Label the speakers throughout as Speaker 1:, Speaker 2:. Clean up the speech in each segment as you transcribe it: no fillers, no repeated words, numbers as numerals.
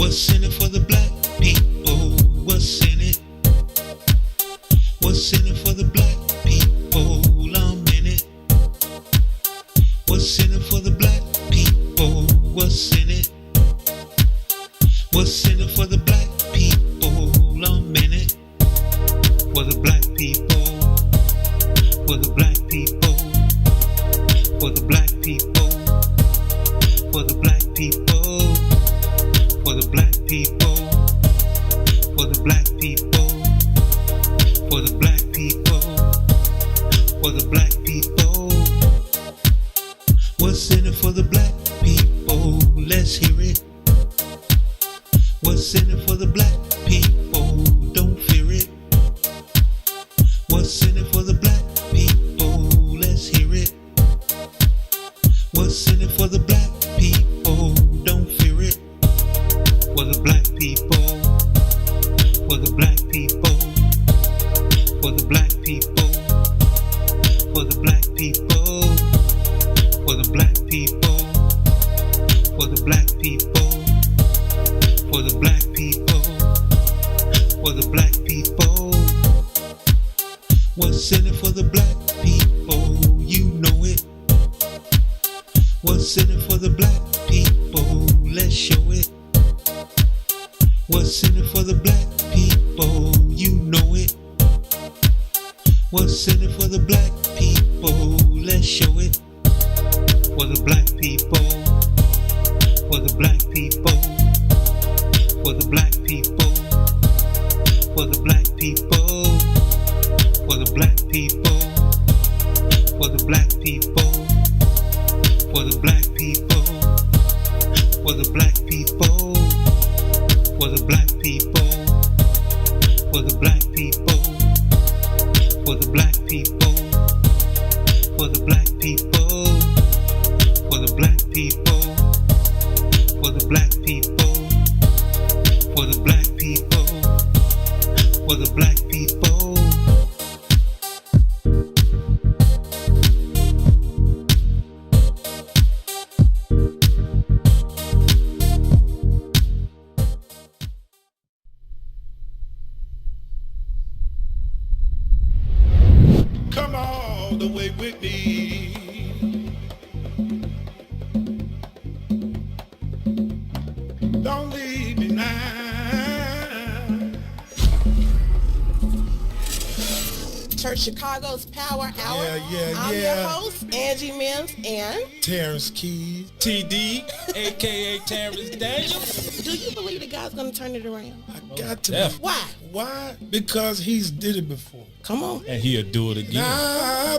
Speaker 1: What's in it for the black people? What's in it? What's in it for the black people? I'm in it. What's in it for the black people? What's in it? What's in it for the black people? I'm in it. For the black people. For the black people. For the black people. For the black people. For the black people. For the black people. For the black people. For the black people. What's in it for the black people? Let's hear it. What's in it for the black people? Don't fear it. What's in it for the black people? Let's hear it. What's in it for the black people? Don't fear it. For the black people. For the black people. For the black people. For the black people. For the black people. For the black people. For the black people. For the black people. What's in it for the black people? You know it. What's in it for the black people? Let's show it. What's in it for the black people? You know it. What's in it for the black people? Let's show it. For the black people. For the black people. For the black people. For the black people. For the black people. For the black people. For the black people. For the black people. For the black people. For the black people. For the black people. For the black people. For the black people. For the black people. For the black people. For the black people.
Speaker 2: Come all the way with me. Don't leave me now.
Speaker 3: Church Chicago's Power Hour.
Speaker 2: Yeah.
Speaker 3: I'm your host, Angie Mims, and
Speaker 2: Terrence Keys, TD,
Speaker 4: a.k.a. Terrence Daniels.
Speaker 3: do you believe that God's going to turn it around?
Speaker 2: I got to.
Speaker 4: Definitely.
Speaker 3: Why?
Speaker 2: Why? Because he's did it before.
Speaker 3: Come on.
Speaker 4: And he'll do it again.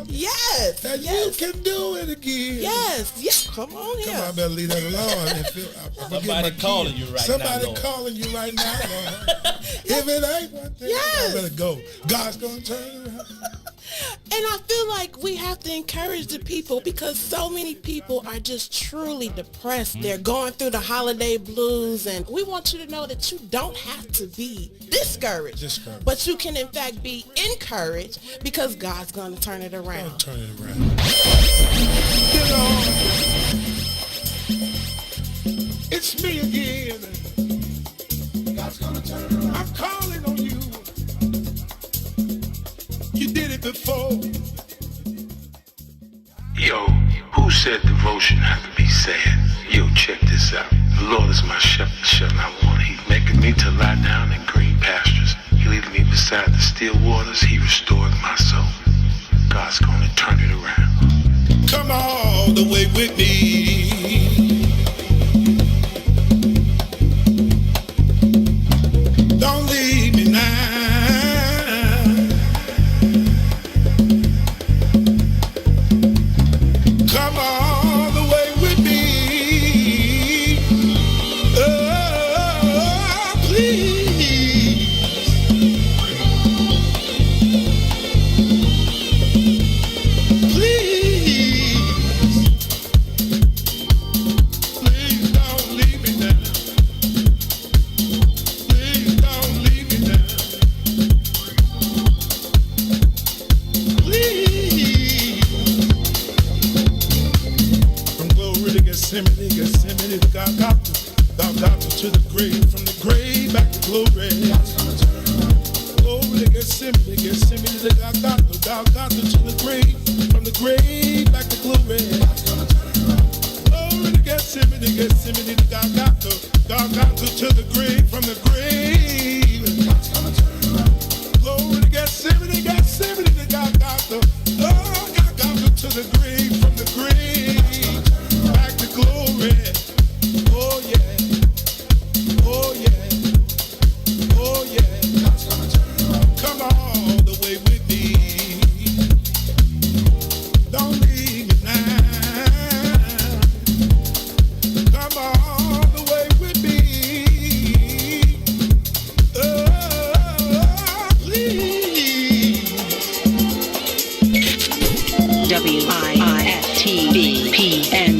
Speaker 3: Yes.
Speaker 2: That
Speaker 3: Yes.
Speaker 2: you can do it again.
Speaker 3: Yes. Come on here.
Speaker 2: Come on, I better leave that alone.
Speaker 4: Somebody calling you right now,
Speaker 2: Somebody
Speaker 4: Lord.
Speaker 2: calling you right now, Lord. If it ain't one thing,
Speaker 3: Yes.
Speaker 2: I better go. God's gonna turn it around.
Speaker 3: And I feel like we have to encourage the people because so many people are just truly depressed. They're going through the holiday blues, and we want you to know that you don't have to be discouraged. But you can in fact be encouraged because God's going to turn it around.
Speaker 2: I'll turn it around. You know, it's me again. God's gonna turn it around. I'm calling on you. You did it before.
Speaker 1: Yo, who said devotion had to be sad? Yo, check this out. The Lord is my shepherd, shall not want. He maketh me to lie down in green pastures. He leadeth me beside the still waters. He restored my soul. God's gonna turn it around.
Speaker 2: Come all the way with me. Don't leave me now. Come all the way with me. Oh, please. Please. Please don't leave me now. Please don't leave me now. Please. From glory to Gethsemane to Golgotha, Thou got to the grave, from the grave back to glory. Glory to Gethsemane, Gethsemane, thou got to the grave, from the grave back to glory. Glory to Gethsemane, Gethsemane, thou got to the grave, from the grave. Glory to Gethsemane, Gethsemane, thou got to the grave, from the grave back to glory. Oh yeah, oh yeah, oh yeah. Come all the way with me. Don't leave me now. Come all the way with me. Oh, please.
Speaker 5: WIIFTBPN.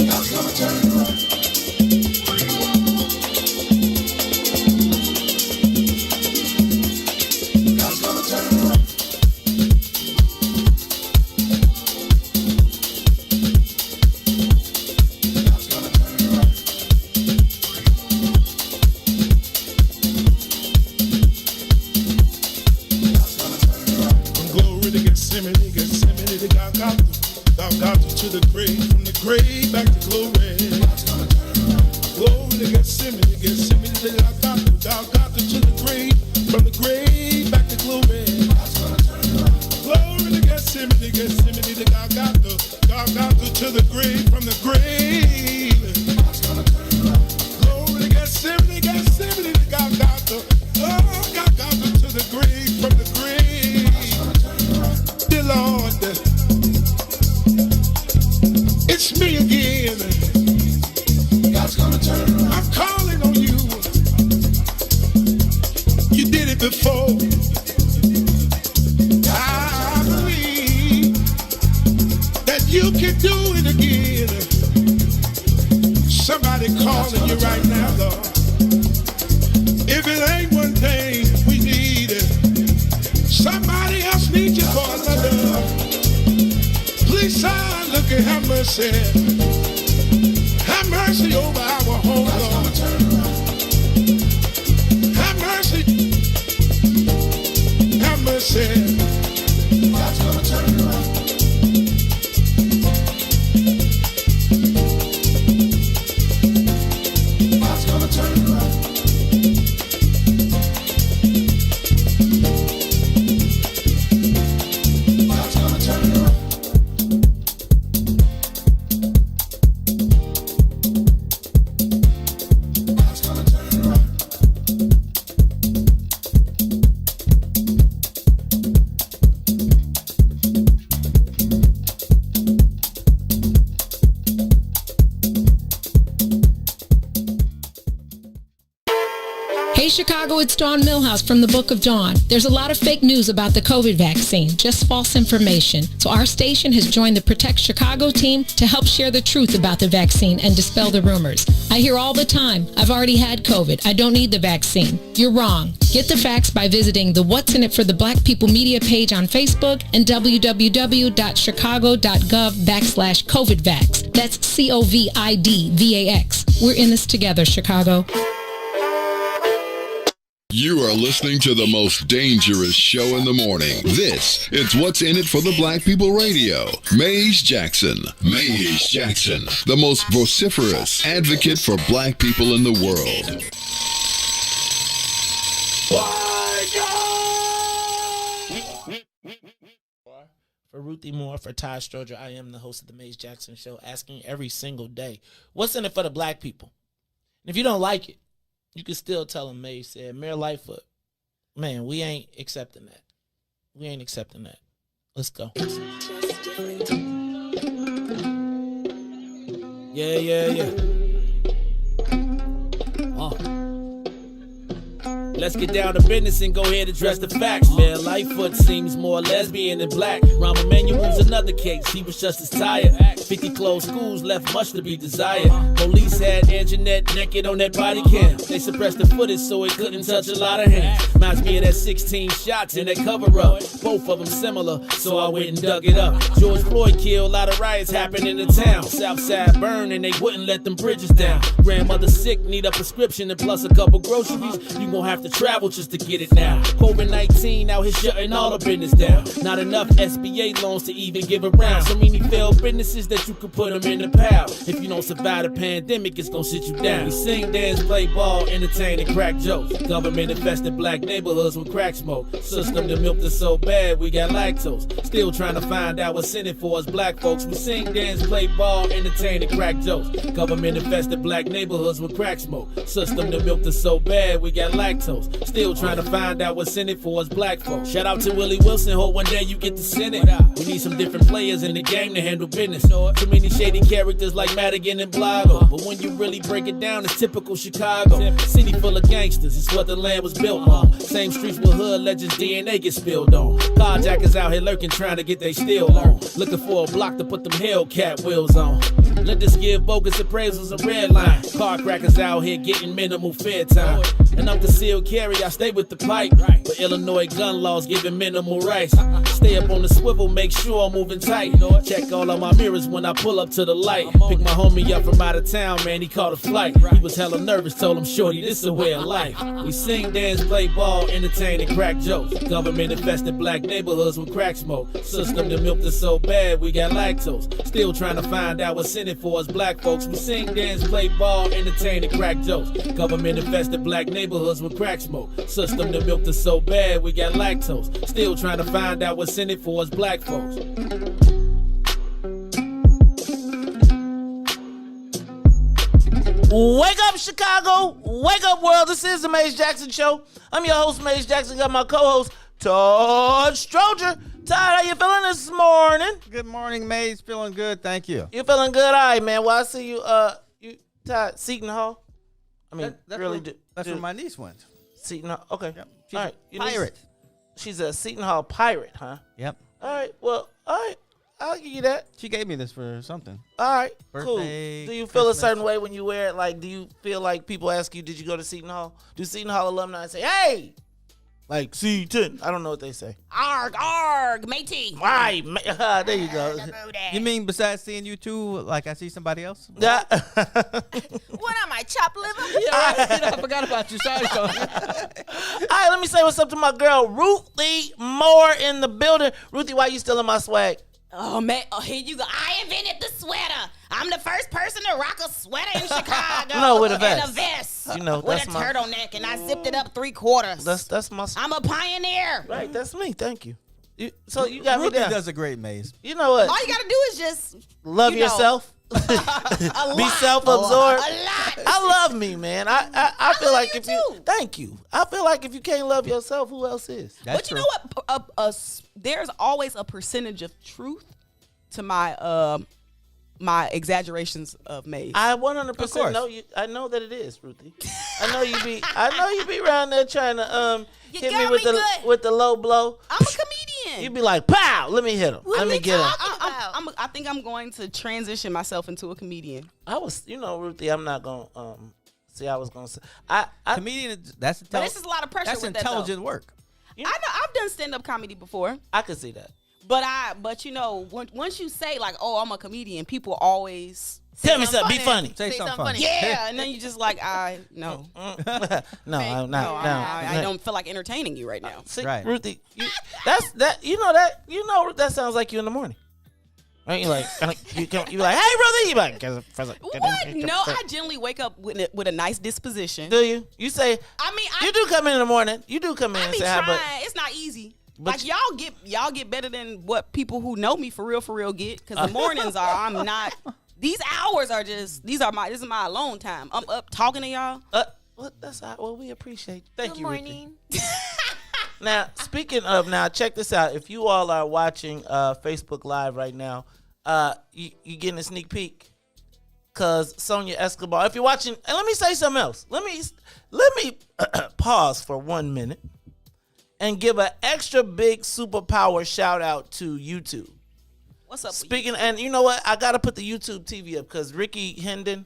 Speaker 6: Chicago, it's Dawn Millhouse from the Book of Dawn. There's a lot of fake news about the COVID vaccine, just false information. So our station has joined the Protect Chicago team to help share the truth about the vaccine and dispel the rumors. I hear all the time, I've already had COVID. I don't need the vaccine. You're wrong. Get the facts by visiting the What's in It for the Black People Media page on Facebook and www.chicago.gov/COVIDVax. That's COVIDVAX. We're in this together, Chicago.
Speaker 7: You are listening to the most dangerous show in the morning. This is What's in It for the Black People Radio. Maze Jackson. Maze Jackson, the most vociferous advocate for black people in the world.
Speaker 8: For Ruthie Moore, for Todd Stroger, I am the host of the Maze Jackson Show, asking every single day, what's in it for the black people? And if you don't like it, you can still tell them Maze said, Mayor Lightfoot, man, we ain't accepting that. We ain't accepting that. Let's go. Yeah.
Speaker 9: Let's get down to business and go ahead and address the facts, man. Lightfoot seems more lesbian than black. Rahm Emanuel's another case, he was just as tired. 50 closed schools left much to be desired. Police had Anjanette naked on that body cam. They suppressed the footage so it couldn't touch a lot of hands. Reminds me of that 16 shots in that cover-up. Both of them similar, so I went and dug it up. George Floyd killed, a lot of riots happened in the town. Southside burned and they wouldn't let them bridges down. Grandmother sick, need a prescription and plus a couple groceries. You gon' have to travel just to get it now. COVID-19 out here shutting all the business down. Not enough SBA loans to even give around. So many failed businesses that you could put them in the pile. If you don't survive the pandemic, it's gon' sit you down. We sing, dance, play ball, entertain, and crack jokes. Government infested black neighborhoods with crack smoke. System that milked us so bad, we got lactose. Still trying to find out what's in it for us black folks. We sing, dance, play ball, entertain, and crack jokes. Government infested black neighborhoods with crack smoke. System that milked us so bad, we got lactose. Still trying to find out what's in it for us black folks. Shout out to Willie Wilson, hope one day you get to send it. We need some different players in the game to handle business. Too many shady characters like Madigan and Blago. But when you really break it down, it's typical Chicago. City full of gangsters, it's what the land was built on. Same streets where hood legends DNA get spilled on. Carjackers out here lurking trying to get they steal on. Looking for a block to put them Hellcat wheels on. Let us give bogus appraisals a red line. Car crackers out here getting minimal fair time. And I'm concealed carry, I stay with the pipe. But Illinois gun laws giving minimal rights. Stay up on the swivel, make sure I'm moving tight. Check all of my mirrors when I pull up to the light. Pick my homie up from out of town, man, he caught a flight. He was hella nervous, told him, shorty, this a way of life. We sing, dance, play ball, entertain, and crack jokes. Government infested black neighborhoods with crack smoke. System that milked us so bad, we got lactose. Still trying to find out what's in it for us black folks. We sing, dance, play ball, entertain, and crack jokes. Government infested black neighborhoods with crack smoke. System that milked us so bad, we got lactose. Still trying to find out what's in it for us black folks.
Speaker 8: Wake up, Chicago. Wake up, world. This is the Maze Jackson Show. I'm your host, Maze Jackson. Got my co-host, Todd Stroger. Todd, how you feeling this morning?
Speaker 10: Good morning, Maze. Feeling good, thank you.
Speaker 8: You feeling good? All right, man. Well, I see you, Todd, Seton Hall. I mean,
Speaker 10: that's
Speaker 8: really
Speaker 10: where,
Speaker 8: do.
Speaker 10: That's where my niece went.
Speaker 8: Seton Hall. Okay.
Speaker 10: Yep.
Speaker 8: She's all right.
Speaker 10: A pirate.
Speaker 8: She's a Seton Hall pirate, huh?
Speaker 10: Yep.
Speaker 8: All right. Well, all right. I'll give you that.
Speaker 10: She gave me this for something.
Speaker 8: All right.
Speaker 10: Birthday,
Speaker 8: cool. Do you feel
Speaker 10: Christmas.
Speaker 8: a certain way when you wear it? Like, do you feel like people ask you, did you go to Seton Hall? Do Seton Hall alumni say, hey, like Seton? I don't know what they say.
Speaker 11: Arg, arg, matey.
Speaker 8: Why? There you go.
Speaker 10: You mean besides seeing you two, like I see somebody else?
Speaker 8: Yeah.
Speaker 11: What am I, chopped liver?
Speaker 10: I forgot about you. Sorry,
Speaker 8: All right, let me say what's up to my girl, Ruthie Moore in the building. Ruthie, why you still in my swag?
Speaker 11: Oh, man. Oh, here you go. I invented the sweater. I'm the first person to rock a sweater in Chicago.
Speaker 8: No, with a vest.
Speaker 11: And a vest.
Speaker 8: You know,
Speaker 11: with
Speaker 8: that's
Speaker 11: a
Speaker 8: my
Speaker 11: turtleneck, and I zipped it up 3/4.
Speaker 8: That's my.
Speaker 11: I'm a pioneer.
Speaker 8: Right, that's me. Thank you. So you got
Speaker 10: Ruthie
Speaker 8: me down.
Speaker 10: does a great Maze.
Speaker 8: You know what?
Speaker 11: All you got to do is just
Speaker 8: Love yourself.
Speaker 11: a lot.
Speaker 8: Be self-absorbed.
Speaker 11: A lot.
Speaker 8: I love me, man. I feel like if you thank you. I feel like if you can't love yourself, who else is?
Speaker 11: But you know what? There's always a percentage of truth to my my exaggerations of Maze.
Speaker 8: I 100% know you. I know that it is, Ruthie. I know you be around there trying to hit me with the low blow.
Speaker 11: I'm a comedian.
Speaker 8: You be like, pow, let me hit him. Let me get him.
Speaker 11: I think I'm going to transition myself into a comedian.
Speaker 8: Ruthie, I'm not going to I was going to say
Speaker 10: Comedian, that's
Speaker 11: but this is a lot of pressure
Speaker 10: that's
Speaker 11: with
Speaker 10: intelligent
Speaker 11: that,
Speaker 10: work.
Speaker 11: I know I've done stand-up comedy before.
Speaker 8: I could see that.
Speaker 11: But you know, once you say like, "Oh, I'm a comedian," people always
Speaker 8: tell me something. Be funny.
Speaker 10: Say something funny.
Speaker 11: Yeah, and then you just like, no, I don't feel like entertaining you right now.
Speaker 8: See,
Speaker 10: right,
Speaker 8: Ruthie, that sounds like you in the morning. Right? You're like, you like, hey, Ruthie. You like,
Speaker 11: what? No, I generally wake up with a nice disposition.
Speaker 8: Do you? You say? You do come in the morning. You do come in and say hi, but
Speaker 11: it's not easy. Like y'all get better than what people who know me for real get, because the mornings I'm not. These hours are just this is my alone time. I'm up talking to y'all.
Speaker 8: Well, we appreciate you. Thank you,
Speaker 11: morning.
Speaker 8: Now, speaking of, check this out. If you all are watching Facebook Live right now, you getting a sneak peek. because Sonia Escobar. If you're watching, and let me say something else. Let me pause for 1 minute and give an extra big superpower shout out to YouTube.
Speaker 11: What's up?
Speaker 8: Speaking, and you know what? I gotta put the YouTube TV up because Ricky Hendon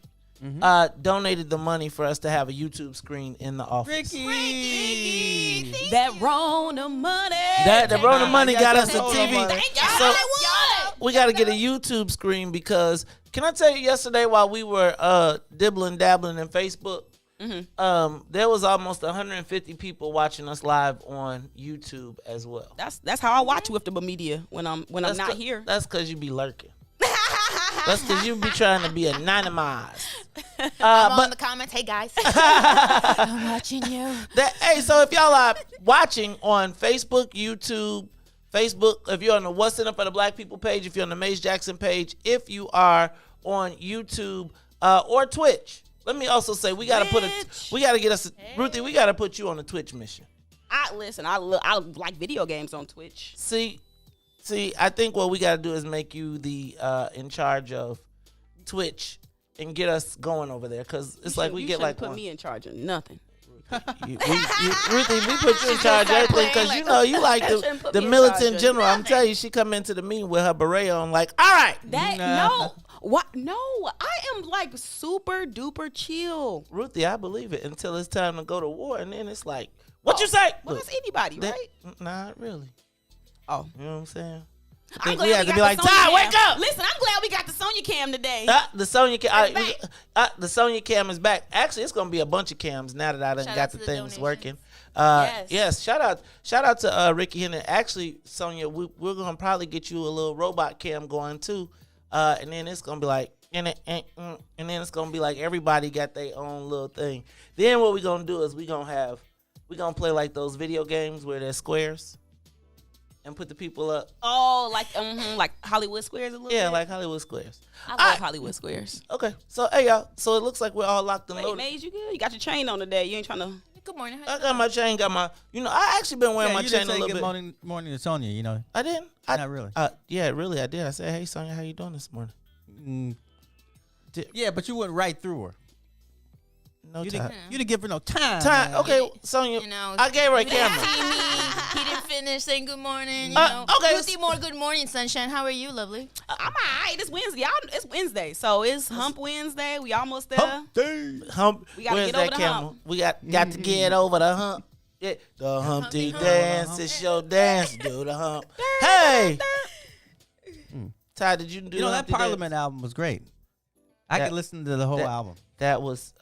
Speaker 8: donated the money for us to have a YouTube screen in the office.
Speaker 11: Ricky. That Rona money.
Speaker 8: The Rona money got us a TV.
Speaker 11: Thank y'all.
Speaker 8: So we got to get a YouTube screen because, can I tell you, yesterday while we were dabbling in Facebook, there was almost 150 people watching us live on YouTube as well.
Speaker 11: That's how I watch with the media when I'm not here.
Speaker 8: That's because you be lurking. That's because you be trying to be anonymized.
Speaker 12: I'm in the comments. Hey guys, I'm watching you.
Speaker 8: Hey, so if y'all are watching on Facebook, YouTube, if you're on the What's In It for the Black People page, if you're on the Maze Jackson page, if you are on YouTube or Twitch, let me also say we gotta get us Ruthie. We gotta put you on the Twitch mission.
Speaker 11: I like video games on Twitch.
Speaker 8: See, I think what we gotta do is make you the in charge of Twitch and get us going over there, because it's like we get like
Speaker 11: put me in charge of nothing.
Speaker 8: Ruthie, we put you in charge of everything because you know you like the militant general. I'm telling you, she come into the meeting with her beret on, like, all right.
Speaker 11: No, I am like super duper chill.
Speaker 8: Ruthie, I believe it until it's time to go to war, and then it's like, what you say?
Speaker 11: Well, that's anybody, right?
Speaker 8: Not really.
Speaker 11: Oh,
Speaker 8: you know what I'm saying?
Speaker 11: I'm glad
Speaker 8: we had to be like,
Speaker 11: Todd,
Speaker 8: wake up!
Speaker 11: Listen, I'm glad we got the Sonia cam today.
Speaker 8: The Sonia cam, the Sonia cam is back. Actually, it's gonna be a bunch of cams now that I done got the things working. Yes. Shout out to Ricky Henry. Actually, Sonia, we're gonna probably get you a little robot cam going too, and then it's gonna be like, and then it's gonna be like everybody got their own little thing. Then what we're gonna do is we're gonna play like those video games where there's squares. And put the people up.
Speaker 11: Oh, like Hollywood Squares a little bit?
Speaker 8: Yeah, like Hollywood Squares.
Speaker 11: I love Hollywood Squares.
Speaker 8: Okay. So, hey, y'all. So, it looks like we're all locked and loaded.
Speaker 11: Maze, you good? You got your chain on today. You ain't trying to...
Speaker 12: Good morning.
Speaker 8: I got my chain, I actually been wearing my chain a little bit.
Speaker 10: Good morning to Sonia, you know.
Speaker 8: I didn't.
Speaker 10: Not really.
Speaker 8: Yeah, really, I did. I said, hey, Sonia, how you doing this morning?
Speaker 10: Yeah, but you went right through her.
Speaker 8: No
Speaker 10: you
Speaker 8: time.
Speaker 10: You didn't give her no time.
Speaker 8: Okay, Sonia, I gave her a camera.
Speaker 12: See me. He didn't finish saying good morning. You know.
Speaker 8: Okay.
Speaker 12: Ruthie, more good morning, sunshine. How are you, lovely?
Speaker 11: I'm all right. It's Wednesday. It's Wednesday. So it's Hump Wednesday. We almost there.
Speaker 8: Hump.
Speaker 11: We got to get over the hump.
Speaker 8: We got to get over the hump. Yeah. The Humpty Dance. It's your dance. Do the hump. Hey. Todd, did you do
Speaker 10: that Parliament album was great. I could listen to the whole album.
Speaker 8: That was...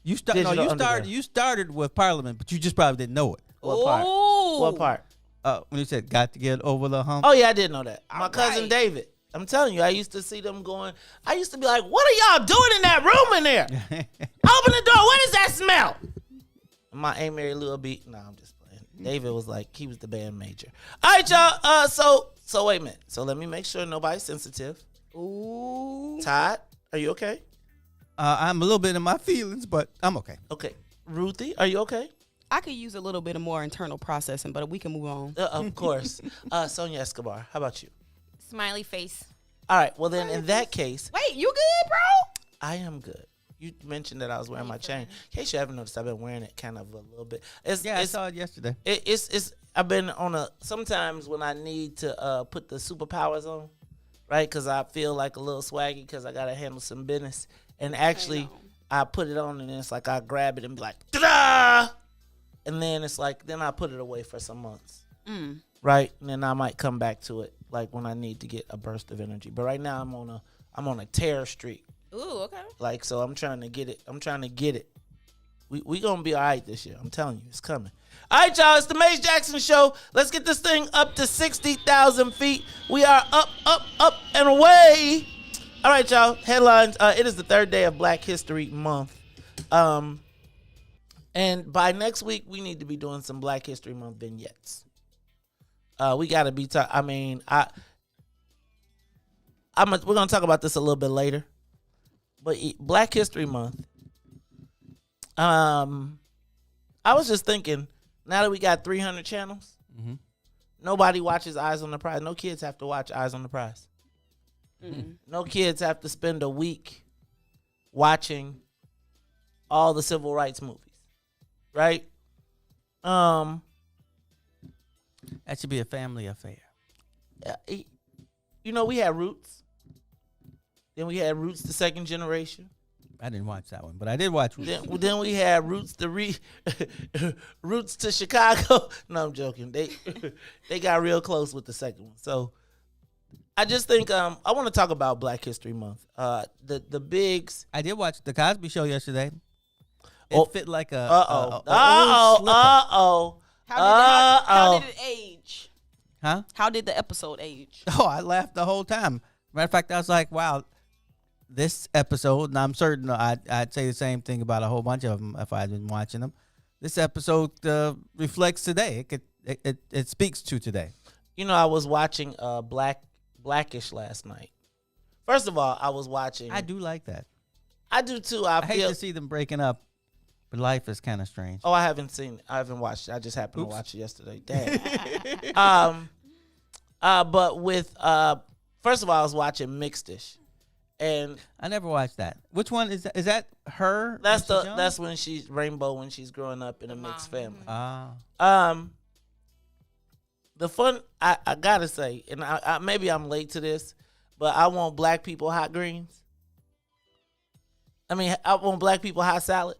Speaker 10: You started with Parliament, but you just probably didn't know it.
Speaker 8: What part?
Speaker 10: When you said "got to get over the hump."
Speaker 8: Oh yeah, I did know that. My cousin David. I'm telling you, I used to see them going. I used to be like, "What are y'all doing in that room in there? Open the door. What is that smell?" And my Aunt Mary Lou beat. No, I'm just playing. David was like, he was the band major. All right, y'all. So wait a minute. So let me make sure nobody's sensitive.
Speaker 11: Ooh.
Speaker 8: Todd, are you okay?
Speaker 10: I'm a little bit in my feelings, but I'm okay.
Speaker 8: Okay. Ruthie, are you okay?
Speaker 11: I could use a little bit of more internal processing, but we can move on.
Speaker 8: Of course. Sonia Escobar, how about you?
Speaker 12: Smiley face.
Speaker 8: All right. Well, then in that case.
Speaker 11: Wait, you good, bro?
Speaker 8: I am good. You mentioned that I was wearing my chain. In case you haven't noticed, I've been wearing it kind of a little bit.
Speaker 10: I saw it yesterday.
Speaker 8: I've been on sometimes when I need to put the superpowers on, right? Because I feel like a little swaggy because I got to handle some business. And actually, I put it on and then it's like I grab it and be like, ta-da! And then it's like, then I put it away for some months. Right? And then I might come back to it like when I need to get a burst of energy. But right now I'm on a tear streak.
Speaker 12: Ooh, okay.
Speaker 8: Like, so I'm trying to get it. We gonna be all right this year. I'm telling you, it's coming. All right, y'all, it's the Maze Jackson Show. Let's get this thing up to 60,000 feet. We are up, and away. All right, y'all, headlines. It is the third day of Black History Month. And by next week, we need to be doing some Black History Month vignettes. We got to be we're going to talk about this a little bit later. But Black History Month. I was just thinking, now that we got 300 channels, nobody watches Eyes on the Prize. No kids have to watch Eyes on the Prize. No kids have to spend a week watching all the civil rights movies, right?
Speaker 10: That should be a family affair.
Speaker 8: You know, we had Roots. Then we had Roots, the second generation.
Speaker 10: I didn't watch that one, but I did watch Roots.
Speaker 8: Then we had Roots, Roots to Chicago. No, I'm joking. They got real close with the second one. So I just think I want to talk about Black History Month. The bigs.
Speaker 10: I did watch the Cosby Show yesterday. It fit like a.
Speaker 11: How did it age?
Speaker 10: Huh?
Speaker 11: How did the episode age?
Speaker 10: Oh, I laughed the whole time. Matter of fact, I was like, wow, this episode, and I'm certain I'd say the same thing about a whole bunch of them if I'd been watching them. This episode reflects today. It speaks to today.
Speaker 8: You know, I was watching Blackish last night. First of all, I was watching.
Speaker 10: I do like that.
Speaker 8: I do too.
Speaker 10: I hate to see them breaking up, but life is kind of strange.
Speaker 8: Oh, I haven't watched it. I just happened to watch it yesterday. Damn. But with first of all, I was watching Mixed-ish, and
Speaker 10: I never watched that. Which one is that? Is that her?
Speaker 8: That's when she's Rainbow when she's growing up in a mixed family. The fun I gotta say, and I maybe I'm late to this, but I want black people hot greens. I mean, I want black people hot salad.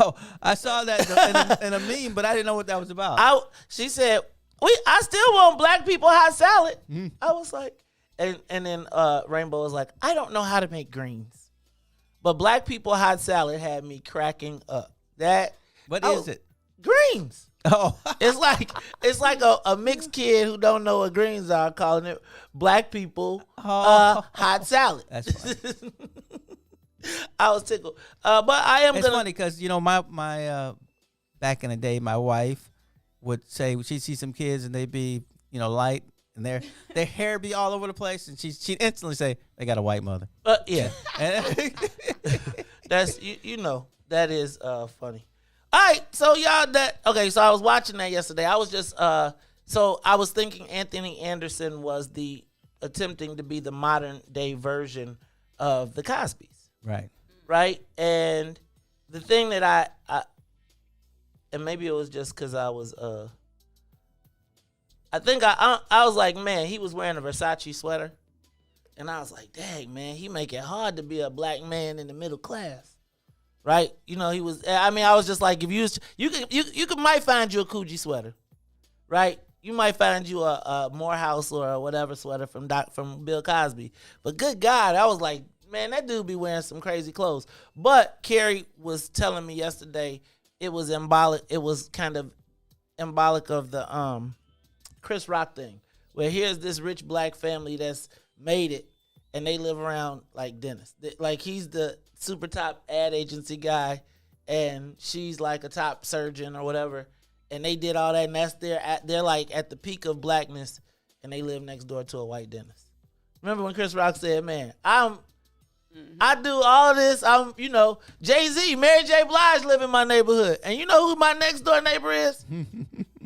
Speaker 10: Oh, I saw that in a meme, but I didn't know what that was about.
Speaker 8: She said, I still want black people hot salad. I was like, and then Rainbow was like, I don't know how to make greens, but black people hot salad had me cracking up.
Speaker 10: What is it?
Speaker 8: Greens.
Speaker 10: Oh,
Speaker 8: it's like a mixed kid who don't know what greens are calling it black people hot salad.
Speaker 10: That's funny.
Speaker 8: I was tickled, but I am.
Speaker 10: It's funny because my back in the day, my wife would say she'd see some kids and they'd be light and their hair be all over the place, and she'd instantly say they got a white mother.
Speaker 8: Yeah, that's that is funny. All right, so y'all so I was watching that yesterday. I was just so I was thinking Anthony Anderson was attempting to be the modern day version of the Cosbys. Right. And the thing that I and maybe it was just because I was I think I was like, man, he was wearing a Versace sweater, and I was like, dang, man, he make it hard to be a black man in the middle class, right? He was. I mean, I was just like, if you might find you a Coogee sweater, right? You might find you a Morehouse or whatever sweater from Bill Cosby, but good God, I was like, man, that dude be wearing some crazy clothes. But Carrie was telling me yesterday it was symbolic. It was kind of symbolic of the Chris Rock thing, where here's this rich black family that's made it, and they live around like Dennis. Like he's the super top ad agency guy, and she's like a top surgeon or whatever, and they did all that, and that's they're like at the peak of blackness, and they live next door to a white dentist. Remember when Chris Rock said, "Man, I do all this. I'm, Jay-Z, Mary J. Blige live in my neighborhood. And you know who my next door neighbor is?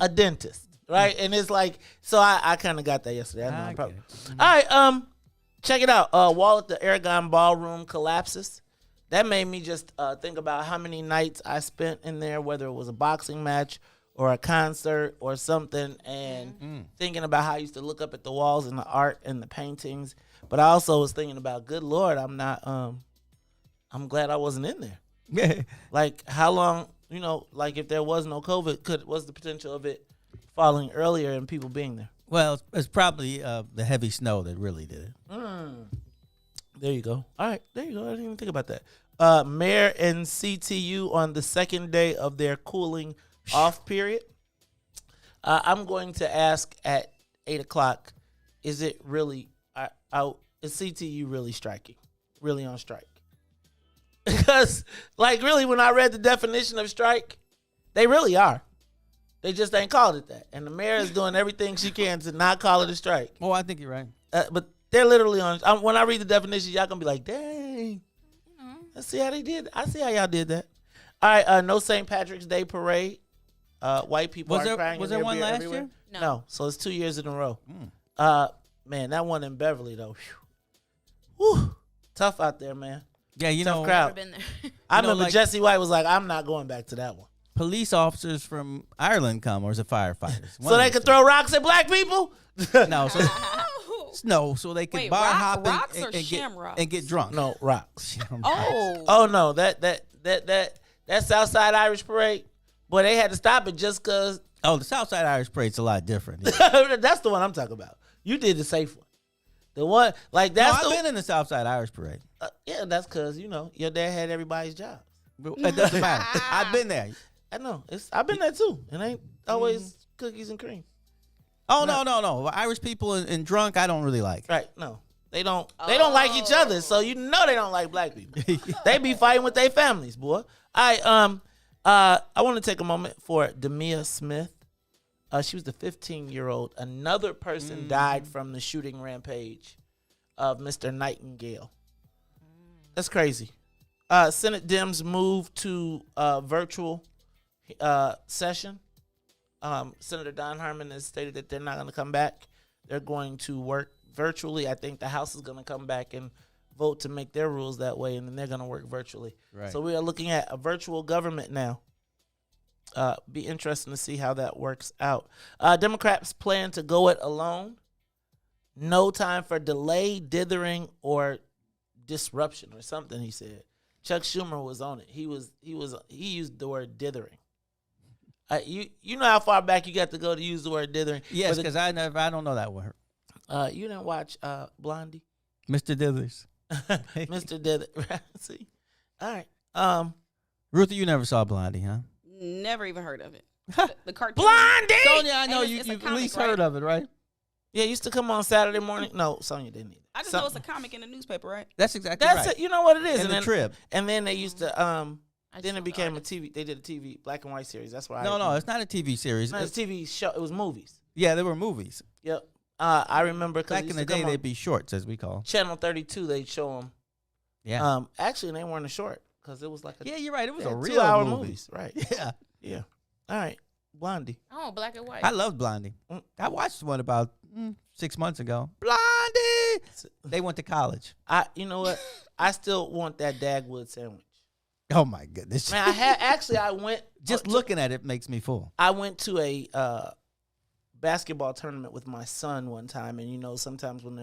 Speaker 8: A dentist, right? And it's like, so I kind of got that yesterday. I know. All right, check it out. Wall at the Aragon Ballroom collapses. That made me just think about how many nights I spent in there, whether it was a boxing match or a concert or something, and thinking about how I used to look up at the walls and the art and the paintings. But I also was thinking about, good Lord, I'm I'm glad I wasn't in there. Like how long, like if there was no COVID, was the potential of it falling earlier and people being there?
Speaker 10: Well, it's probably the heavy snow that really did it.
Speaker 8: There you go. All right, there you go. I didn't even think about that. Mayor and CTU on the second day of their cooling off period. I'm going to ask at 8:00, is it really is CTU really striking? Really on strike? Because, like, really, when I read the definition of strike, they really are. They just ain't called it that. And the mayor is doing everything she can to not call it a strike.
Speaker 10: Oh, I think you're right.
Speaker 8: But they're literally on. When I read the definition, y'all going to be like, dang. Let's see how they did. I see how y'all did that. All right, no St. Patrick's Day parade. White people are crying.
Speaker 10: Was there one last year?
Speaker 8: No. So it's 2 years in a row. Man, that one in Beverly, though. Whew. Tough out there, man.
Speaker 10: Yeah, you know,
Speaker 8: crowd.
Speaker 12: Been there.
Speaker 8: I remember Jesse White was like, I'm not going back to that one.
Speaker 10: Police officers from Ireland come, or is it firefighters?
Speaker 8: So they could throw rocks at black people?
Speaker 10: No, so they could
Speaker 11: Wait,
Speaker 10: bar hop
Speaker 11: rocks or
Speaker 10: and
Speaker 11: shamrocks?
Speaker 10: get drunk.
Speaker 8: No, rocks.
Speaker 11: Oh
Speaker 8: No, that Southside Irish Parade, boy, they had to stop it just because.
Speaker 10: Oh, the Southside Irish Parade's a lot different. Yeah.
Speaker 8: That's the one I'm talking about. You did the safe one. The one, like, that's
Speaker 10: I've been in the Southside Irish Parade.
Speaker 8: Yeah, that's because, your dad had everybody's job.
Speaker 10: It doesn't matter. I've been there.
Speaker 8: I know. I've been there too. It ain't always cookies and cream.
Speaker 10: Oh, no. Irish people and drunk, I don't really like.
Speaker 8: Right, no. They don't like each other, so they don't like black people. They be fighting with their families, boy. I want to take a moment for Demia Smith. She was the 15-year-old. Another person died from the shooting rampage of Mr. Nightingale. That's crazy. Senate Dems moved to virtual session. Senator Don Harmon has stated that they're not going to come back. They're going to work virtually. I think the House is going to come back and vote to make their rules that way, and then they're going to work virtually.
Speaker 10: Right.
Speaker 8: So we are looking at a virtual government now. Be interesting to see how that works out. Democrats plan to go it alone. No time for delay, dithering, or disruption, or something. He said. Chuck Schumer was on it. He used the word dithering. You know how far back you got to go to use the word dithering?
Speaker 10: Yes, because I don't know that word.
Speaker 8: You didn't watch Blondie?
Speaker 10: Mr. Dithers.
Speaker 8: Mr. Dithers. See? All right.
Speaker 10: Ruthie, you never saw Blondie, huh?
Speaker 11: never even heard of it. The cartoon.
Speaker 8: Blondie!
Speaker 10: Sonia, I know
Speaker 11: it's
Speaker 10: you've
Speaker 11: a
Speaker 10: at
Speaker 11: comic,
Speaker 10: least
Speaker 11: right?
Speaker 10: heard of it, right?
Speaker 8: Yeah, it used to come on Saturday morning. No, Sonia didn't either.
Speaker 11: I just know it's a comic in the newspaper, right?
Speaker 10: That's exactly
Speaker 8: That's
Speaker 10: right.
Speaker 8: it. You know what it is.
Speaker 10: And the
Speaker 8: then,
Speaker 10: Trib.
Speaker 8: And then they used to then
Speaker 12: saw
Speaker 8: it became
Speaker 12: the
Speaker 8: a TV. They did a TV black and white series. That's why.
Speaker 10: No, it's not a TV series.
Speaker 8: No, it's a TV show. It was movies.
Speaker 10: Yeah, there were movies.
Speaker 8: Yep. I remember
Speaker 10: Back in the day, they'd be shorts, as we call them.
Speaker 8: Channel 32. They'd show them.
Speaker 10: Yeah.
Speaker 8: Actually, they weren't a short because it was like a
Speaker 10: Yeah, you're right. It was a real
Speaker 8: 2-hour
Speaker 10: movie.
Speaker 8: movies. Right.
Speaker 10: Yeah.
Speaker 8: Yeah. All right. Blondie.
Speaker 12: Oh, black and white.
Speaker 10: I loved Blondie.
Speaker 8: Mm.
Speaker 10: I watched one about 6 months ago. Blondie! They went to college.
Speaker 8: You know what? I still want that Dagwood sandwich.
Speaker 10: Oh, my goodness.
Speaker 8: Man, I went.
Speaker 10: Just looking at it makes me full.
Speaker 8: I went to a basketball tournament with my son one time, and you know, sometimes when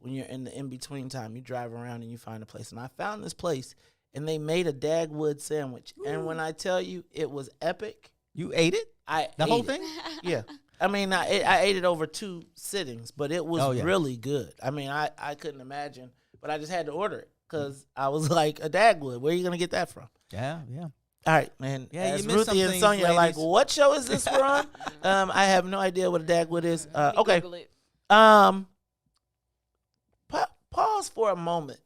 Speaker 8: you're in the in-between time, you drive around and you find a place. And I found this place, and they made a Dagwood sandwich. Ooh. And when I tell you, it was epic.
Speaker 10: You ate it? The whole thing?
Speaker 8: Yeah. I mean, I ate it over 2 sittings, but it was really good. I mean, I couldn't imagine, but I just had to order it because I was like, a Dagwood, where are you going to get that from?
Speaker 10: Yeah.
Speaker 8: All right, man.
Speaker 10: Yeah,
Speaker 8: as
Speaker 10: you missed
Speaker 8: Ruthie
Speaker 10: some
Speaker 8: and Sonia are like,
Speaker 10: ladies.
Speaker 8: what show is this we're on? I have no idea what a Dagwood is. Okay.
Speaker 11: Google it.
Speaker 8: Pause for a moment.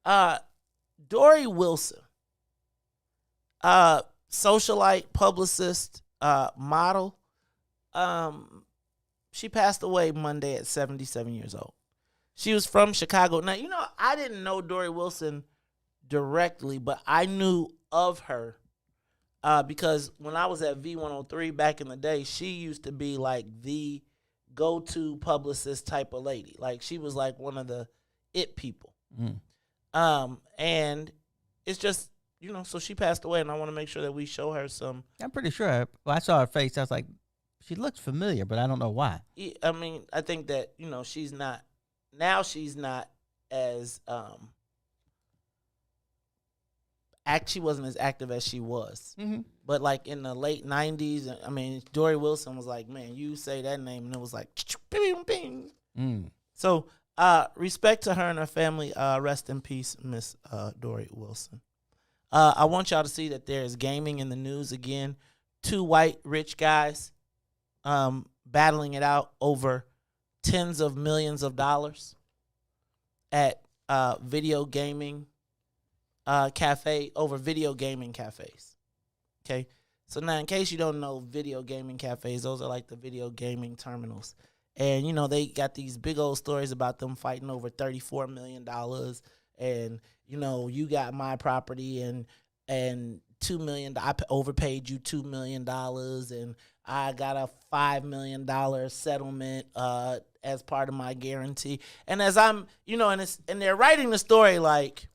Speaker 8: Dory Wilson, socialite, publicist, model. She passed away Monday at 77 years old. She was from Chicago. Now, you know, I didn't know Dory Wilson directly, but I knew of her because when I was at V103 back in the day, she used to be like the go-to publicist type of lady. Like, she was like one of the it people. And it's just, you know, so she passed away, and I want to make sure that we show her some.
Speaker 10: I'm pretty sure. I saw her face. I was like, she looks familiar, but I don't know why.
Speaker 8: I mean, I think that, you know, she's not as she wasn't as active as she was. Mm-hmm. But like in the late 90s, I mean, Dory Wilson was like, man, you say that name, and it was like, bing, bing. So respect to her and her family. Rest in peace, Miss Dory Wilson. I want y'all to see that there is gaming in the news again. 2 white rich guys battling it out over tens of millions of dollars at video gaming cafe over video gaming cafes. Okay, so now in case you don't know, video gaming cafes, those are like the video gaming terminals. And, you know, they got these big old stories about them fighting over $34 million. And, you know, you got my property and $2 million. I overpaid you $2 million. And I got a $5 million settlement as part of my guarantee. And as I'm, you know, and they're writing the story like,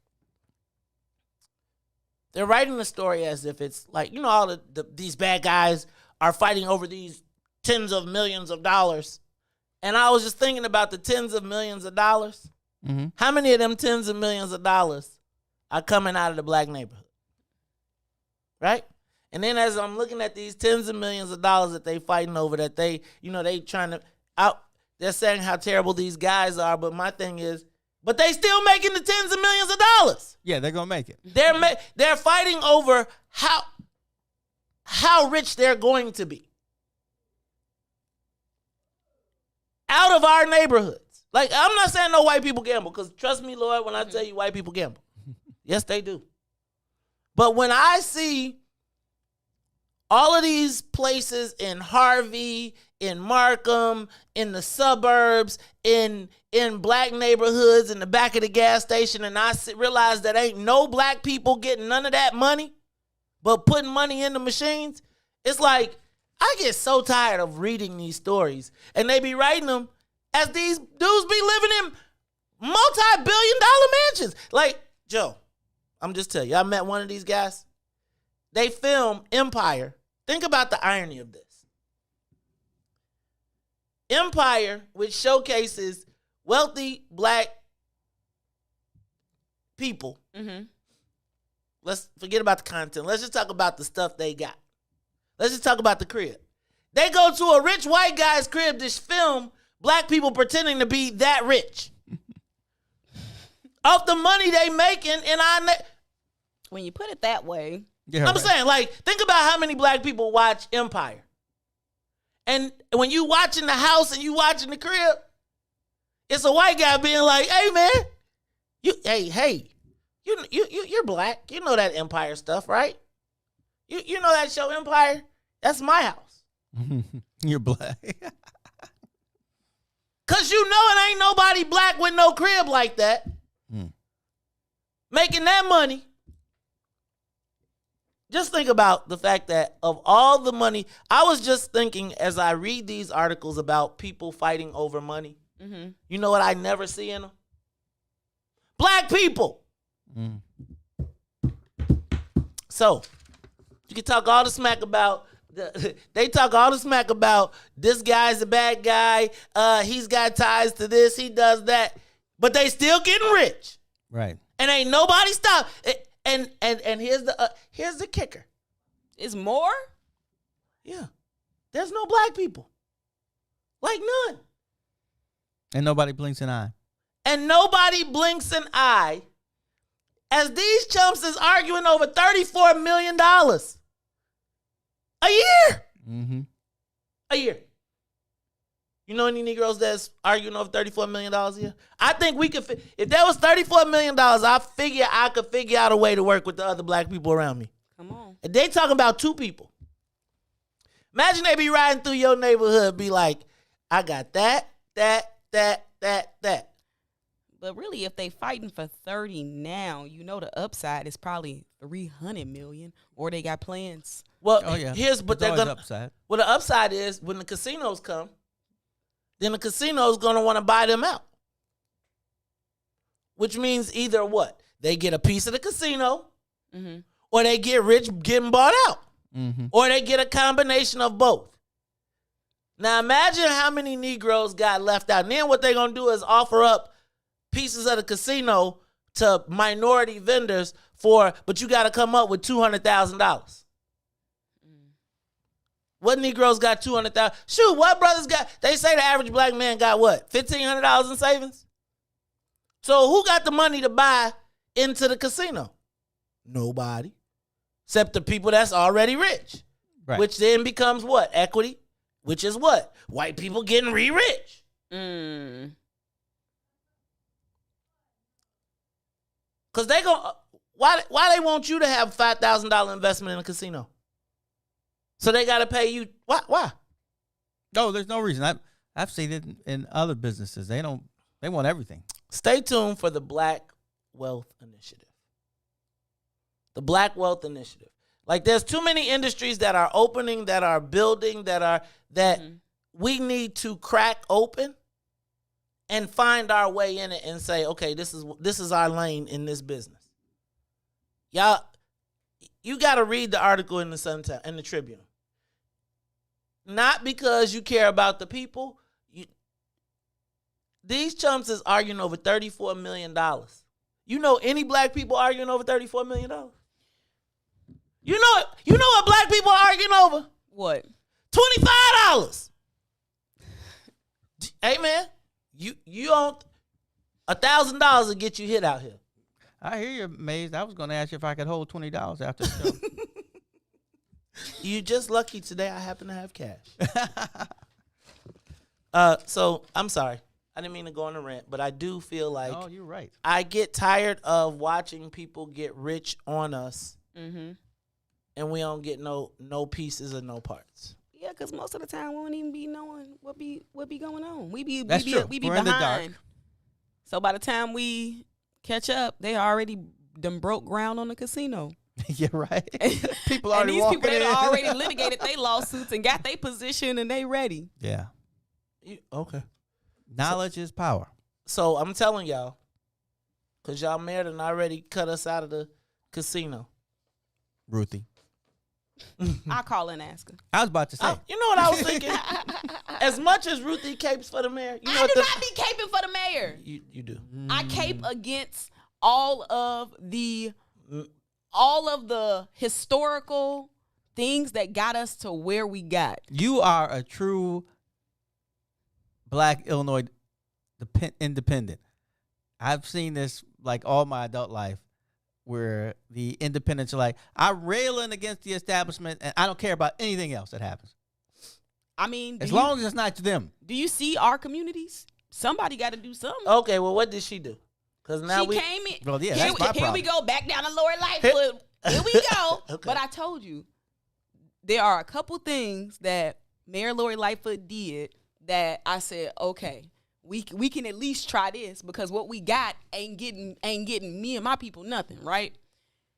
Speaker 8: they're writing the story as if it's like, you know, all these bad guys are fighting over these tens of millions of dollars. And I was just thinking about the tens of millions of dollars.
Speaker 10: Mm-hmm.
Speaker 8: How many of them tens of millions of dollars are coming out of the black neighborhood? Right? And then as I'm looking at these tens of millions of dollars that they fighting over, that they, you know, they trying to they're saying how terrible these guys are, but my thing is, but they still making the tens of millions of dollars.
Speaker 10: Yeah, they're gonna make it.
Speaker 8: They're fighting over how rich they're going to be out of our neighborhoods. Like, I'm not saying no white people gamble, because trust me, Lord, when I tell you white people gamble, yes, they do. But when I see all of these places in Harvey, in Markham, in the suburbs, in black neighborhoods, in the back of the gas station, and I realize that ain't no black people getting none of that money, but putting money in the machines, it's like, I get so tired of reading these stories, and they be writing them as these dudes be living in multi-billion-dollar mansions. Like, Joe, I'm just telling you, I met one of these guys. They film Empire. Think about the irony of this. Empire, which showcases wealthy black people.
Speaker 11: Mm-hmm.
Speaker 8: Let's forget about the content. Let's just talk about the stuff they got. Let's just talk about the crib. They go to a rich white guy's crib to film black people pretending to be that rich. Off the money they making in our
Speaker 11: when you put it that way.
Speaker 10: Yeah,
Speaker 8: I'm saying, like, think about how many black people watch Empire. And when you watching the house and you watching the crib, it's a white guy being like, "Hey man, you're black. You know that Empire stuff, right? You know that show Empire? That's my house."
Speaker 10: You're black.
Speaker 8: Cause you know it ain't nobody black with no crib like that. Making that money. Just think about the fact that of all the money, I was just thinking as I read these articles about people fighting over money.
Speaker 11: Mm-hmm.
Speaker 8: You know what I never see in them? Black people. So, you can talk all the smack about, they talk all the smack about this guy's a bad guy, he's got ties to this, he does that, but they still getting rich.
Speaker 10: Right.
Speaker 8: And ain't nobody stop. And here's the kicker.
Speaker 11: Is more?
Speaker 8: Yeah. There's no black people. Like none.
Speaker 10: And nobody blinks an eye.
Speaker 8: And nobody blinks an eye as these chumps is arguing over $34 million a year.
Speaker 10: Mm-hmm.
Speaker 8: A year. You know any Negroes that's arguing over $34 million a year? I think we could, if there was $34 million, I could figure out a way to work with the other black people around me.
Speaker 11: Come on.
Speaker 8: And they talking about two people. Imagine they be riding through your neighborhood, be like, I got that.
Speaker 11: But really, if they fighting for 30 now, you know the upside is probably 300 million, or they got plans.
Speaker 8: Well,
Speaker 10: yeah.
Speaker 8: but they're gonna
Speaker 10: upside.
Speaker 8: Well, the upside is when the casinos come, then the casino's gonna want to buy them out. Which means either what? They get a piece of the casino,
Speaker 11: mm-hmm.
Speaker 8: or they get rich getting bought out.
Speaker 10: Mm-hmm.
Speaker 8: Or they get a combination of both. Now imagine how many Negroes got left out. And then what they're going to do is offer up pieces of the casino to minority vendors but you got to come up with $200,000. What Negroes got $200,000? Shoot, what brothers got? They say the average black man got what? $1,500 in savings? So who got the money to buy into the casino? Nobody. Except the people that's already rich.
Speaker 10: Right.
Speaker 8: Which then becomes what? Equity. Which is what? White people getting rich. Because they go, why they want you to have $5,000 investment in a casino? So they got to pay you. Why?
Speaker 10: No, there's no reason. I've seen it in other businesses. They want everything.
Speaker 8: Stay tuned for the Black Wealth Initiative. The Black Wealth Initiative. Like, there's too many industries that are opening, that are building, that we need to crack open and find our way in it and say, okay, this is our lane in this business. Y'all, you got to read the article in the Tribune. Not because you care about the people. These chumps is arguing over $34 million. You know any black people arguing over $34 million? You know what black people are arguing over?
Speaker 11: What?
Speaker 8: $25. Hey man, you don't $1,000 to get you hit out here.
Speaker 10: I hear you, Maze. I was going to ask you if I could hold $20 after the show.
Speaker 8: You just lucky today I happen to have cash. So I'm sorry. I didn't mean to go on a rant, but I do feel like
Speaker 10: oh, you're right.
Speaker 8: I get tired of watching people get rich on us, and we don't get no pieces or no parts.
Speaker 11: Yeah, because most of the time we won't even be knowing what be going on. We be
Speaker 10: We're
Speaker 11: behind.
Speaker 10: in the dark.
Speaker 11: So by the time we catch up, they already done broke ground on the casino.
Speaker 10: Yeah, right. People
Speaker 11: and
Speaker 10: already
Speaker 11: these
Speaker 10: walking
Speaker 11: people
Speaker 10: in.
Speaker 11: that already litigated their lawsuits and got their position and they ready.
Speaker 10: Yeah.
Speaker 8: Okay.
Speaker 10: Knowledge is power.
Speaker 8: So I'm telling y'all, because y'all mayor done already cut us out of the casino.
Speaker 10: Ruthie.
Speaker 11: I'll call and ask her.
Speaker 10: I was about to say.
Speaker 8: You know what I was thinking? As much as Ruthie capes for the mayor, you know
Speaker 11: I do not be caping for the mayor.
Speaker 8: You do.
Speaker 11: I cape against all of the historical things that got us to where we got.
Speaker 10: You are a true Black Illinois independent. I've seen this like all my adult life where the independents are like, I'm railing against the establishment and I don't care about anything else that happens.
Speaker 11: I mean,
Speaker 10: as long as it's not to them.
Speaker 11: Do you see our communities? Somebody got to do something.
Speaker 8: Okay, well, what did she do? Because now
Speaker 11: she came in.
Speaker 10: Well, yeah,
Speaker 11: here,
Speaker 10: that's my problem.
Speaker 11: Here we go, back down to Lori Lightfoot. Here we go.
Speaker 8: Okay.
Speaker 11: But I told you, there are a couple things that Mayor Lori Lightfoot did that I said, okay, we can at least try this because what we got ain't getting me and my people nothing, right?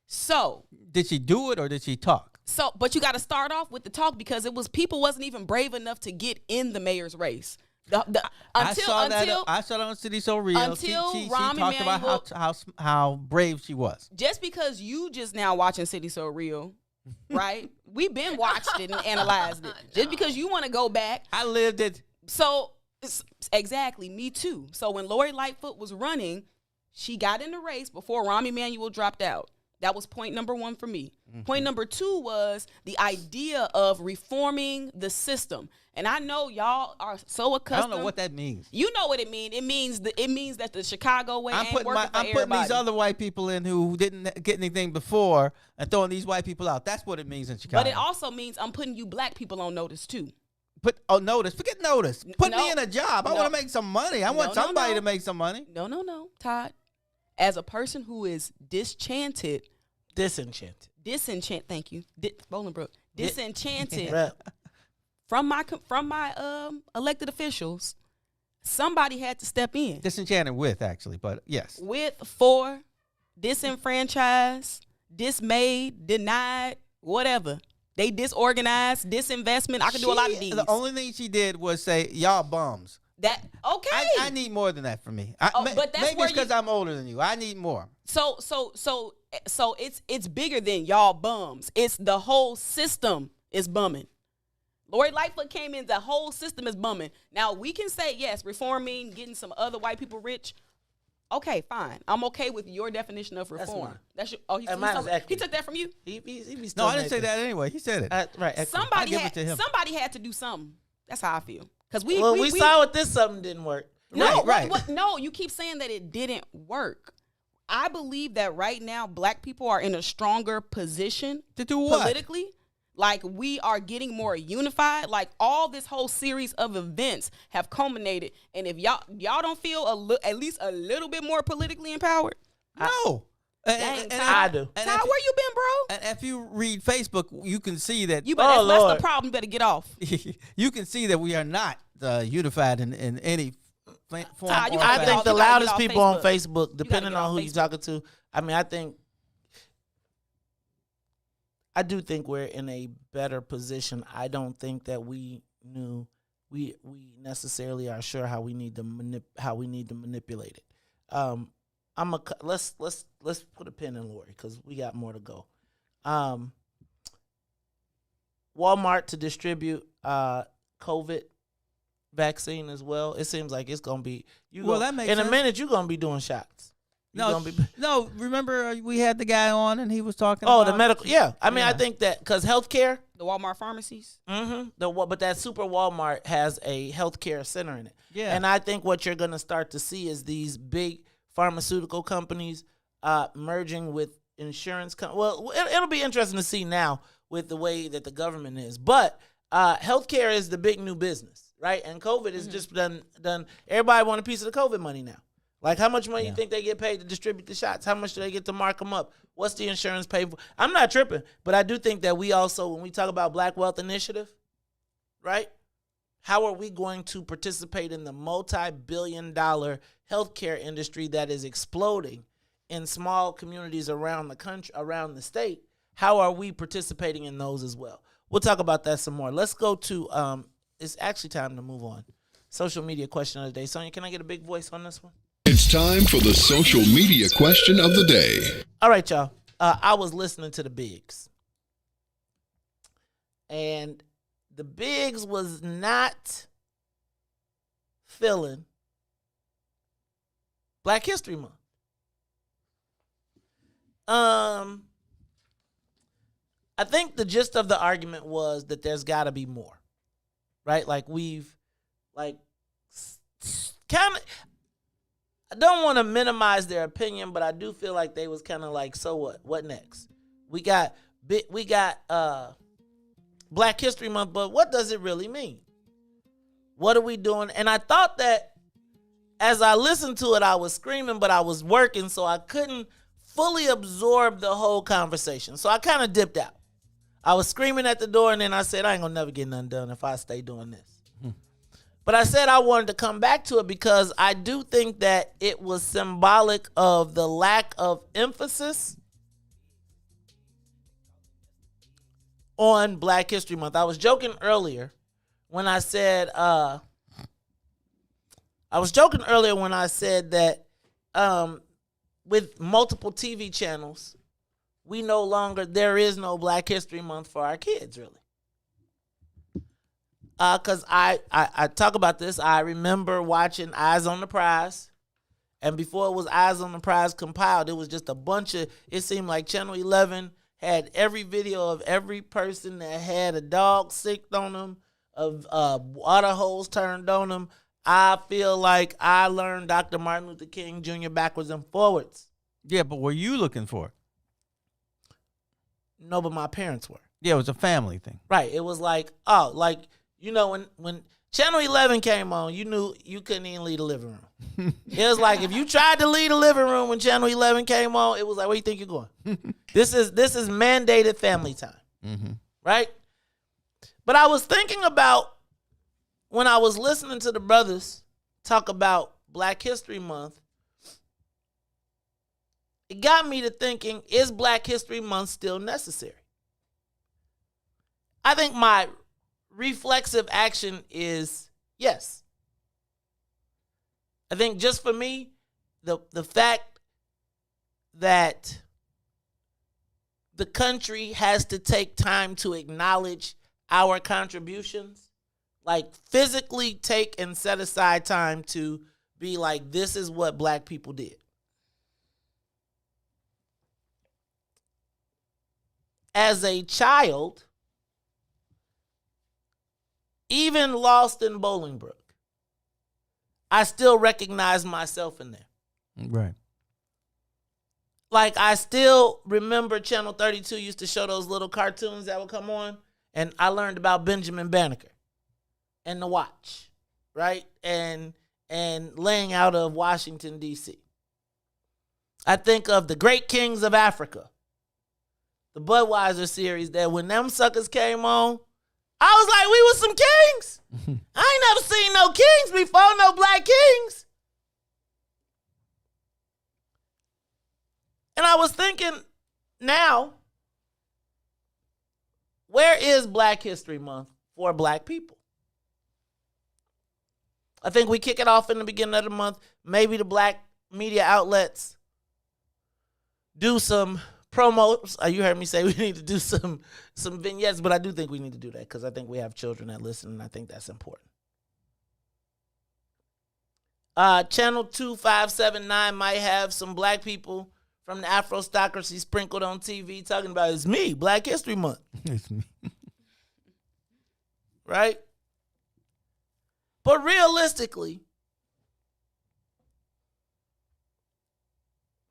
Speaker 11: So
Speaker 10: did she do it or did she talk?
Speaker 11: So, but you got to start off with the talk because people wasn't even brave enough to get in the mayor's race.
Speaker 10: I saw that on City So Real.
Speaker 11: Until
Speaker 10: she
Speaker 11: Rahm
Speaker 10: talked about how brave she was.
Speaker 11: Just because you just now watching City So Real, right? We've been watched it and analyzed it. Just because you want to go back.
Speaker 10: I lived it.
Speaker 11: So, exactly, me too. So when Lori Lightfoot was running, she got in the race before Rahm Emanuel dropped out. That was point number one for me. Mm-hmm. Point number two was the idea of reforming the system. And I know y'all are so accustomed.
Speaker 10: I don't know what that means.
Speaker 11: You know what it means. It means that the Chicago way ain't working for everybody.
Speaker 10: I'm putting these other white people in who didn't get anything before and throwing these white people out. That's what it means in Chicago.
Speaker 11: But it also means I'm putting you black people on notice too.
Speaker 10: Notice. Forget notice. Put me in a job. I want to make some money. I want somebody to make some money.
Speaker 11: No, Todd. As a person who is disenchanted. Thank you. Bolingbrook. Disenchanted from my elected officials. Somebody had to step in.
Speaker 10: Disenchanted with, actually, but yes.
Speaker 11: For, disenfranchised, dismayed, denied, whatever. They disorganized, disinvestment. I could do a lot of these.
Speaker 10: The only thing she did was say, y'all bums.
Speaker 11: That okay.
Speaker 10: I need more than that for me.
Speaker 11: But that's
Speaker 10: maybe it's because I'm older than you. I need more.
Speaker 11: So it's bigger than y'all bums. It's the whole system is bumming. Lori Lightfoot came in, the whole system is bumming. Now we can say yes, reforming, getting some other white people rich. Okay, fine. I'm okay with your definition of reform. That's your, he took that from you.
Speaker 10: No, I didn't say that anyway. He said it.
Speaker 8: Right.
Speaker 11: Somebody had to do something. That's how I feel. Because we
Speaker 8: saw what this something didn't work.
Speaker 11: No,
Speaker 10: right.
Speaker 11: No, you keep saying that it didn't work. I believe that right now black people are in a stronger position
Speaker 10: to do what?
Speaker 11: Politically. Like we are getting more unified. Like all this whole series of events have culminated. And if y'all don't feel at least a little bit more politically empowered,
Speaker 10: no.
Speaker 8: I do.
Speaker 11: Todd, where you been, bro?
Speaker 10: And if you read Facebook, you can see that.
Speaker 11: That's the problem. You better get off.
Speaker 10: You can see that we are not unified in any form.
Speaker 11: Todd,
Speaker 8: I think the loudest people on Facebook, depending on who you're talking to, I do think we're in a better position. I don't think that we necessarily are sure how we need to manipulate it. Let's put a pin in Lori because we got more to go. Walmart to distribute COVID vaccine as well. It seems like it's gonna be
Speaker 10: that makes
Speaker 8: in
Speaker 10: sense.
Speaker 8: a minute. You're gonna be doing shots.
Speaker 10: No. Remember we had the guy on and he was talking.
Speaker 8: Oh,
Speaker 10: about
Speaker 8: the medical. Yeah, I mean, I think that because healthcare,
Speaker 11: The Walmart pharmacies.
Speaker 8: but that Super Walmart has a healthcare center in it.
Speaker 10: Yeah.
Speaker 8: And I think what you're gonna start to see is these big pharmaceutical companies merging with insurance. It'll be interesting to see now with the way that the government is. But healthcare is the big new business, right? And COVID is just done. Everybody want a piece of the COVID money now. Like, how much money you think they get paid to distribute the shots? How much do they get to mark them up? What's the insurance pay for? I'm not tripping, but I do think that we also, when we talk about Black Wealth Initiative, right? How are we going to participate in the multi-billion-dollar healthcare industry that is exploding in small communities around the country, around the state? How are we participating in those as well? We'll talk about that some more. Let's go to, it's actually time to move on. Social media question of the day. Sonia, can I get a big voice on this one?
Speaker 7: It's time for the social media question of the day.
Speaker 8: All right, y'all. I was listening to the Bigs. And the Bigs was not feeling Black History Month. I think the gist of the argument was that there's got to be more, right? Like kind of, I don't want to minimize their opinion, but I do feel like they was kind of like, so what? What next? We got Black History Month, but what does it really mean? What are we doing? And I thought that as I listened to it, I was screaming, but I was working, so I couldn't fully absorb the whole conversation. So I kind of dipped out. I was screaming at the door, and then I said, I ain't gonna never get nothing done if I stay doing this. But I said I wanted to come back to it because I do think that it was symbolic of the lack of emphasis on Black History Month. I was joking earlier when I said that with multiple TV channels, there is no Black History Month for our kids, really. Because I talk about this. I remember watching Eyes on the Prize. And before it was Eyes on the Prize compiled, it was just a bunch of, it seemed like Channel 11 had every video of every person that had a dog sicked on them, of water holes turned on them. I feel like I learned Dr. Martin Luther King Jr. backwards and forwards.
Speaker 10: Yeah, but were you looking for it?
Speaker 8: No, but my parents were.
Speaker 10: Yeah, it was a family thing.
Speaker 8: Right. It was like, you know, when Channel 11 came on, you knew you couldn't even leave the living room. It was like if you tried to leave the living room when Channel 11 came on, it was like, where you think you're going? This is mandated family time, right? But I was thinking about when I was listening to the brothers talk about Black History Month, it got me to thinking, is Black History Month still necessary? I think my reflexive action is yes. I think just for me, the fact that the country has to take time to acknowledge our contributions, like physically take and set aside time to be like, this is what Black people did. As a child, even lost in Bolingbrook, I still recognize myself in there.
Speaker 10: Right.
Speaker 8: Like, I still remember Channel 32 used to show those little cartoons that would come on, and I learned about Benjamin Banneker and the watch, right? And laying out of Washington, D.C. I think of the Great Kings of Africa, the Budweiser series, that when them suckers came on, I was like, we was some kings. I ain't never seen no kings before, no Black kings. And I was thinking, now, where is Black History Month for Black people? I think we kick it off in the beginning of the month. Maybe the Black media outlets do some promos. You heard me say we need to do some vignettes, but I do think we need to do that because I think we have children that listen, and I think that's important. Channel 2579 might have some black people from the Afrostocracy sprinkled on TV talking about it's me, Black History Month.
Speaker 10: It's me.
Speaker 8: Right? But realistically,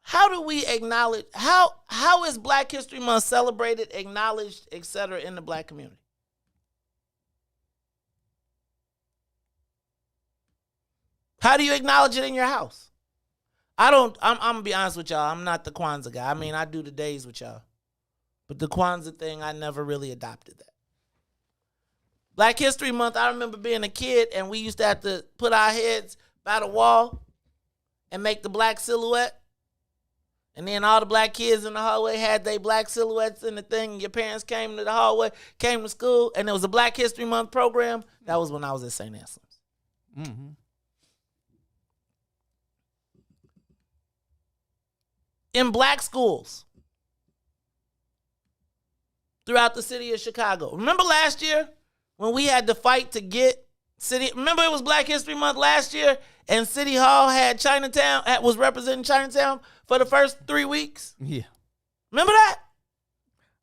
Speaker 8: how do we acknowledge, how is Black History Month celebrated, acknowledged, etc. in the black community? How do you acknowledge it in your house? I'm going to be honest with y'all. I'm not the Kwanzaa guy. I mean, I do the days with y'all. But the Kwanzaa thing, I never really adopted that. Black History Month, I remember being a kid and we used to have to put our heads by the wall and make the black silhouette. And then all the black kids in the hallway had their black silhouettes in the thing. And your parents came to the hallway, came to school, and there was a Black History Month program. That was when I was at St. Anselm's.
Speaker 10: Mm-hmm.
Speaker 8: In black schools throughout the city of Chicago. Remember last year when we had to fight to get city? Remember it was Black History Month last year and City Hall had Chinatown, was representing Chinatown for the first 3 weeks?
Speaker 10: Yeah.
Speaker 8: Remember that?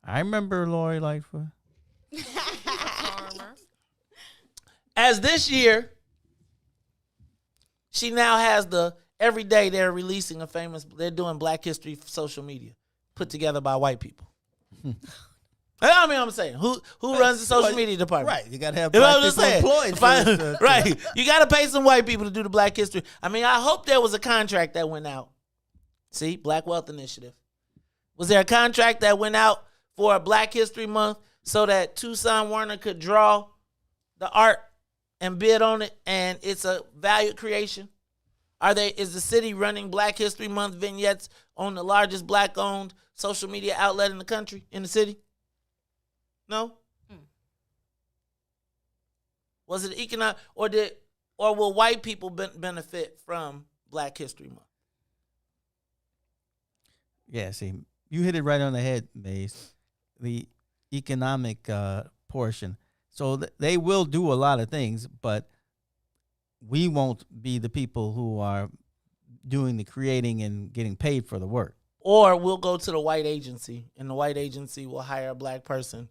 Speaker 10: I remember Lori Lightfoot.
Speaker 8: As this year, she now has every day they're releasing they're doing Black History social media put together by white people. I mean, I'm saying, who runs the social media department?
Speaker 10: Right, you got to have black people employed.
Speaker 8: Right, you got to pay some white people to do the Black History. I mean, I hope there was a contract that went out. See, Black Wealth Initiative. Was there a contract that went out for a Black History Month so that Tucson Warner could draw the art and bid on it and it's a value creation? Is the city running Black History Month vignettes on the largest black-owned social media outlet in the country, in the city? No? Was it economic, or will white people benefit from Black History Month?
Speaker 10: Yeah, see, you hit it right on the head, Mace. The economic portion. So they will do a lot of things, but we won't be the people who are doing the creating and getting paid for the work.
Speaker 8: Or we'll go to the white agency, and the white agency will hire a black person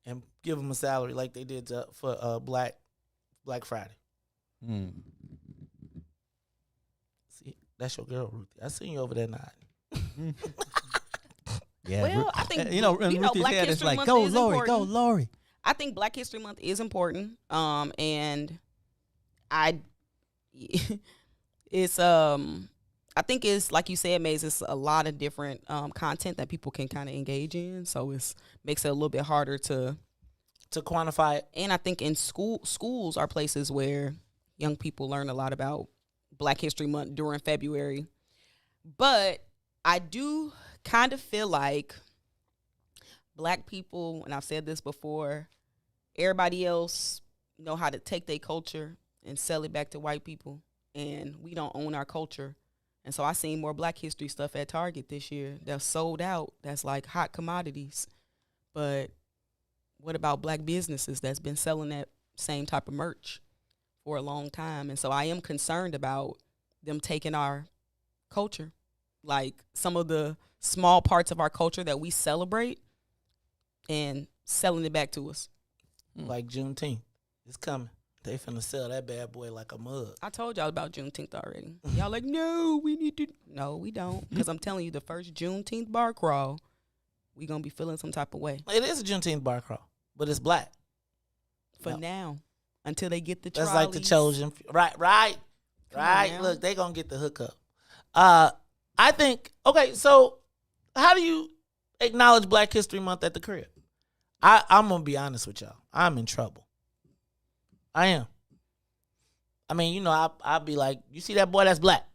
Speaker 8: and give them a salary like they did for Black Friday.
Speaker 10: Mm.
Speaker 8: See, that's your girl, Ruthie. I seen you over there nodding.
Speaker 10: Yeah,
Speaker 11: well, I think
Speaker 10: Ruthie's
Speaker 11: Black
Speaker 10: head is
Speaker 11: History
Speaker 10: like,
Speaker 11: Month
Speaker 10: go
Speaker 11: is
Speaker 10: Lori,
Speaker 11: important.
Speaker 10: go Lori.
Speaker 11: I think Black History Month is important, and it's I think it's like you said, Maze. It's a lot of different content that people can kind of engage in, so it makes it a little bit harder to
Speaker 8: quantify it.
Speaker 11: And I think in schools are places where young people learn a lot about Black History Month during February. But I do kind of feel like black people, and I've said this before, everybody else know how to take their culture and sell it back to white people, and we don't own our culture. And so I seen more Black History stuff at Target this year that's sold out, that's like hot commodities. But what about black businesses that's been selling that same type of merch for a long time? And so I am concerned about them taking our culture, like some of the small parts of our culture that we celebrate, and selling it back to us.
Speaker 8: Like Juneteenth. It's coming. They finna sell that bad boy like a mug.
Speaker 11: I told y'all about Juneteenth already. Y'all like, no, we need to. No, we don't. Because I'm telling you, the first Juneteenth bar crawl, we going to be feeling some type of way.
Speaker 8: It is a Juneteenth bar crawl, but it's black.
Speaker 11: For now. Until they get the trolleys.
Speaker 8: That's like the chosen. Right. Look, they going to get the hookup. I think, okay, so how do you acknowledge Black History Month at the crib? I'm going to be honest with y'all. I'm in trouble. I am. I mean, you know, I'll be like, you see that boy, that's black.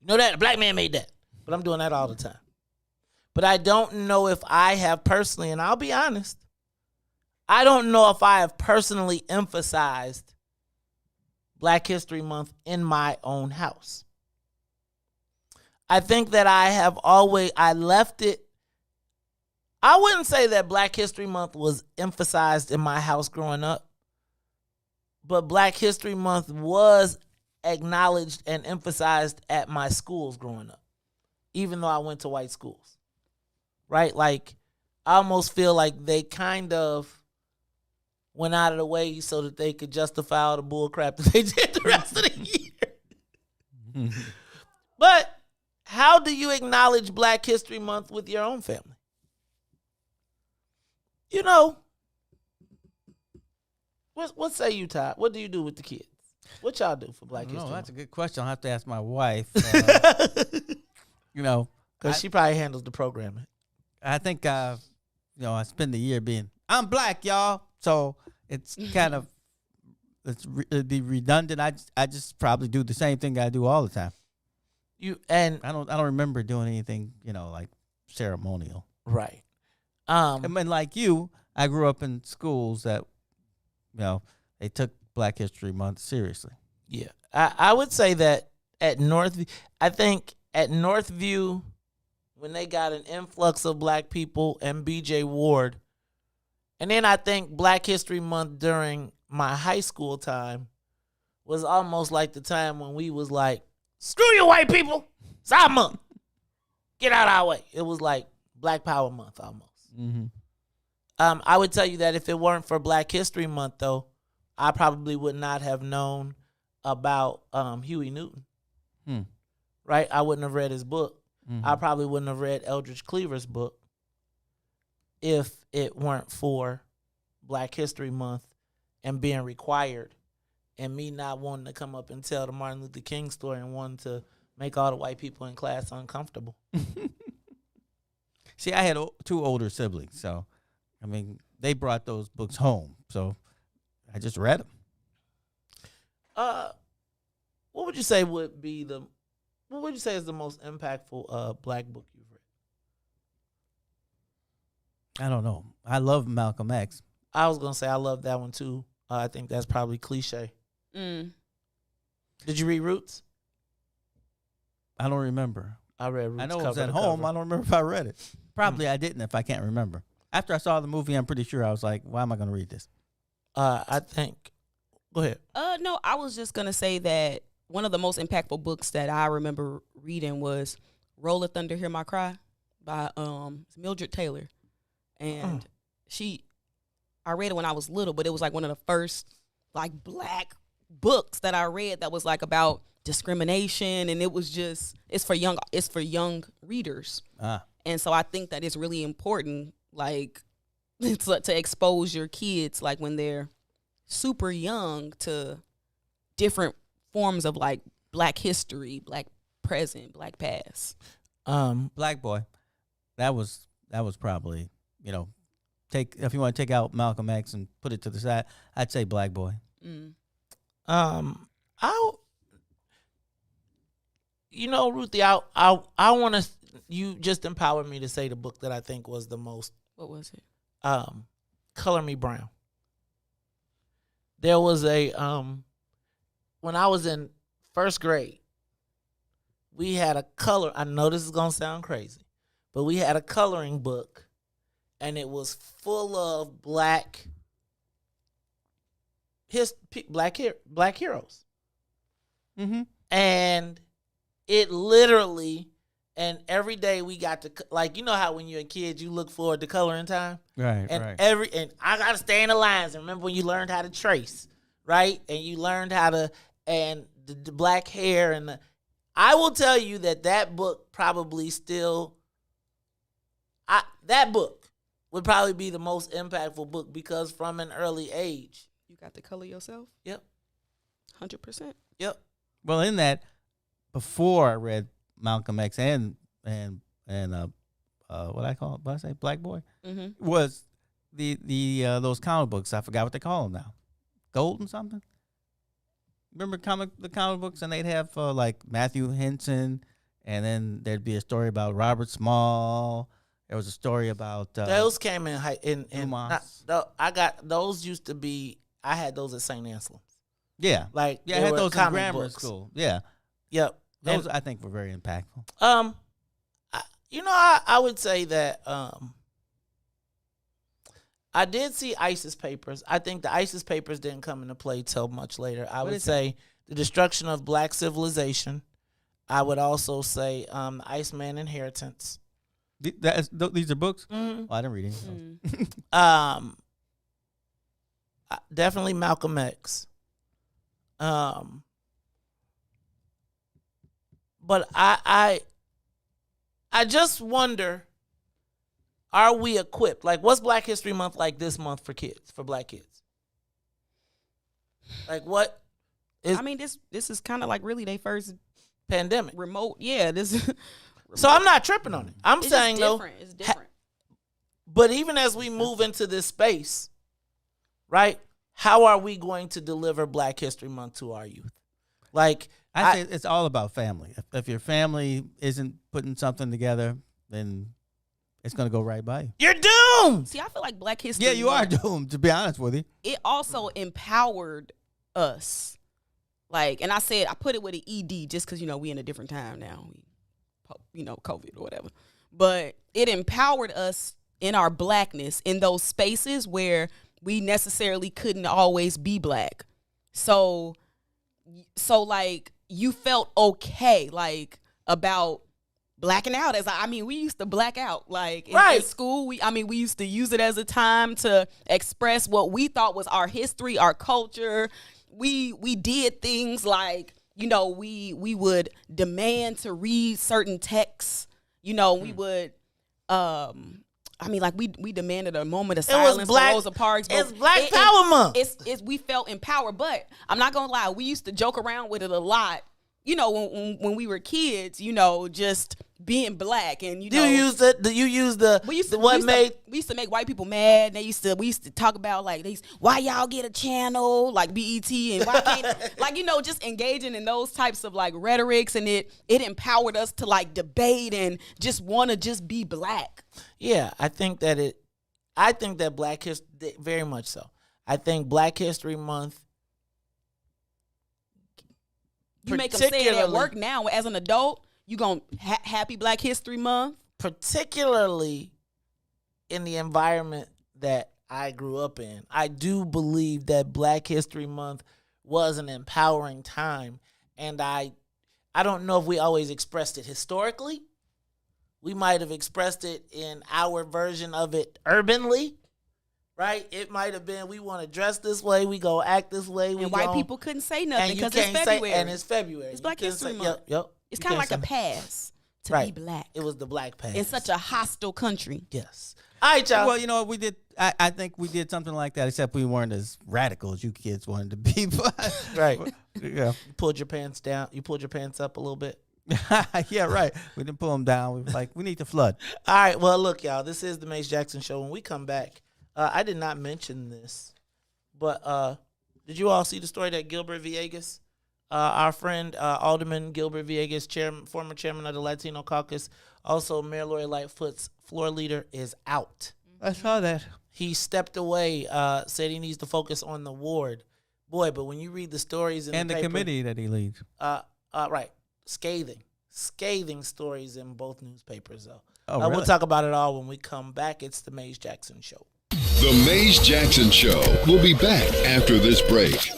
Speaker 8: You know that? A black man made that. But I'm doing that all the time. But I don't know if I have personally, and I'll be honest, I don't know if I have personally emphasized Black History Month in my own house. I think that I left it I wouldn't say that Black History Month was emphasized in my house growing up, but Black History Month was acknowledged and emphasized at my schools growing up, even though I went to white schools, right? Like, I almost feel like they kind of went out of the way so that they could justify all the bull crap that they did the rest of the year. But how do you acknowledge Black History Month with your own family? You know, what say you, Todd? What do you do with the kids? What y'all do for Black History Month?
Speaker 10: That's a good question. I'll have to ask my wife. Because
Speaker 8: she probably handles the programming.
Speaker 10: I think, I spend the year being, I'm black, y'all. So it's kind of, it'd be redundant. I just probably do the same thing I do all the time. I don't remember doing anything, like ceremonial.
Speaker 8: Right.
Speaker 10: I mean, like you, I grew up in schools that, they took Black History Month seriously.
Speaker 8: Yeah. I would say that at Northview, when they got an influx of black people and BJ Ward, and then I think Black History Month during my high school time was almost like the time when we was like, screw you white people, it's our month. Get out of our way. It was like Black Power Month almost.
Speaker 10: Mm-hmm.
Speaker 8: I would tell you that if it weren't for Black History Month, though, I probably would not have known about Huey Newton. Right? I wouldn't have read his book.
Speaker 10: Mm-hmm.
Speaker 8: I probably wouldn't have read Eldridge Cleaver's book if it weren't for Black History Month and being required and me not wanting to come up and tell the Martin Luther King story and wanting to make all the white people in class uncomfortable.
Speaker 10: See, I had 2 older siblings, so, they brought those books home, so I just read them.
Speaker 8: What would you say would be what would you say is the most impactful black book you've read?
Speaker 10: I don't know. I love Malcolm X.
Speaker 8: I was going to say I love that one too. I think that's probably cliche. Did you read Roots?
Speaker 10: I don't remember.
Speaker 8: I read Roots.
Speaker 10: I know it was at home. I don't remember if I read it. Probably I didn't if I can't remember. After I saw the movie, I'm pretty sure I was like, why am I going to read this?
Speaker 8: I think. Go ahead.
Speaker 11: No, I was just going to say that one of the most impactful books that I remember reading was Roll of Thunder, Hear My Cry by Mildred Taylor. And I read it when I was little, but it was like one of the first like black books that I read that was like about discrimination, and it was just it's for young readers. And so I think that it's really important, like, to expose your kids, like, when they're super young, to different forms of, like, black history, black present, black past.
Speaker 10: Black Boy. That was probably, if you want to take out Malcolm X and put it to the side, I'd say Black Boy.
Speaker 8: Ruthie, I want to. You just empowered me to say the book that I think was the most.
Speaker 11: What was it?
Speaker 8: Color Me Brown. There was a when I was in first grade, we had a color. I know this is gonna sound crazy, but we had a coloring book, and it was full of black heroes.
Speaker 10: Mm-hmm.
Speaker 8: And it literally, and every day we got to, like, you know how when you're a kid, you look forward to coloring time?
Speaker 10: Right,
Speaker 8: and
Speaker 10: right.
Speaker 8: And I got to stay in the lines. And remember when you learned how to trace, right? And you learned how to, and the black hair. I will tell you that book probably still, that book would probably be the most impactful book, because from an early age.
Speaker 11: You got to color yourself?
Speaker 8: Yep.
Speaker 11: 100%.
Speaker 8: Yep.
Speaker 10: Well, in that, before I read Malcolm X and what I say, Black Boy, was the those comic books. I forgot what they call them now. Golden something. Remember the comic books, and they'd have like Matthew Henson, and then there'd be a story about Robert Small. There was a story about
Speaker 8: those came in I got those used to be. I had those at St. Anselm's.
Speaker 10: Yeah,
Speaker 8: I
Speaker 10: had those in grammar
Speaker 8: books.
Speaker 10: school. Yeah,
Speaker 8: yep.
Speaker 10: Those I think were very impactful.
Speaker 8: I would say that I did see ISIS papers. I think the ISIS papers didn't come into play till much later. I would say the destruction of black civilization. I would also say the Iceman Inheritance.
Speaker 10: These are books?
Speaker 8: Mm-hmm.
Speaker 10: Oh, I didn't read any.
Speaker 8: Definitely Malcolm X. But I just wonder, are we equipped? Like, what's Black History Month like this month for kids, for black kids? Like, what is...
Speaker 11: I mean, this is kind of like really their first
Speaker 8: pandemic.
Speaker 11: Remote, yeah. This.
Speaker 8: So I'm not tripping on it. I'm saying, though...
Speaker 11: It's different.
Speaker 8: But even as we move into this space, right, how are we going to deliver Black History Month to our youth? Like...
Speaker 10: I say it's all about family. If your family isn't putting something together, then it's going to go right by you.
Speaker 8: You're doomed.
Speaker 11: See, I feel like Black History
Speaker 10: Yeah, you are doomed, to be honest with you.
Speaker 11: It also empowered us. Like, and I put it with an ED just because, we in a different time now. COVID or whatever. But it empowered us in our blackness in those spaces where we necessarily couldn't always be black. So like, you felt okay, like, about blacking out. We used to black out, like, in school. We used to use it as a time to express what we thought was our history, our culture. We did things like, we would demand to read certain texts. We would, we demanded a moment of silence for Rosa Parks.
Speaker 8: It's Black Power Month.
Speaker 11: We felt empowered, but I'm not gonna lie, we used to joke around with it a lot. When we were kids, just being black, and we used to make white people mad. We used to talk about like why y'all get a channel like BET and why can't just engaging in those types of like rhetorics, and it empowered us to like debate and just want to just be black.
Speaker 8: Yeah, I think that Black History, very much so. I think Black History Month.
Speaker 11: You make them say it at work now as an adult. You gonna happy Black History Month,
Speaker 8: particularly in the environment that I grew up in. I do believe that Black History Month was an empowering time, and I don't know if we always expressed it historically. We might have expressed it in our version of it urbanly, right? It might have been, we want to dress this way, we go act this way.
Speaker 11: And white people couldn't say nothing because it's February.
Speaker 8: It's February.
Speaker 11: It's Black History Month.
Speaker 8: Yep.
Speaker 11: It's kind of like a pass to be black.
Speaker 8: It was the black pass.
Speaker 11: In such a hostile country.
Speaker 8: Yes. All right, y'all.
Speaker 10: Well, we did. I think we did something like that, except we weren't as radical as you kids wanted to be. But,
Speaker 8: right.
Speaker 10: Yeah.
Speaker 8: You pulled your pants down. You pulled your pants up a little bit.
Speaker 10: Yeah, right. We didn't pull them down. We were like, we need to flood.
Speaker 8: All right. Well, look, y'all. This is the Mace Jackson Show. When we come back, I did not mention this, but did you all see the story that Gilbert Villegas, our friend Alderman Gilbert Villegas, former chairman of the Latino Caucus, also Mayor Lori Lightfoot's floor leader, is out.
Speaker 10: I saw that.
Speaker 8: He stepped away, said he needs to focus on the ward. Boy, but when you read the stories in
Speaker 10: the
Speaker 8: paper,
Speaker 10: committee that he leads.
Speaker 8: Right. Scathing stories in both newspapers, though.
Speaker 10: Oh, really?
Speaker 8: We'll talk about it all when we come back. It's the Mace Jackson Show.
Speaker 7: The Mace Jackson Show will be back after this break.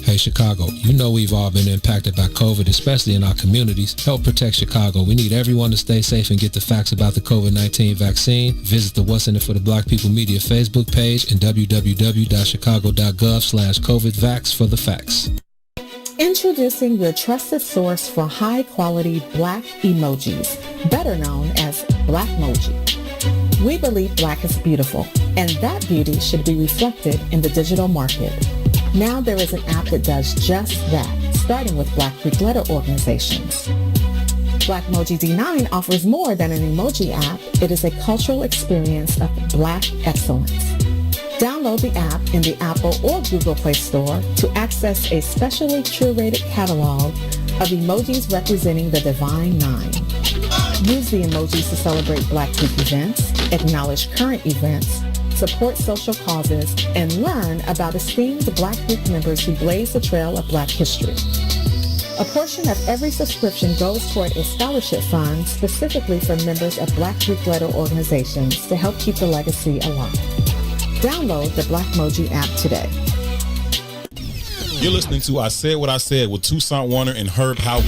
Speaker 13: Hey, Chicago, you know we've all been impacted by COVID, especially in our communities. Help protect Chicago. We need everyone to stay safe and get the facts about the COVID-19 vaccine. Visit the What's in It for the Black People Media Facebook page and www.chicago.gov/COVIDVax for the facts.
Speaker 14: Introducing your trusted source for high-quality black emojis, better known as Blackmoji. We believe black is beautiful, and that beauty should be reflected in the digital market. Now there is an app that does just that, starting with Black Greek letter organizations. Blackmoji D9 offers more than an emoji app. It is a cultural experience of black excellence. Download the app in the Apple or Google Play Store to access a specially curated catalog of emojis representing the Divine Nine. Use the emojis to celebrate Black Greek events, acknowledge current events, support social causes, and learn about esteemed Black Greek members who blaze the trail of Black history. A portion of every subscription goes toward a scholarship fund specifically for members of Black Greek letter organizations to help keep the legacy alive. Download the Blackmoji app today.
Speaker 15: You're listening to I Said What I Said with Toussaint Warner and Herb Howard.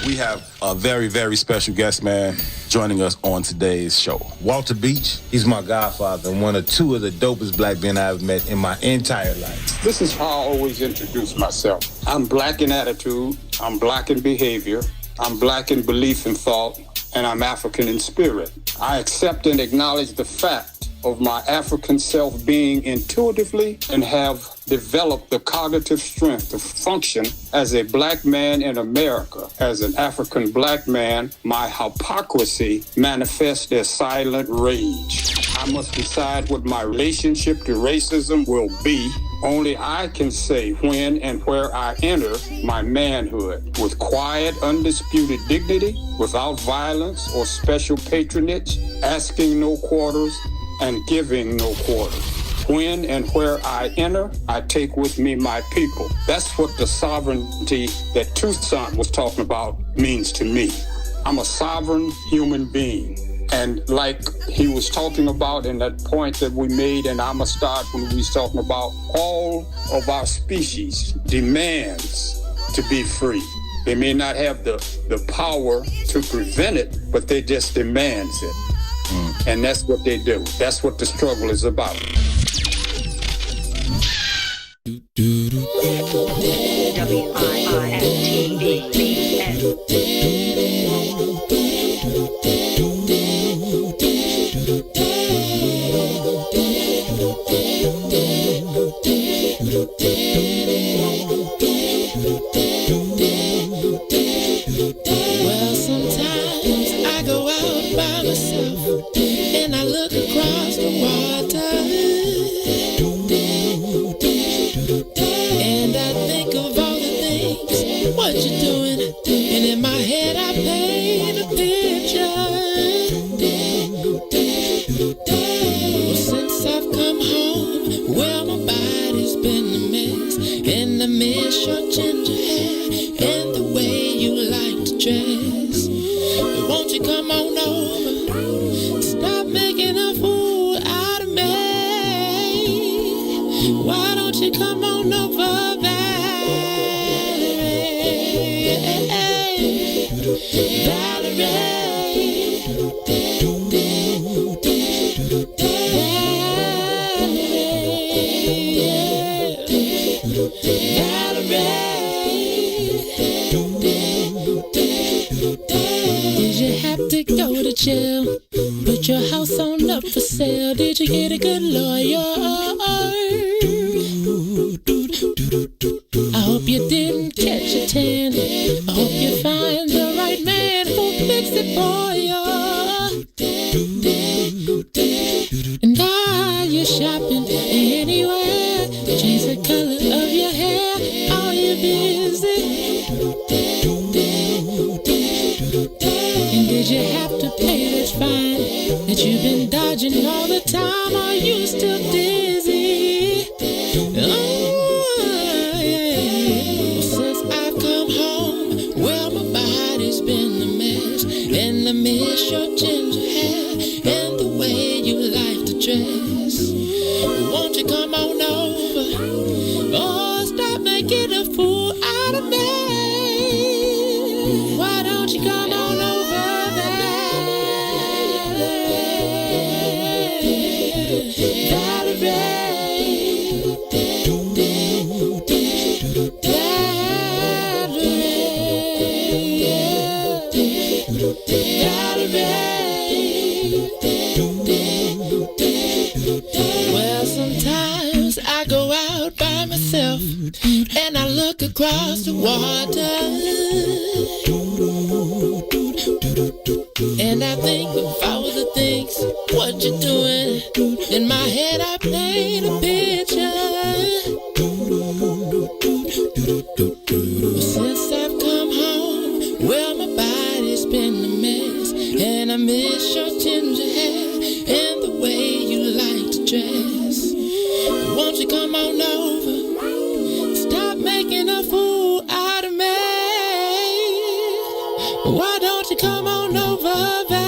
Speaker 16: We have a very, very special guest, man, joining us on today's show.
Speaker 17: Walter Beach, he's my godfather and one of two of the dopest black men I've met in my entire life.
Speaker 18: This is how I always introduce myself. I'm black in attitude, I'm black in behavior, I'm black in belief and thought, and I'm African in spirit. I accept and acknowledge the fact of my African self being intuitively and have developed the cognitive strength to function as a black man in America. As an African black man, my hypocrisy manifests as silent rage. I must decide what my relationship to racism will be. Only I can say when and where I enter my manhood with quiet, undisputed dignity, without violence or special patronage, asking no quarters, and giving no quarter. When and where I enter, I take with me my people. That's what the sovereignty that Toussaint was talking about means to me. I'm a sovereign human being. And like he was talking about in that point that we made in Amistad when we was talking about all of our species demands to be free. They may not have the power to prevent it, but they just demands it. And that's what they do. That's what the struggle is about.
Speaker 3: Well, sometimes I go out by myself and I look across the water and I think of all the things, what you're doing, and in my head I paint a picture. Well, since I've come home, well, my body's been a mess, and I miss your ginger hair and the way you like to dress. But won't you come on over? Stop making a fool out of me. Why don't you come on over, Valerie? Valerie. Did you have to go to jail? Put your house on up for sale. Did you get a good lawyer? I hope you didn't catch a tan. I hope you find the right man who'll fix it for you. And are you shopping anywhere? Change the color of your hair. Are you busy? And did you have to pay that fine that you've been dodging all the time? Are you still dizzy? Oh, yeah. Since I've come home, well, my body's been a mess, and I miss your ginger hair and the way you like to dress. Won't you come on over? Oh, stop making a fool out of me. Why don't you come on over there? Well, sometimes I go out by myself and I look across the water and I think of all the things, what you're doing. In my head I paint a picture. Since I've come home, well, my body's been a mess, and I miss your ginger hair and the way you like to dress. Won't you come on over? Stop making a fool out of me. Why don't you come on over, babe?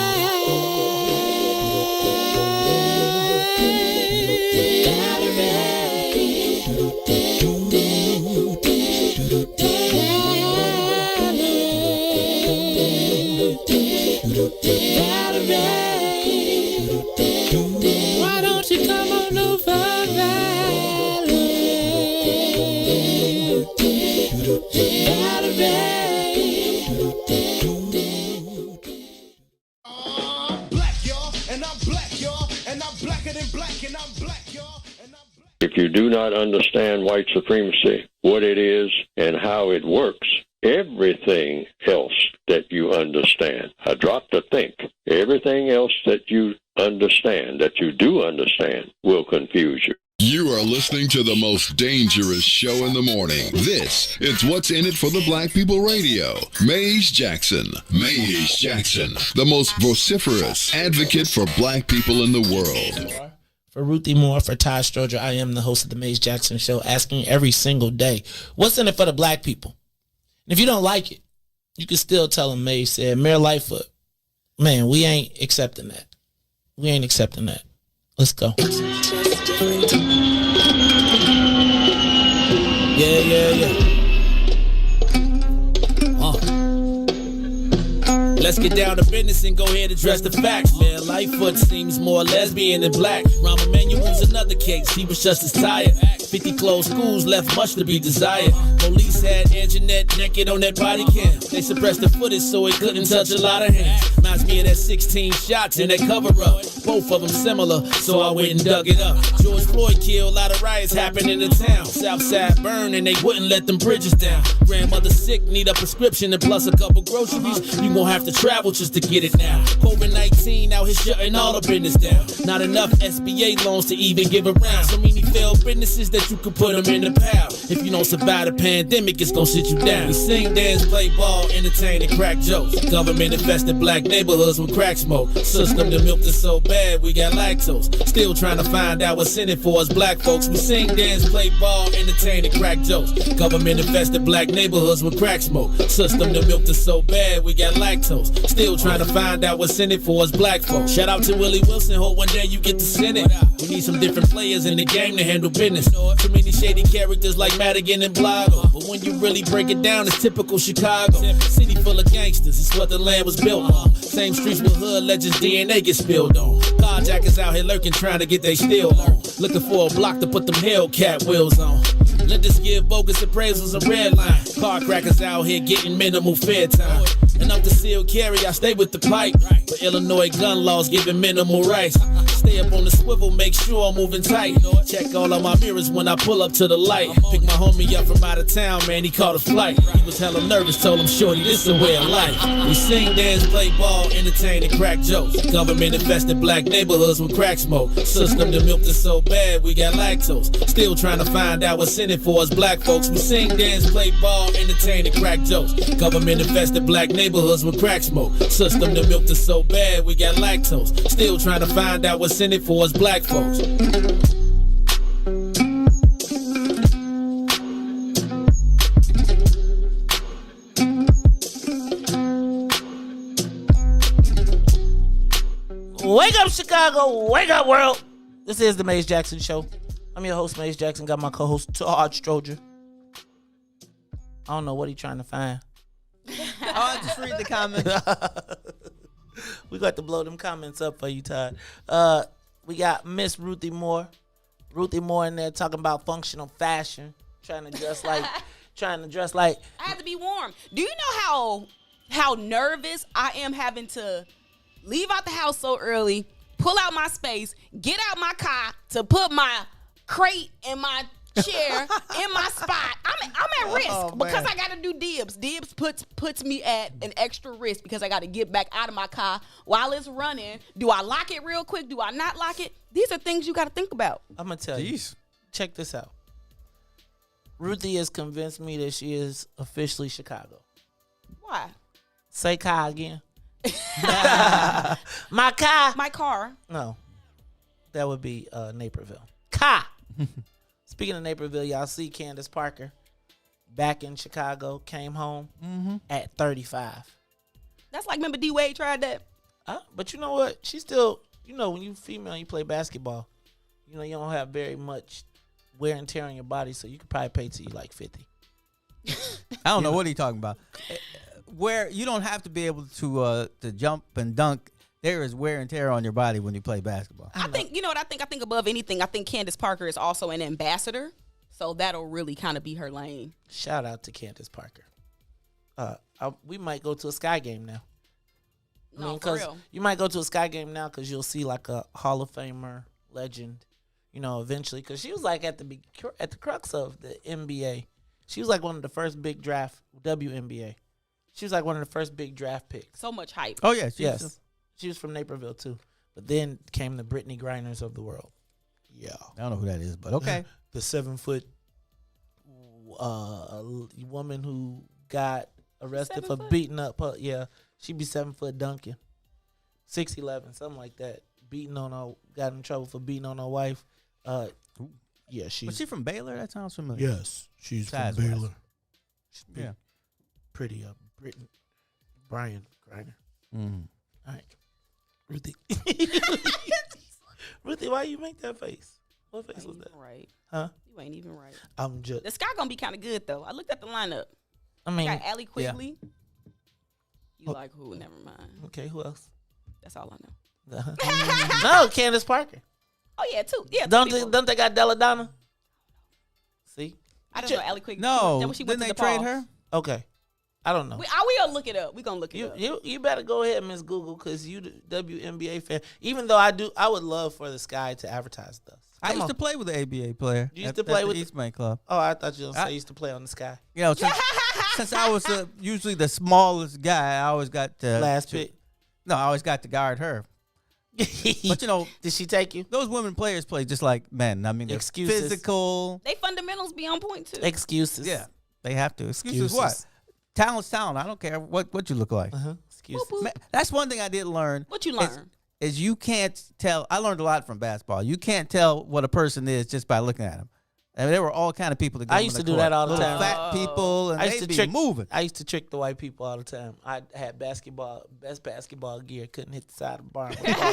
Speaker 3: Silver Valley.
Speaker 19: If you do not understand white supremacy, what it is and how it works, everything else that you understand, I drop to think, everything else that you understand, that you do understand, will confuse you.
Speaker 7: You are listening to the most dangerous show in the morning. This is What's in It for the Black People Radio. Maze Jackson. Maze Jackson, the most vociferous advocate for black people in the world.
Speaker 8: For Ruthie Moore, for Todd Stroger, I am the host of the Maze Jackson Show, asking every single day, what's in it for the black people? And if you don't like it, you can still tell them Maze said, Mayor Lightfoot, man, we ain't accepting that. We ain't accepting that. Let's go. Yeah.
Speaker 9: Let's get down to business and go ahead and address the facts, man. Lightfoot seems more lesbian than black. Rahm Emanuel's another case. He was just as tired. 50 closed schools left much to be desired. Police had Anjanette naked on that body cam. They suppressed the footage so it couldn't touch a lot of hands. Reminds me of that 16 shots in that cover-up. Both of them similar, so I went and dug it up. George Floyd killed, a lot of riots happened in the town. Southside burned and they wouldn't let them bridges down. Grandmother sick, need a prescription and plus a couple groceries. You gon' have to travel just to get it now. COVID-19 out here shutting all the business down. Not enough SBA loans to even give around. So many failed businesses that you could put them in the pile. If you don't survive the pandemic, it's gon' sit you down. We sing, dance, play ball, entertain, and crack jokes. Government infested black neighborhoods with crack smoke. System that milked us so bad, we got lactose. Still trying to find out what's in it for us black folks. We sing, dance, play ball, entertain, and crack jokes. Government infested black neighborhoods with crack smoke. System that milked us so bad, we got lactose. Still trying to find out what's in it for us black folks. Shout out to Willie Wilson, hope one day you get to send it. We need some different players in the game to handle business. Too many shady characters like Madigan and Blago. But when you really break it down, it's typical Chicago. City full of gangsters, it's what the land was built on. Same streets with hood legends, DNA get spilled on. Carjackers out here lurking, trying to get they steal on. Looking for a block to put them Hellcat wheels on. Let us give bogus appraisals a red line. Car crackers out here getting minimal fair time. And I'm the seal carry, I stay with the pipe. But Illinois gun laws giving minimal rights. Stay up on the swivel, make sure I'm moving tight. Check all of my mirrors when I pull up to the light. Pick my homie up from out of town, man, he caught a flight. He was hella nervous, told him, shorty, this a way of life. We sing, dance, play ball, entertain, and crack jokes. Government infested black neighborhoods with crack smoke. System that milked us so bad, we got lactose. Still trying to find out what's in it for us black folks. We sing, dance, play ball, entertain, and crack jokes. Government infested black neighborhoods with crack smoke. System that milked us so bad, we got lactose. Still trying to find out what's in it for us black folks.
Speaker 8: Wake up, Chicago. Wake up, world. This is the Maze Jackson Show. I'm your host, Maze Jackson. Got my co-host, Todd Stroger. I don't know what he's trying to find.
Speaker 10: I'll just read the comments.
Speaker 8: We got to blow them comments up for you, Todd. We got Miss Ruthie Moore. Ruthie Moore in there talking about functional fashion. Trying to dress like
Speaker 11: I have to be warm. Do you know how nervous I am having to leave out the house so early, pull out my space, get out my car to put my crate in my chair in my spot. I'm at risk because I gotta do dibs. Dibs puts me at an extra risk because I gotta get back out of my car while it's running. Do I lock it real quick? Do I not lock it? These are things you gotta think about.
Speaker 8: I'm gonna tell you. Check this out. Ruthie has convinced me that she is officially Chicago.
Speaker 11: Why?
Speaker 8: Say car again. My car. No, that would be Naperville. Car. Speaking of Naperville, y'all see Candace Parker back in Chicago, came home at 35.
Speaker 11: That's like, remember D-Wade tried that?
Speaker 8: But you know what? She still, when you female, you play basketball, you don't have very much wear and tear on your body, so you could probably pay till you like 50.
Speaker 10: I don't know what he's talking about. Where you don't have to be able to jump and dunk there is wear and tear on your body when you play basketball.
Speaker 11: I think, you know what I think? I think above anything, I think Candace Parker is also an ambassador. So that'll really kind of be her lane.
Speaker 8: Shout out to Candace Parker. We might go to a Sky game now.
Speaker 11: For real.
Speaker 8: You might go to a Sky game now because you'll see like a Hall of Famer legend, eventually. Because she was like at the crux of the NBA. She was like one of the first big draft, WNBA. She was like one of the first big draft picks.
Speaker 11: So much hype.
Speaker 10: Oh, yeah.
Speaker 8: She was from Naperville, too. But then came the Brittany Griners of the world. Yeah.
Speaker 10: I don't know who that is, but okay.
Speaker 8: The 7-foot woman who got arrested for beating up her. Yeah. She be 7 foot dunking. 6'11", something like that. Got in trouble for beating on her wife. Yeah, she's.
Speaker 10: Was she from Baylor? That sounds familiar.
Speaker 8: Yes, she's from Baylor.
Speaker 10: Yeah.
Speaker 8: Pretty Brian Griner.
Speaker 10: Mm.
Speaker 8: All right. Ruthie. Ruthie, why you make that face? What face was that?
Speaker 11: Right.
Speaker 8: Huh?
Speaker 11: You ain't even right.
Speaker 8: I'm just.
Speaker 11: The Sky gonna be kind of good though. I looked at the lineup.
Speaker 8: I mean,
Speaker 11: got Allie Quigley. Yeah. You like who? Never mind.
Speaker 8: Okay, who else?
Speaker 11: That's all I know.
Speaker 8: No, Candace Parker.
Speaker 11: Oh yeah, two. Yeah.
Speaker 8: Don't they got Della Donna? See,
Speaker 11: I don't know Allie Quigley.
Speaker 10: No,
Speaker 11: didn't
Speaker 10: they trade her?
Speaker 8: Okay, I don't know.
Speaker 11: We'll look it up. We gonna look it up.
Speaker 8: You better go ahead, Miss Google, because you the WNBA fan. Even though I would love for the Sky to advertise us.
Speaker 10: I used to play with the ABA player.
Speaker 8: You used to play with
Speaker 10: the East Main Club.
Speaker 8: Oh, I thought you were gonna say I used to play on the Sky.
Speaker 10: Since I was usually the smallest guy, I always got the
Speaker 8: last pick.
Speaker 10: No, I always got to guard her. But
Speaker 8: did she take you?
Speaker 10: Those women players play just like men. I mean, they're physical.
Speaker 11: They fundamentals be on point too.
Speaker 8: Excuses.
Speaker 10: Yeah, they have to. Excuses what? Talent's talent. I don't care what you look like.
Speaker 8: Excuses.
Speaker 10: Man, that's one thing I did learn.
Speaker 11: What you learn?
Speaker 10: Is you can't tell. I learned a lot from basketball. You can't tell what a person is just by looking at them. I mean, there were all kind of people that.
Speaker 8: I used to do that all the time.
Speaker 10: Fat people, and they be moving.
Speaker 8: I used to trick the white people all the time. I had best basketball gear. Couldn't hit the side of the barn. They be like,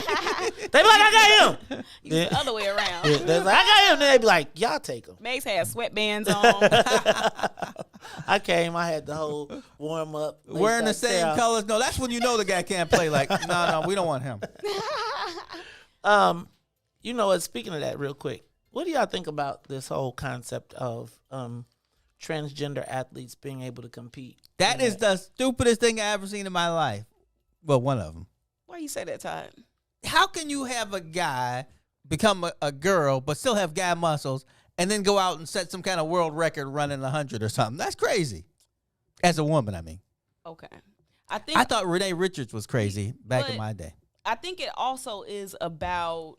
Speaker 8: I got him.
Speaker 11: The other way around.
Speaker 8: Yeah, they're like, I got him. Then they be like, y'all take him.
Speaker 11: Mace had sweatbands on.
Speaker 8: I came. I had the whole warm up.
Speaker 10: Wearing the same colors. No, that's when you know the guy can't play. Like, no, we don't want him.
Speaker 8: You know what? Speaking of that, real quick. What do y'all think about this whole concept of transgender athletes being able to compete?
Speaker 10: That is the stupidest thing I ever seen in my life. Well, one of them.
Speaker 11: Why you say that, Todd?
Speaker 10: How can you have a guy become a girl but still have guy muscles and then go out and set some kind of world record running 100 or something? That's crazy. As a woman, I mean.
Speaker 11: Okay.
Speaker 10: I thought Renee Richards was crazy back in my day.
Speaker 11: I think it also is about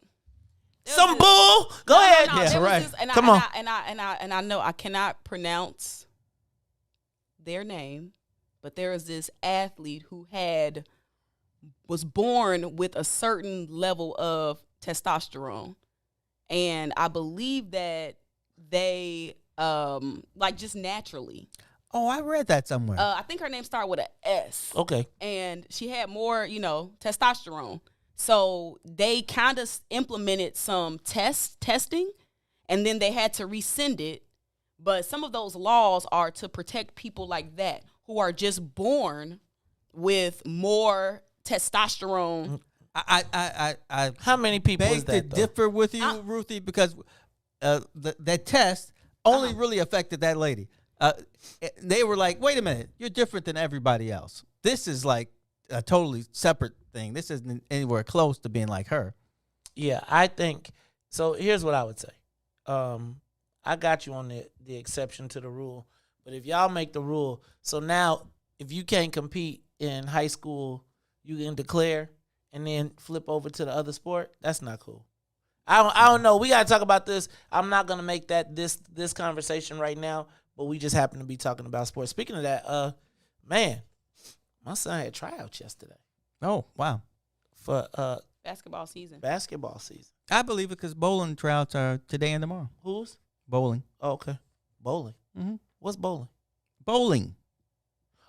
Speaker 8: some bull. Go ahead.
Speaker 10: Yeah, right.
Speaker 11: Come on. And I know I cannot pronounce their name, but there is this athlete who was born with a certain level of testosterone, and I believe that they like just naturally.
Speaker 10: Oh, I read that somewhere.
Speaker 11: I think her name started with an S.
Speaker 8: Okay.
Speaker 11: And she had more, testosterone. So they kind of implemented some testing, and then they had to rescind it. But some of those laws are to protect people like that who are just born with more testosterone.
Speaker 10: I
Speaker 8: how many people is that?
Speaker 10: Differ with you, Ruthie, because that test only really affected that lady. They were like, wait a minute, you're different than everybody else. This is like a totally separate thing. This isn't anywhere close to being like her.
Speaker 8: Yeah, I think so. Here's what I would say. I got you on the exception to the rule, but if y'all make the rule, so now if you can't compete in high school, you can declare and then flip over to the other sport. That's not cool. I don't know. We gotta talk about this. I'm not gonna make that this conversation right now, but we just happen to be talking about sports. Speaking of that, man, my son had tryouts yesterday.
Speaker 10: Oh, wow.
Speaker 8: For
Speaker 11: basketball season.
Speaker 10: I believe it because bowling tryouts are today and tomorrow.
Speaker 8: Who's?
Speaker 10: Bowling.
Speaker 8: Oh, okay. Bowling.
Speaker 10: Mm-hmm.
Speaker 8: What's bowling?
Speaker 10: Bowling.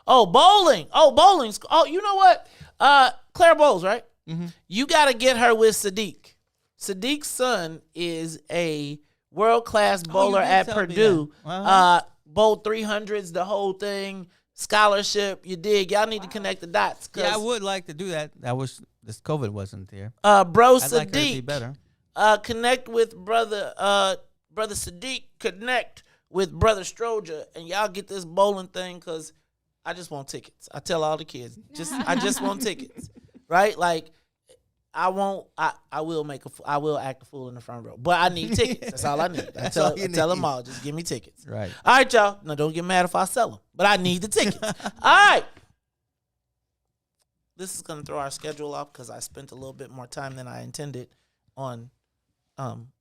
Speaker 8: Oh, bowling. Oh, bowling. Oh, you know what? Claire Bowles, right?
Speaker 10: Mm-hmm.
Speaker 8: You got to get her with Sadiq. Sadiq's son is a world-class bowler at Purdue.
Speaker 10: Uh-huh.
Speaker 8: Bowled 300s, the whole thing. scholarship. You dig? Y'all need to connect the dots.
Speaker 10: Yeah, I would like to do that. I wish this COVID wasn't there.
Speaker 8: Bro
Speaker 10: I'd like her to be
Speaker 8: Sadiq,
Speaker 10: better.
Speaker 8: connect with brother Sadiq. Connect with brother Stroger, and y'all get this bowling thing because I just want tickets. I tell all the kids, I just want tickets, right? Like I will act a fool in the front row, but I need tickets. That's all I need. I tell them all, just give me tickets.
Speaker 10: Right.
Speaker 8: All right, y'all. Now don't get mad if I sell them, but I need the tickets. All right. This is gonna throw our schedule off because I spent a little bit more time than I intended on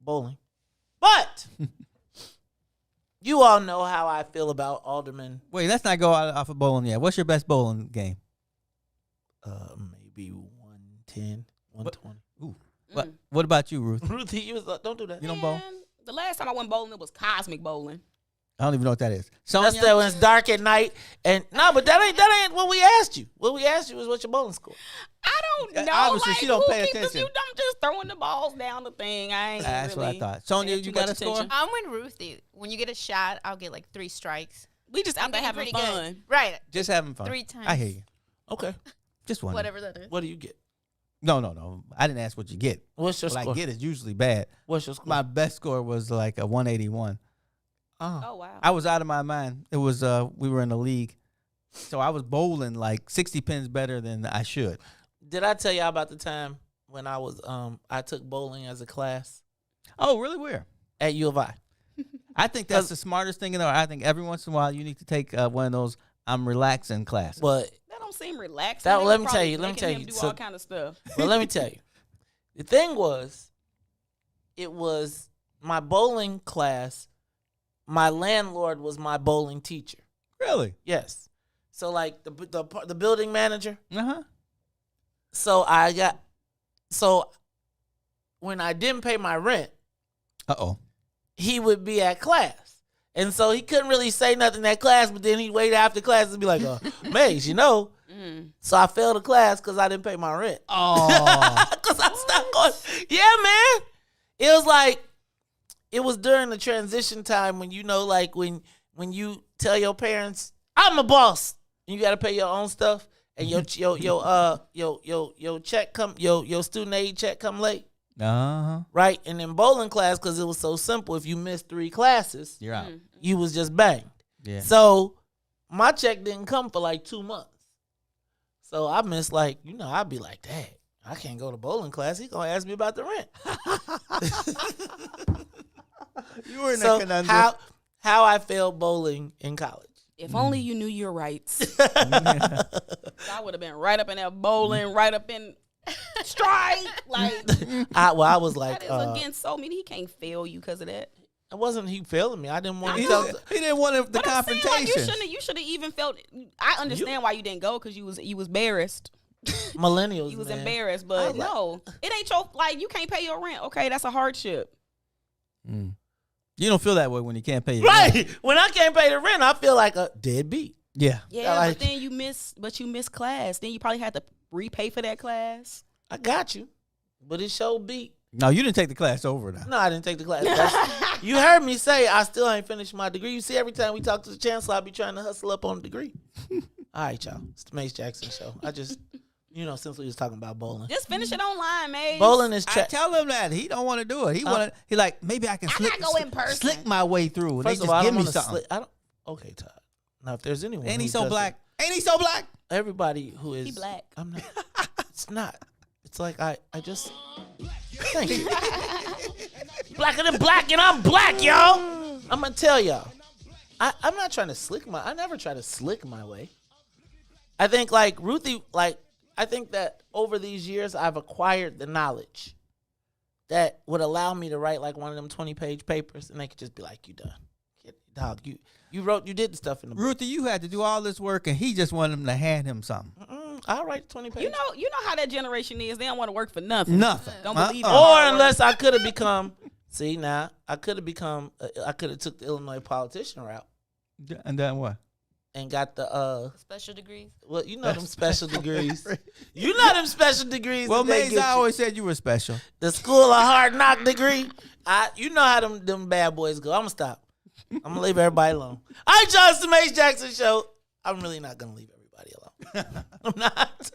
Speaker 8: bowling, but. You all know how I feel about Alderman.
Speaker 10: Wait, let's not go off of bowling yet. What's your best bowling game?
Speaker 8: Maybe 110, 120.
Speaker 10: Ooh. What about you, Ruth?
Speaker 8: Ruthie, you was don't do that.
Speaker 10: You don't bowl?
Speaker 11: The last time I went bowling, it was cosmic bowling.
Speaker 10: I don't even know what that is. Sonia?
Speaker 8: That's that when it's dark at night. And no, but that ain't what we asked you. What we asked you was what's your bowling score.
Speaker 11: I don't know.
Speaker 10: Obviously,
Speaker 11: like,
Speaker 10: she don't
Speaker 11: who
Speaker 10: pay
Speaker 11: keeps
Speaker 10: attention.
Speaker 11: I'm just throwing the balls down the thing. I ain't
Speaker 10: That's
Speaker 11: really
Speaker 10: what I thought. Sonia, you got a score?
Speaker 12: I'm with Ruthie. When you get a shot, I'll get like 3 strikes.
Speaker 11: We just out there having
Speaker 12: pretty
Speaker 11: fun.
Speaker 12: good. Right.
Speaker 10: Just having fun.
Speaker 12: 3 times.
Speaker 10: I hear you.
Speaker 8: Okay.
Speaker 10: Just one.
Speaker 12: Whatever that is.
Speaker 8: What do you get?
Speaker 10: No. I didn't ask what you get.
Speaker 8: What's your
Speaker 10: what
Speaker 8: score?
Speaker 10: I get is usually bad.
Speaker 8: What's your score?
Speaker 10: My best score was like a 181.
Speaker 11: Oh wow.
Speaker 10: I was out of my mind. It was we were in a league. So I was bowling like 60 pins better than I should.
Speaker 8: Did I tell y'all about the time when I was I took bowling as a class?
Speaker 10: Oh, really? Where?
Speaker 8: At U of I.
Speaker 10: I think that's the smartest thing in the world. I think every once in a while you need to take one of those I'm relaxing classes.
Speaker 8: But
Speaker 11: That don't seem relaxing.
Speaker 8: That-
Speaker 11: They
Speaker 8: let
Speaker 11: were
Speaker 8: me tell
Speaker 11: probably
Speaker 8: you, let me
Speaker 11: making
Speaker 8: tell
Speaker 11: him
Speaker 8: you.
Speaker 11: Do
Speaker 8: So-
Speaker 11: all kind of stuff.
Speaker 8: Well, let me tell you. The thing was, it was my bowling class. My landlord was my bowling teacher.
Speaker 10: Really?
Speaker 8: Yes. So like the building manager.
Speaker 10: Uh-huh.
Speaker 8: So when I didn't pay my rent, he would be at class. And so he couldn't really say nothing at class, but then he'd wait after class and be like, Maze, you know. So I failed the class because I didn't pay my rent.
Speaker 10: Oh.
Speaker 8: Because I stopped going. Yeah, man. It was like, it was during the transition time when, you know, like when you tell your parents, I'm a boss, and you got to pay your own stuff, and your check come, your student aid check come late.
Speaker 10: Uh-huh.
Speaker 8: Right? And in bowling class, because it was so simple, if you missed 3 classes,
Speaker 10: you're out.
Speaker 8: You was just banged.
Speaker 10: Yeah.
Speaker 8: So my check didn't come for like 2 months. So I missed like, you know, I'd be like, dang, I can't go to bowling class. He's going to ask me about the rent.
Speaker 10: You were in
Speaker 8: so
Speaker 10: a conundrum.
Speaker 8: how I failed bowling in college.
Speaker 11: If only you knew your rights. I would have been right up in that bowling, right up in strike. Like
Speaker 8: I was like,
Speaker 11: that is against so many. He can't fail you because of that.
Speaker 8: It wasn't he failing me. I didn't want to
Speaker 10: He
Speaker 8: tell.
Speaker 10: didn't want the
Speaker 11: But I'm saying,
Speaker 10: confrontation.
Speaker 11: like, you should have even felt. I understand why you didn't go because you was embarrassed.
Speaker 8: Millennials.
Speaker 11: You was
Speaker 8: man.
Speaker 11: embarrassed, but no, it ain't your you can't pay your rent. Okay, that's a hardship.
Speaker 10: You don't feel that way when you can't pay your
Speaker 8: Right.
Speaker 10: rent.
Speaker 8: When I can't pay the rent, I feel like a deadbeat.
Speaker 10: Yeah.
Speaker 11: Yeah,
Speaker 8: Like-
Speaker 11: but then you miss class. Then you probably had to repay for that class.
Speaker 8: I got you, but it sure beat.
Speaker 10: No, you didn't take the class over now.
Speaker 8: No, I didn't take the class. You heard me say I still ain't finished my degree. You see, every time we talk to the chancellor, I be trying to hustle up on the degree. All right, y'all. It's the Mace Jackson Show. I just, since we was talking about bowling.
Speaker 11: Just finish it online, man.
Speaker 8: Bowling is
Speaker 10: I tell him that he don't want to do it. He like maybe I can
Speaker 11: gotta go in person.
Speaker 10: slick my way through. And they
Speaker 8: First of
Speaker 10: just
Speaker 8: all, I
Speaker 10: give
Speaker 8: don't
Speaker 10: me
Speaker 8: wanna
Speaker 10: something.
Speaker 8: I don't. Okay, Todd. Now, if there's anyone,
Speaker 10: Ain't he
Speaker 8: who
Speaker 10: so
Speaker 8: does
Speaker 10: black?
Speaker 8: it-
Speaker 10: Ain't he so black?
Speaker 8: Everybody who is
Speaker 11: He black.
Speaker 8: I'm not. It's not. It's like I just. Thank you. Blacker than black, and I'm black, y'all. I'm gonna tell y'all. I'm not trying to slick I never try to slick my way. I think like Ruthie, I think that over these years I've acquired the knowledge that would allow me to write like one of them 20-page papers, and they could just be like, "You done, dog. You did the stuff in the book."
Speaker 10: Ruthie, you had to do all this work, and he just wanted him to hand him something.
Speaker 8: I'll write 20 pages.
Speaker 11: You know how that generation is. They don't want to work for nothing.
Speaker 10: Nothing.
Speaker 11: Don't believe it.
Speaker 8: Or unless I could have become. See now, I could have took the Illinois politician route
Speaker 10: And then what?
Speaker 8: and got the
Speaker 12: Special degrees.
Speaker 8: well, you know them special degrees. You know them special degrees.
Speaker 10: Well,
Speaker 8: that they
Speaker 10: Maze,
Speaker 8: get
Speaker 10: I
Speaker 8: you.
Speaker 10: always said you were special.
Speaker 8: The school of hard knock degree. You know how them bad boys go. I'm gonna stop. I'm gonna leave everybody alone. All right, y'all, it's the Mace Jackson Show. I'm really not gonna leave everybody alone. I'm not.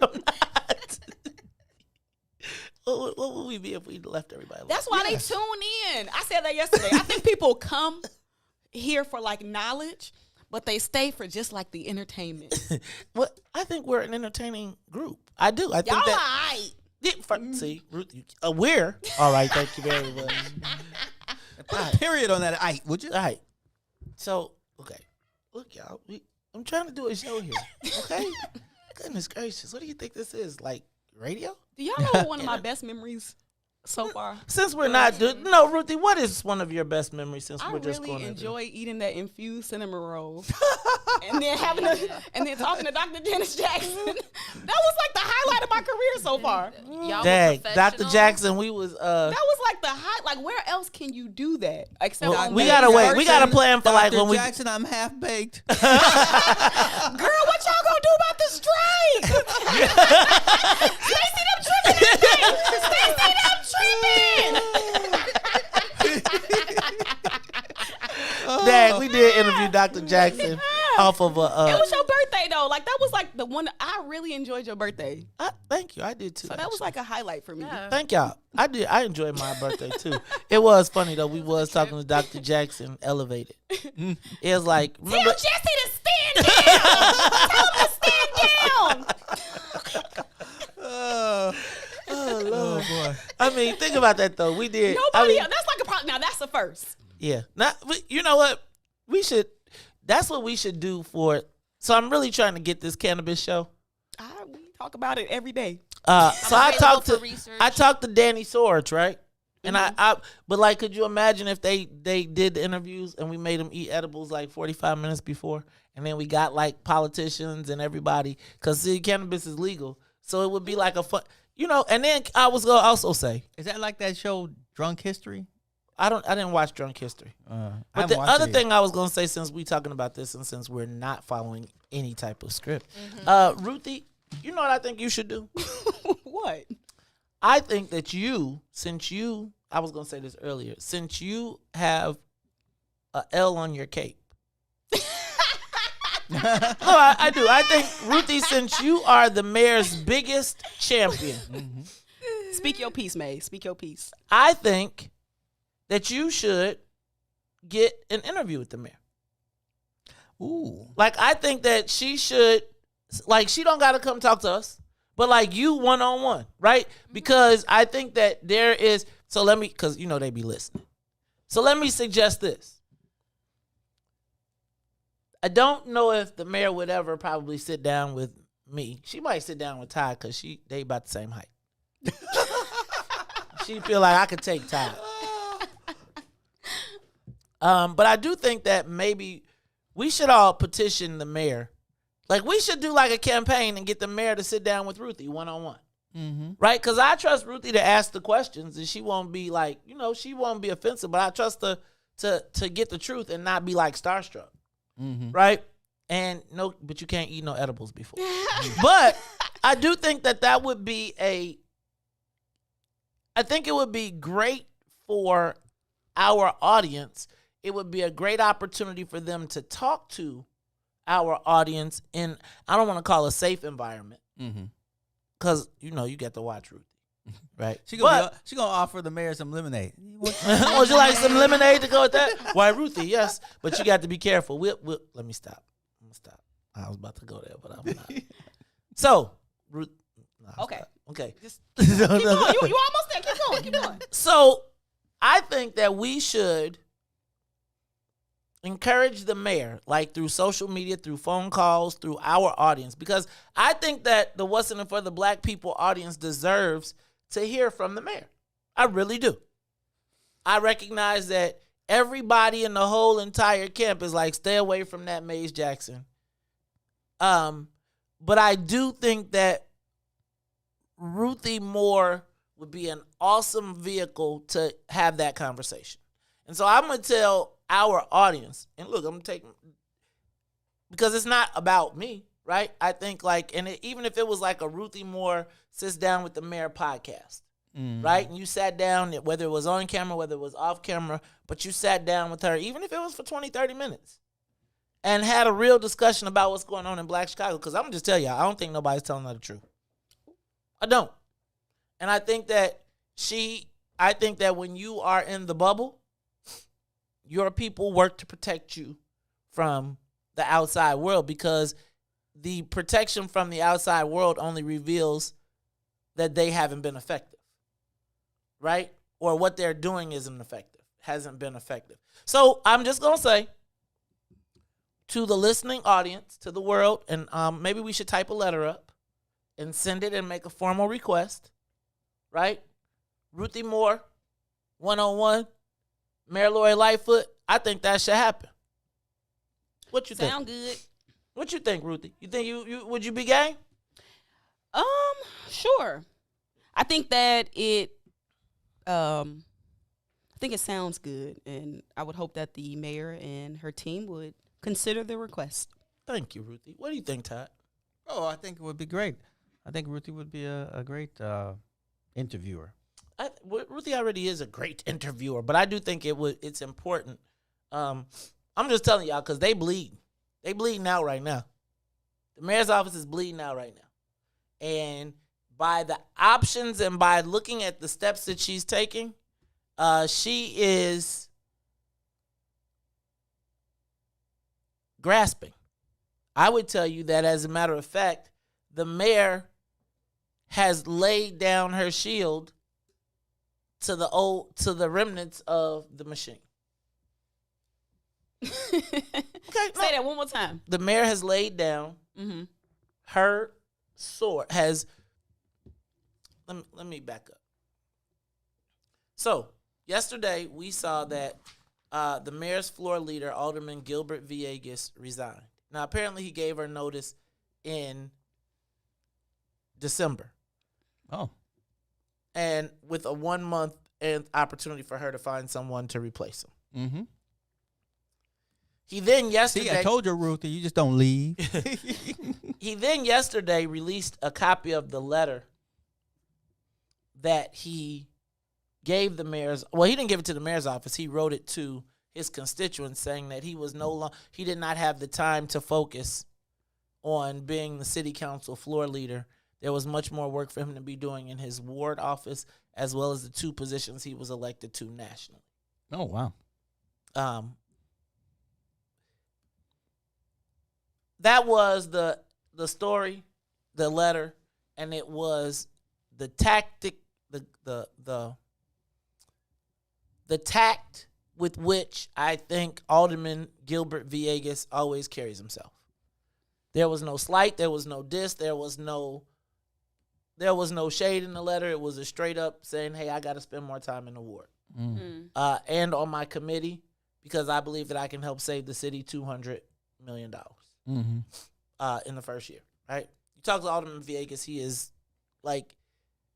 Speaker 8: What would we be if we left everybody alone?
Speaker 11: That's why they tune in. I said that yesterday. I think people come here for like knowledge, but they stay for just like the entertainment.
Speaker 8: Well, I think we're an entertaining group. I do. I think
Speaker 11: Y'all
Speaker 8: that.
Speaker 11: aight.
Speaker 8: See, Ruth, we're all right. Thank you very much.
Speaker 10: Put a period on that "aight," would you?
Speaker 8: All right. So, okay. Look, y'all. I'm trying to do a show here. Okay. Goodness gracious, what do you think this is? Like radio?
Speaker 11: Do y'all know what one of my best memories so far?
Speaker 8: Since we're not doing, no, Ruthie, what is one of your best memories since we're just going
Speaker 11: I really
Speaker 8: to
Speaker 11: enjoy eating that infused cinnamon roll, and then talking to Dr. Dennis Jackson. That was like the highlight of my career so far.
Speaker 12: Y'all
Speaker 8: Dang,
Speaker 12: were
Speaker 8: Dr. Jackson, we was
Speaker 11: That was like the high. Like, where else can you do that except
Speaker 8: well,
Speaker 11: on
Speaker 8: we
Speaker 11: May's
Speaker 8: gotta wait.
Speaker 11: birthday?
Speaker 8: We gotta plan for like
Speaker 10: Dr.
Speaker 8: when we.
Speaker 10: Jackson, I'm half baked.
Speaker 11: Girl, what y'all gonna do about the strike? Stacey, them tripping today. Stacey, them tripping.
Speaker 8: Dang, we did interview Dr. Jackson off of a.
Speaker 11: It was your birthday though. Like that was like the one I really enjoyed your birthday.
Speaker 8: Thank you. I did too.
Speaker 11: So that was like a highlight for me. Yeah.
Speaker 8: Thank y'all. I did. I enjoyed my birthday too. It was funny though. We was talking to Dr. Jackson, elevated. It was like,
Speaker 11: Tell Jesse to stand down. Tell him to stand down.
Speaker 8: Oh Lord, boy. I mean, think about that though. We did.
Speaker 11: Nobody else. That's like a problem. Now that's the first.
Speaker 8: Yeah. You know what? We should. That's what we should do for. So I'm really trying to get this cannabis show.
Speaker 11: We talk about it every day.
Speaker 8: So I talked to Danny Sorge, right? And but like, could you imagine if they did the interviews and we made them eat edibles like 45 minutes before, and then we got like politicians and everybody, because see, cannabis is legal, so it would be like a fun, And then I was gonna also say,
Speaker 10: is that like that show Drunk History?
Speaker 8: I didn't watch Drunk History. But the other thing I was gonna say, since we talking about this and since we're not following any type of script, Ruthie, you know what I think you should do?
Speaker 11: What?
Speaker 8: I think that I was gonna say this earlier, since you have a L on your cape. No, I do. I think, Ruthie, since you are the mayor's biggest champion,
Speaker 11: Speak your piece, May. Speak your piece.
Speaker 8: I think that you should get an interview with the mayor.
Speaker 10: Ooh.
Speaker 8: Like, I think that she should, like, she don't got to come talk to us, but like you one-on-one, right? Because I think that there is, because they be listening. So let me suggest this. I don't know if the mayor would ever probably sit down with me. She might sit down with Todd because they about the same height. She feel like I could take Todd. But I do think that maybe we should all petition the mayor. Like, we should do like a campaign and get the mayor to sit down with Ruthie one-on-one. Mm-hmm. Right? Because I trust Ruthie to ask the questions, and she won't be like, she won't be offensive, but I trust her to get the truth and not be like starstruck. Mm-hmm. Right? And but you can't eat no edibles before. But I do think that would be I think it would be great for our audience. It would be a great opportunity for them to talk to our audience in, I don't want to call it a safe environment. Because, you get to watch Ruthie. Right?
Speaker 10: She gonna offer the mayor some lemonade.
Speaker 8: Would you like some lemonade to go with that? Why, Ruthie, yes. But you got to be careful. Let me stop. I'm going to stop. I was about to go there, but I'm not. So, Ruth. No,
Speaker 11: okay.
Speaker 8: Okay.
Speaker 11: Just keep going. You almost there. Keep going.
Speaker 8: So, I think that we should encourage the mayor, like through social media, through phone calls, through our audience, because I think that the What's in It for the Black People audience deserves to hear from the mayor. I really do. I recognize that everybody in the whole entire camp is like, stay away from that Mays Jackson. But I do think that Ruthie Moore would be an awesome vehicle to have that conversation. And so I'm going to tell our audience, and look, I'm going to take, because it's not about me, right? I think even if it was like a Ruthie Moore sits down with the mayor podcast, right? And you sat down, whether it was on camera, whether it was off camera, but you sat down with her, even if it was for 20, 30 minutes. and had a real discussion about what's going on in Black Chicago. Because I'm going to just tell y'all, I don't think nobody's telling her the truth. I don't. And I think that when you are in the bubble, your people work to protect you from the outside world, because the protection from the outside world only reveals that they haven't been effective, right? Or what they're doing hasn't been effective. So I'm just going to say to the listening audience, to the world, and maybe we should type a letter up and send it and make a formal request, right? Ruthie Moore, 101, Mayor Lori Lightfoot. I think that should happen. What you think?
Speaker 11: Sound good.
Speaker 8: What you think, Ruthie? You think you would you be game?
Speaker 11: Sure. I think that it sounds good, and I would hope that the mayor and her team would consider the request.
Speaker 8: Thank you, Ruthie. What do you think, Todd?
Speaker 10: Oh, I think it would be great. I think Ruthie would be a great interviewer.
Speaker 8: Ruthie already is a great interviewer, but I do think it's important. I'm just telling y'all because they bleed. They bleeding out right now. The mayor's office is bleeding out right now. And by the options and by looking at the steps that she's taking, she is grasping. I would tell you that, as a matter of fact, the mayor has laid down her shield to the remnants of the machine.
Speaker 11: Okay, say that one more time.
Speaker 8: The mayor has laid down her sword. Let me back up. So yesterday we saw that the mayor's floor leader, Alderman Gilbert Villegas, resigned. Now apparently he gave her notice in December.
Speaker 10: Oh.
Speaker 8: And with a 1 month opportunity for her to find someone to replace him.
Speaker 10: Mm-hmm.
Speaker 8: He then yesterday...
Speaker 10: See, I told you, Ruthie, you just don't leave.
Speaker 8: He then yesterday released a copy of the letter that he gave the mayor's... Well, he didn't give it to the mayor's office. He wrote it to his constituents saying that he did not have the time to focus on being the city council floor leader. There was much more work for him to be doing in his ward office, as well as the 2 positions he was elected to nationally.
Speaker 10: Oh, wow.
Speaker 8: That was the story, the letter, and it was the tactic, the tact with which I think Alderman Gilbert Villegas always carries himself. There was no slight, there was no diss, there was no shade in the letter. It was a straight up saying, hey, I got to spend more time in the ward. And on my committee, because I believe that I can help save the city $200 million in the first year, right? You talk to Alderman Villegas, he is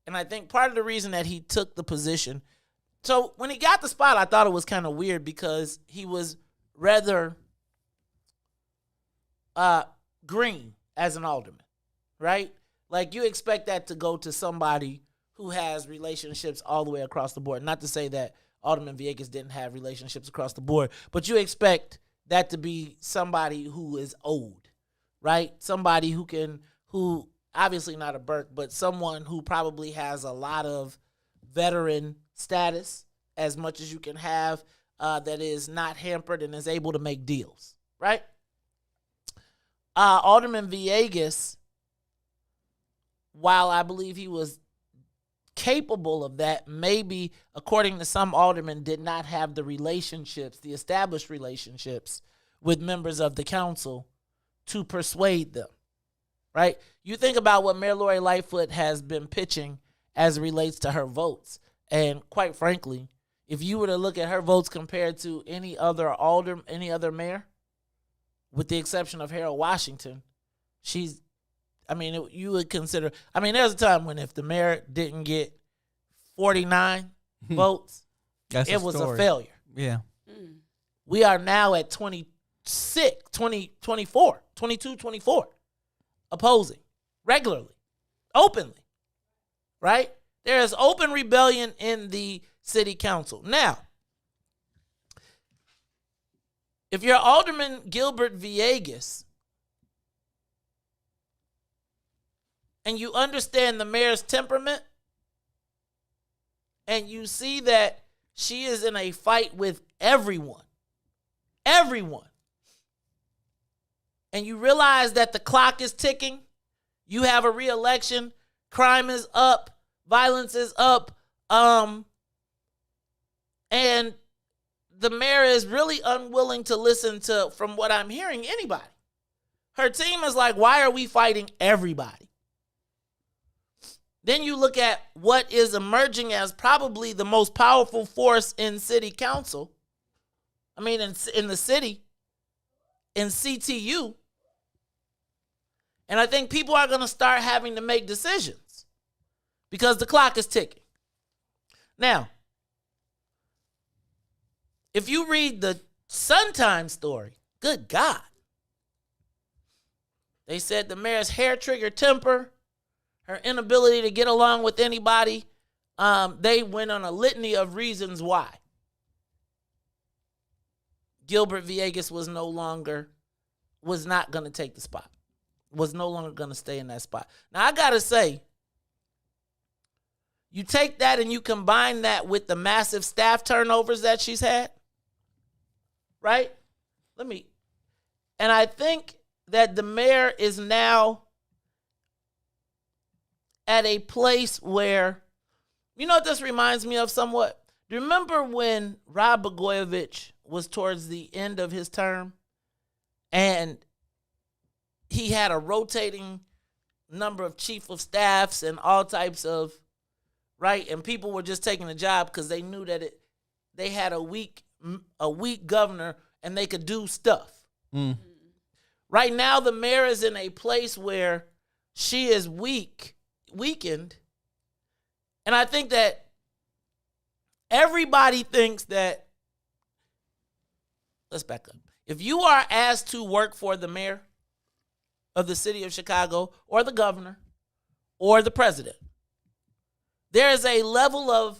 Speaker 8: and I think part of the reason that he took the position, so when he got the spot, I thought it was kind of weird because he was rather green as an alderman, right? Like, you expect that to go to somebody who has relationships all the way across the board. Not to say that Alderman Villegas didn't have relationships across the board, but you expect that to be somebody who is old, right? Somebody who obviously not a Burke, but someone who probably has a lot of veteran status, as much as you can have, that is not hampered and is able to make deals, right? Alderman Villegas, while I believe he was capable of that, maybe, according to some aldermen, did not have the established relationships with members of the council to persuade them, right? You think about what Mayor Lori Lightfoot has been pitching as it relates to her votes. And quite frankly, if you were to look at her votes compared to any other mayor, with the exception of Harold Washington, you would consider, there's a time when if the mayor didn't get 49 votes, it was a failure.
Speaker 10: Yeah.
Speaker 8: We are now at 22, 24 opposing regularly, openly, right? There is open rebellion in the city council. Now, If you're Alderman Gilbert Villegas and you understand the mayor's temperament and you see that she is in a fight with everyone, and you realize that the clock is ticking, you have a re-election, crime is up, violence is up, and the mayor is really unwilling to listen to, from what I'm hearing, anybody. Her team is like, why are we fighting everybody? Then you look at what is emerging as probably the most powerful force in city council. I mean, in the city, in CTU. And I think people are going to start having to make decisions because the clock is ticking. Now, if you read the Sun-Times story, good God. They said the mayor's hair-trigger temper, her inability to get along with anybody, they went on a litany of reasons why Gilbert Villegas was not going to take the spot, was no longer going to stay in that spot. Now, I got to say, you take that and you combine that with the massive staff turnovers that she's had, right? And I think that the mayor is now at a place where, you know what this reminds me of somewhat? Do you remember when Rod Blagojevich was towards the end of his term and he had a rotating number of chief of staffs and all types of, right? And people were just taking the job because they knew that they had a weak governor and they could do stuff. Right now, the mayor is in a place where she is weakened. And I think that everybody thinks that, let's back up. If you are asked to work for the mayor of the city of Chicago or the governor or the president, there is a level of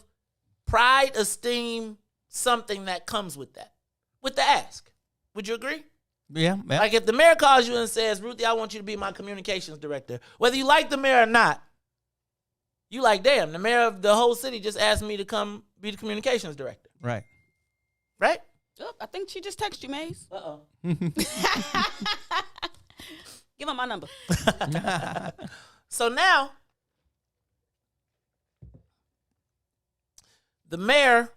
Speaker 8: pride, esteem, something that comes with that, with the ask. Would you agree?
Speaker 10: Yeah.
Speaker 8: Like if the mayor calls you and says, Ruthie, I want you to be my communications director, whether you like the mayor or not, you like, damn, the mayor of the whole city just asked me to come be the communications director.
Speaker 10: Right.
Speaker 8: Right?
Speaker 11: Oh, I think she just texted you, Maze.
Speaker 8: Uh-oh.
Speaker 11: Give her my number.
Speaker 8: So now, the mayor,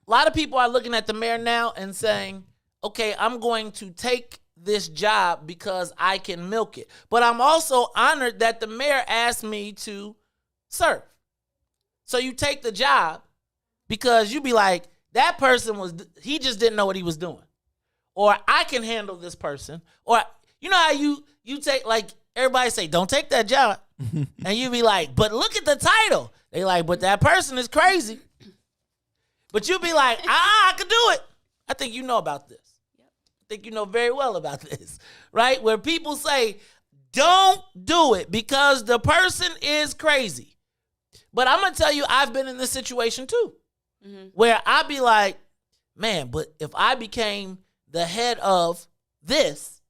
Speaker 8: a lot of people are looking at the mayor now and saying, okay, I'm going to take this job because I can milk it. But I'm also honored that the mayor asked me to serve. So you take the job because you be like, that person he just didn't know what he was doing. Or I can handle this person. Or you know how you take, like, everybody say, don't take that job. And you be like, but look at the title. They like, but that person is crazy. But you be like, I could do it. I think you know about this. I think you know very well about this, right? Where people say, don't do it because the person is crazy. But I'm going to tell you, I've been in this situation too, where I be like, man, but if I became the head of this,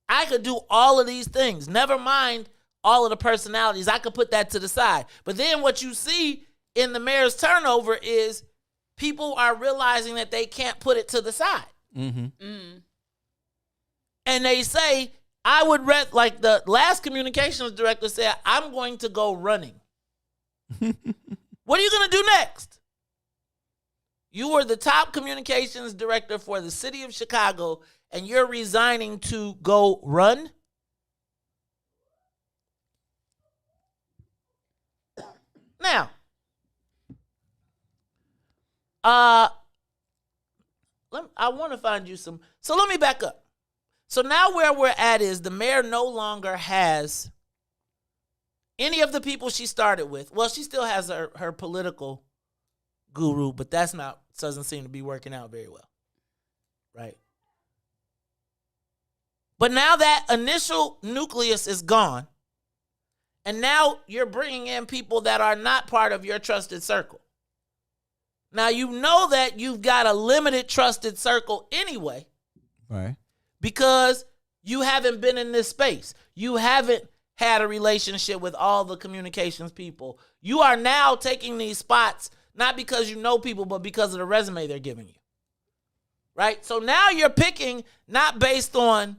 Speaker 8: I could do all of these things. Never mind all of the personalities. I could put that to the side. But then what you see in the mayor's turnover is people are realizing that they can't put it to the side. And they say, I would like the last communications director said, I'm going to go running. What are you going to do next? You were the top communications director for the city of Chicago, and you're resigning to go run? Now, I want to find you some. So let me back up. So now where we're at is the mayor no longer has any of the people she started with. Well, she still has her political guru, but doesn't seem to be working out very well. Right? But now that initial nucleus is gone, and now you're bringing in people that are not part of your trusted circle. Now, you know that you've got a limited trusted circle anyway.
Speaker 10: Right.
Speaker 8: Because you haven't been in this space. You haven't had a relationship with all the communications people. You are now taking these spots, not because you know people, but because of the resume they're giving you. Right? So now you're picking not based on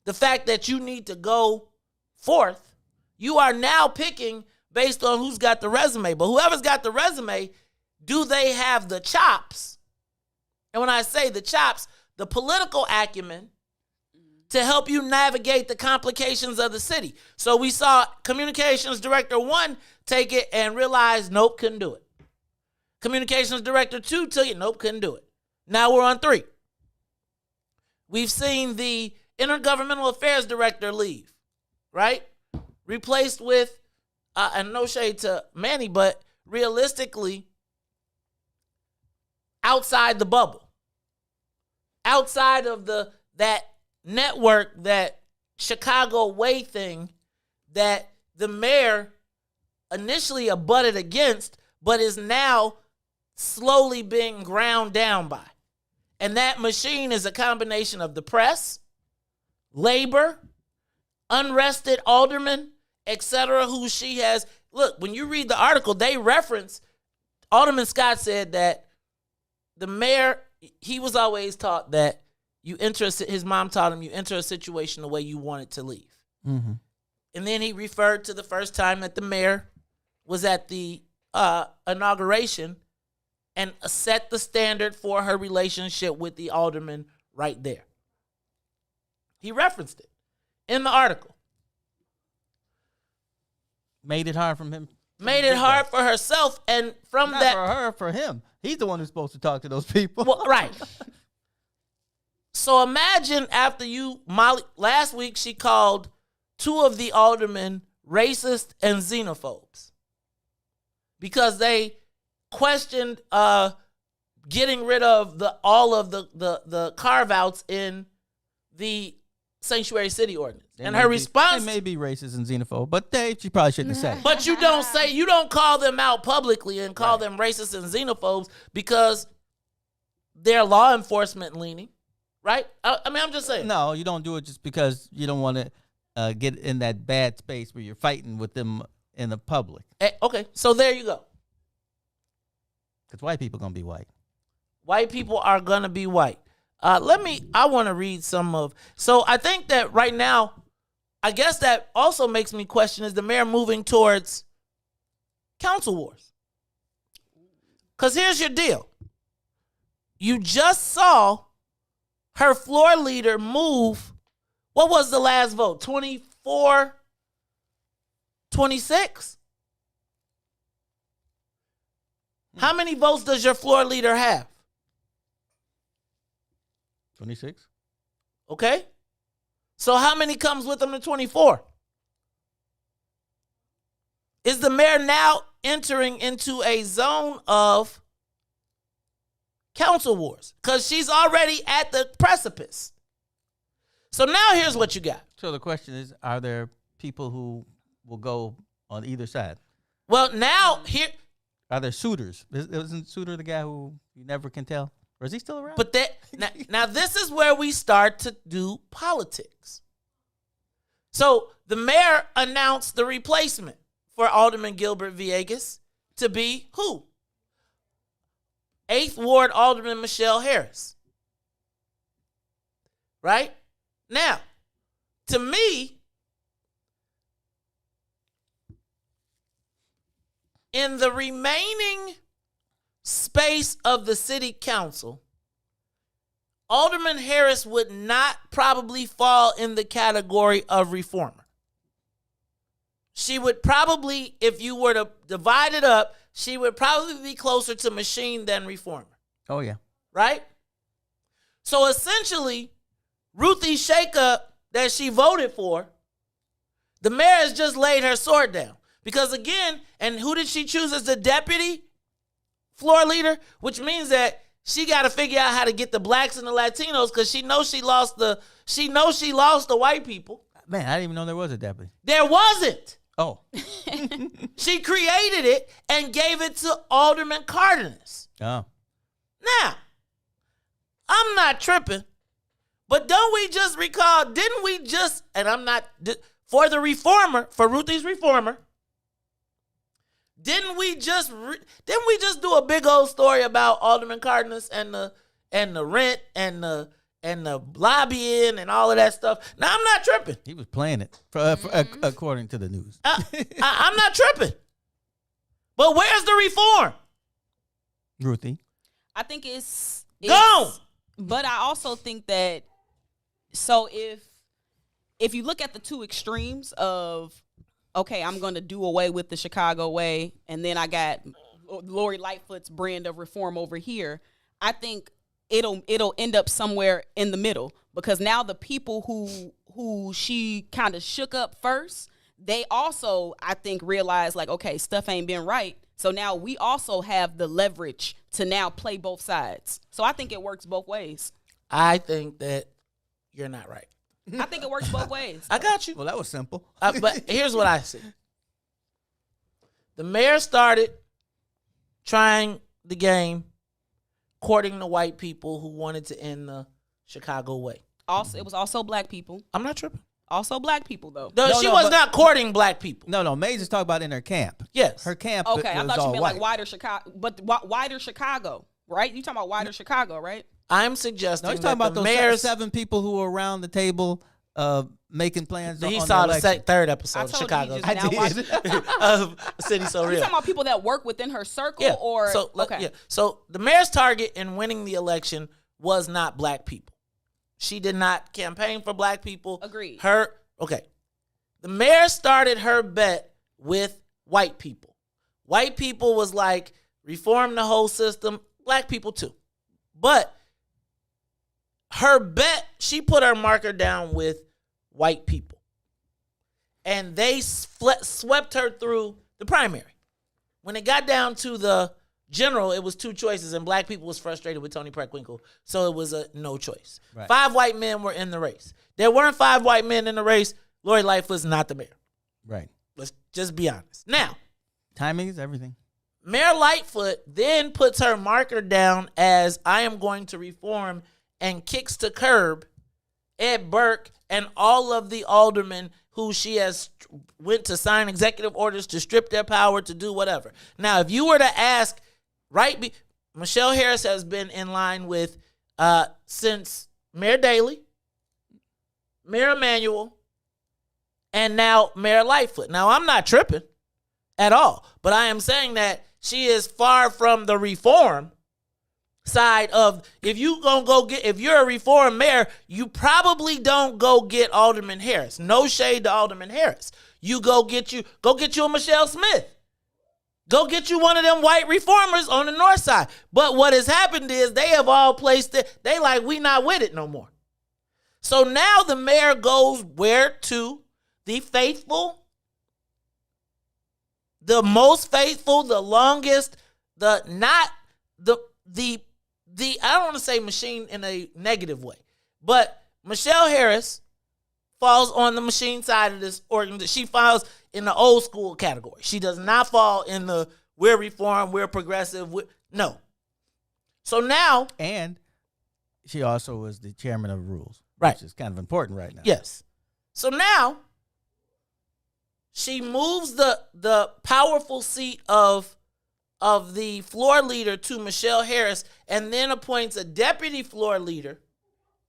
Speaker 8: the fact that you need to go forth. You are now picking based on who's got the resume. But whoever's got the resume, do they have the chops? And when I say the chops, the political acumen to help you navigate the complications of the city. So we saw Communications Director 1 take it and realize, nope, couldn't do it. Communications Director 2 took it, nope, couldn't do it. Now we're on 3. We've seen the Intergovernmental Affairs Director leave, right? Replaced with, and no shade to Manny, but realistically, outside the bubble. Outside of that network, that Chicago way thing that the mayor initially abutted against, but is now slowly being ground down by. And that machine is a combination of the press, labor, unrested aldermen, etc., who she has. Look, when you read the article, they reference, Alderman Scott said that the mayor, he was always taught that his mom taught him, you enter a situation the way you want it to leave.
Speaker 10: Mm-hmm.
Speaker 8: And then he referred to the first time that the mayor was at the inauguration and set the standard for her relationship with the alderman right there. He referenced it in the article.
Speaker 10: Made it hard from him.
Speaker 8: Made it hard for herself, and from
Speaker 10: Not
Speaker 8: that
Speaker 10: for her, for him. He's the one who's supposed to talk to those people.
Speaker 8: Well, right. So imagine after Molly, last week she called 2 of the aldermen racist and xenophobes because they questioned getting rid of all of the carve-outs in the Sanctuary City Ordinance. And her response...
Speaker 10: They may be racist and xenophobe, but she probably shouldn't have said it.
Speaker 8: But you don't call them out publicly and call them racist and xenophobes because they're law enforcement leaning, right? I mean, I'm just saying.
Speaker 10: No, you don't do it just because you don't want to get in that bad space where you're fighting with them in the public.
Speaker 8: Okay, so there you go.
Speaker 10: Because white people going to be white.
Speaker 8: White people are going to be white. I want to read some of... So I think that right now, I guess that also makes me question, is the mayor moving towards council wars? Because here's your deal. You just saw her floor leader move. What was the last vote? 24-26? How many votes does your floor leader have?
Speaker 10: 26.
Speaker 8: Okay. So how many comes with them to 24? Is the mayor now entering into a zone of council wars? Because she's already at the precipice. So now here's what you got.
Speaker 10: So the question is, are there people who will go on either side?
Speaker 8: Well, now here...
Speaker 10: Are there suitors? Isn't Suitor the guy who you never can tell? Or is he still around?
Speaker 8: But now this is where we start to do politics. So the mayor announced the replacement for Alderman Gilbert Villegas to be who? 8th Ward Alderman Michelle Harris. Right? Now, to me, in the remaining space of the city council, Alderman Harris would not probably fall in the category of reformer. She would probably, if you were to divide it up, she would probably be closer to machine than reformer.
Speaker 10: Oh, yeah.
Speaker 8: Right? So essentially, Ruthie's shakeup that she voted for, the mayor has just laid her sword down. Because again, and who did she choose as the deputy floor leader? Which means that she got to figure out how to get the blacks and the Latinos because she knows she lost the white people.
Speaker 10: Man, I didn't even know there was a deputy.
Speaker 8: There wasn't.
Speaker 10: Oh.
Speaker 8: She created it and gave it to Alderman Cardenas.
Speaker 10: Oh.
Speaker 8: Now, I'm not tripping, but don't we just recall, didn't we just, and I'm not, for the reformer, for Ruthie's reformer, didn't we just do a big old story about Alderman Cardenas and the rent and the lobbying and all of that stuff? Now, I'm not tripping.
Speaker 10: He was playing it, according to the news.
Speaker 8: I'm not tripping. But where's the reform?
Speaker 10: Ruthie.
Speaker 11: I think it's
Speaker 8: gone.
Speaker 11: But I also think that, so if you look at the two extremes of, okay, I'm going to do away with the Chicago way, and then I got Lori Lightfoot's brand of reform over here, I think it'll end up somewhere in the middle, because now the people who she kind of shook up first, they also, I think, realize like, okay, stuff ain't been right. So now we also have the leverage to now play both sides. So I think it works both ways.
Speaker 8: I think that you're not right.
Speaker 11: I think it works both ways.
Speaker 8: I got you.
Speaker 10: Well, that was simple.
Speaker 8: But here's what I see. The mayor started trying the game, courting the white people who wanted to end the Chicago way.
Speaker 11: Also, it was also black people.
Speaker 8: I'm not tripping.
Speaker 11: Also black people, though.
Speaker 8: She was not courting black people.
Speaker 10: No, Mays is talking about in her camp.
Speaker 8: Yes.
Speaker 10: Her camp
Speaker 11: Okay, I thought you meant
Speaker 10: white.
Speaker 11: like wider Chicago, but wider Chicago, right? You talking about wider Chicago, right?
Speaker 8: I'm suggesting
Speaker 10: No, he's talking about
Speaker 8: the
Speaker 10: those
Speaker 8: mayor's
Speaker 10: 7 people who were around the table making plans.
Speaker 8: He
Speaker 10: on
Speaker 8: saw
Speaker 10: the
Speaker 8: the third episode of
Speaker 11: told you
Speaker 8: Chicago.
Speaker 11: just now watch-
Speaker 8: of City So Real.
Speaker 11: You talking about people that work within her circle,
Speaker 8: Yeah.
Speaker 11: or
Speaker 8: So,
Speaker 11: okay?
Speaker 8: Yeah. So the mayor's target in winning the election was not black people. She did not campaign for black people.
Speaker 11: Agreed.
Speaker 8: The mayor started her bet with white people. White people was like, reform the whole system. Black people too. But her bet, she put her marker down with white people. And they swept her through the primary. When it got down to the general, it was 2 choices, and black people was frustrated with Tony Preckwinkle, so it was a no choice.
Speaker 10: Right.
Speaker 8: 5 white men were in the race. There weren't 5 white men in the race. Lori Lightfoot's not the mayor.
Speaker 10: Right.
Speaker 8: Let's just be honest. Now,
Speaker 10: timing is everything.
Speaker 8: Mayor Lightfoot then puts her marker down as, I am going to reform, and kicks to curb Ed Burke and all of the aldermen who she has went to sign executive orders to strip their power to do whatever. Now, if you were to ask, Michelle Harris has been in line with, since Mayor Daley, Mayor Emanuel, and now Mayor Lightfoot. Now, I'm not tripping at all, but I am saying that she is far from the reform side of, if you're a reform mayor, you probably don't go get Alderman Harris. No shade to Alderman Harris. You go get you a Michelle Smith. Go get you one of them white reformers on the north side. But what has happened is they have all placed it, they like, we not with it no more. So now the mayor goes where to? The faithful, the most faithful, the longest, I don't want to say machine in a negative way, but Michelle Harris falls on the machine side of this organization. She falls in the old school category. She does not fall in the we're reform, we're progressive. No. So now.
Speaker 10: And she also was the chairman of rules.
Speaker 8: Right.
Speaker 10: Which is kind of important right now.
Speaker 8: Yes. So now she moves the powerful seat of the floor leader to Michelle Harris, and then appoints a deputy floor leader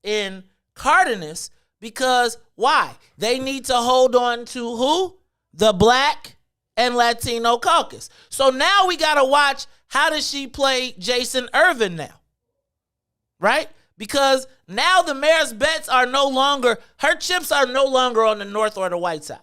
Speaker 8: in Cardenas, because why? They need to hold on to who? The Black and Latino caucus. So now we got to watch, how does she play Jason Irvin now? Right? Because now the mayor's bets are no longer, her chips are no longer on the north or the white side.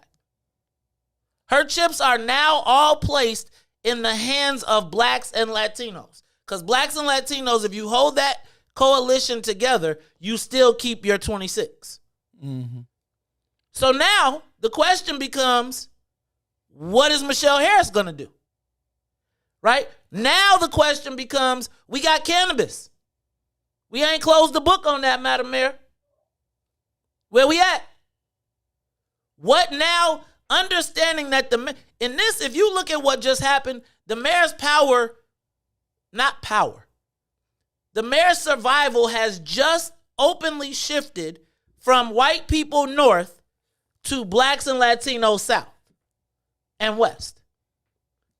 Speaker 8: Her chips are now all placed in the hands of blacks and Latinos. Because blacks and Latinos, if you hold that coalition together, you still keep your 26.
Speaker 10: Mm-hmm.
Speaker 8: So now the question becomes, what is Michelle Harris going to do? Right? Now the question becomes, we got cannabis. We ain't closed the book on that, Madam Mayor. Where we at? What now? Understanding that in this, if you look at what just happened, the mayor's power not power. The mayor's survival has just openly shifted from white people north to blacks and Latinos south and west.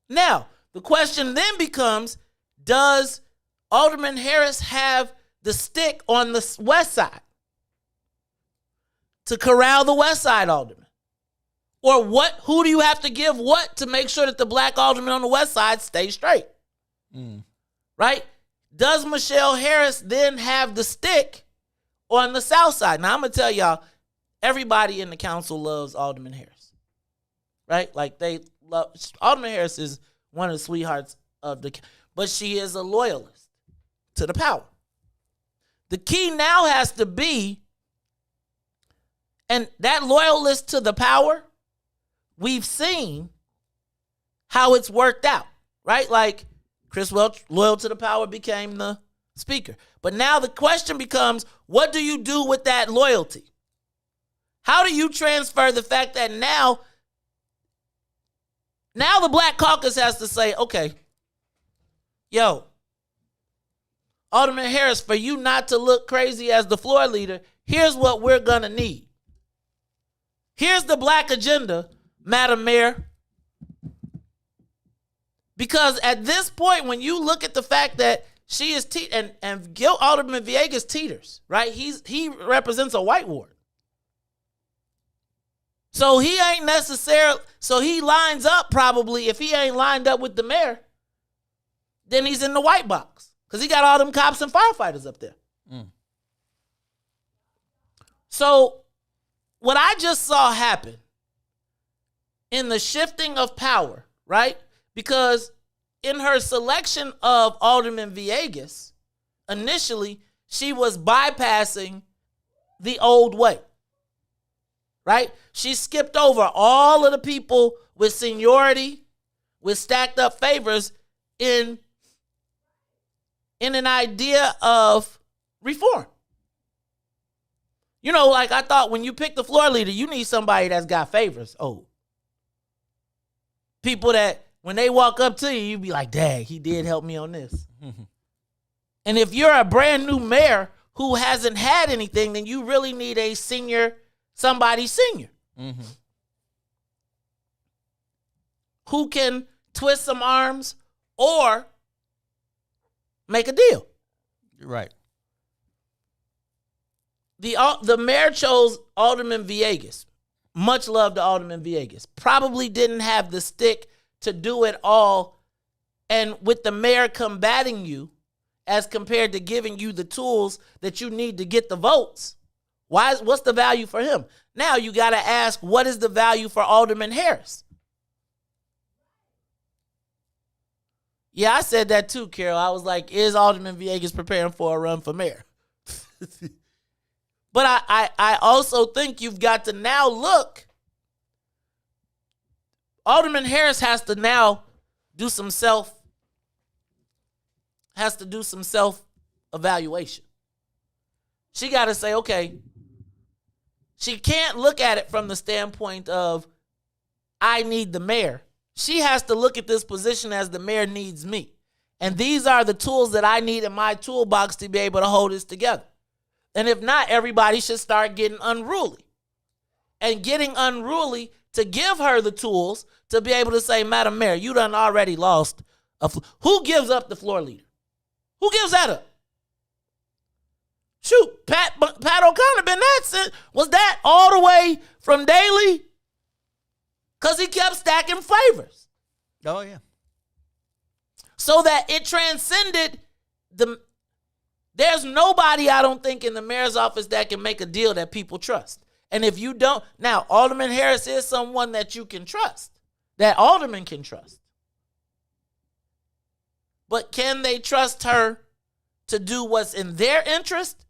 Speaker 8: Now, the question then becomes, does Alderman Harris have the stick on the west side to corral the west side alderman? Or who do you have to give what to make sure that the black alderman on the west side stay straight? Right? Does Michelle Harris then have the stick on the south side? Now, I'm going to tell y'all, everybody in the council loves Alderman Harris. Right? Like, they love... Alderman Harris is one of the sweethearts of the... But she is a loyalist to the power. The key now has to be, and that loyalist to the power, we've seen how it's worked out, right? Like, Chris Welch, loyal to the power, became the speaker. But now the question becomes, what do you do with that loyalty? How do you transfer the fact that now the Black Caucus has to say, okay, yo, Alderman Harris, for you not to look crazy as the floor leader, here's what we're going to need. Here's the black agenda, Madam Mayor. Because at this point, when you look at the fact that she is, and Alderman Villegas teeters, right? He represents a white ward. So he ain't necessarily, so he lines up probably, if he ain't lined up with the mayor, then he's in the white box. Because he got all them cops and firefighters up there. So what I just saw happen in the shifting of power, right? Because in her selection of Alderman Villegas, initially, she was bypassing the old way, right? She skipped over all of the people with seniority, with stacked up favors in an idea of reform. You know, like I thought when you pick the floor leader, you need somebody that's got favors. Oh, people that when they walk up to you, you be like, dang, he did help me on this. And if you're a brand new mayor who hasn't had anything, then you really need a senior, somebody senior. Who can twist some arms or make a deal.
Speaker 10: Right.
Speaker 8: The mayor chose Alderman Villegas. Much love to Alderman Villegas. Probably didn't have the stick to do it all. And with the mayor combating you as compared to giving you the tools that you need to get the votes, what's the value for him? Now you got to ask, what is the value for Alderman Harris? Yeah, I said that too, Carol. I was like, is Alderman Villegas preparing for a run for mayor? But I also think you've got to now look. Alderman Harris has to now do some self-evaluation. She got to say, okay, she can't look at it from the standpoint of, I need the mayor. She has to look at this position as the mayor needs me. And these are the tools that I need in my toolbox to be able to hold this together. And if not, everybody should start getting unruly. And getting unruly to give her the tools to be able to say, Madam Mayor, you done already lost. Who gives up the floor leader? Who gives that up? Shoot, Pat O'Connor been that. Was that all the way from Daley? Because he kept stacking favors.
Speaker 10: Oh, yeah.
Speaker 8: So that it transcended there's nobody, I don't think, in the mayor's office that can make a deal that people trust. And if you don't, now, Alderman Harris is someone that you can trust, that aldermen can trust. But can they trust her to do what's in their interest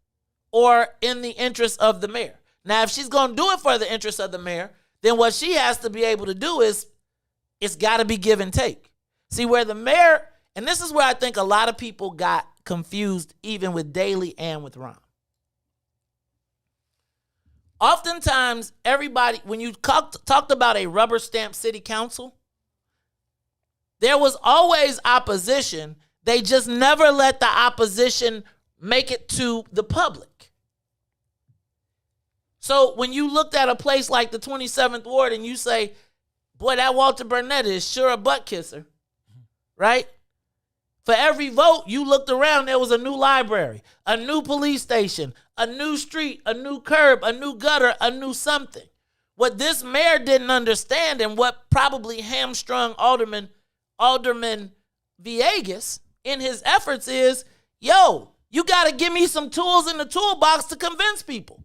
Speaker 8: or in the interest of the mayor? Now, if she's going to do it for the interest of the mayor, then what she has to be able to do is, it's got to be give and take. See, where the mayor, and this is where I think a lot of people got confused, even with Daley and with Ron. Oftentimes, everybody, when you talked about a rubber stamp city council, there was always opposition They just never let the opposition make it to the public. So when you looked at a place like the 27th Ward and you say, boy, that Walter Burnett is sure a butt kisser, right? For every vote, you looked around, there was a new library, a new police station, a new street, a new curb, a new gutter, a new something. What this mayor didn't understand and what probably hamstrung Alderman Villegas in his efforts is, yo, you got to give me some tools in the toolbox to convince people.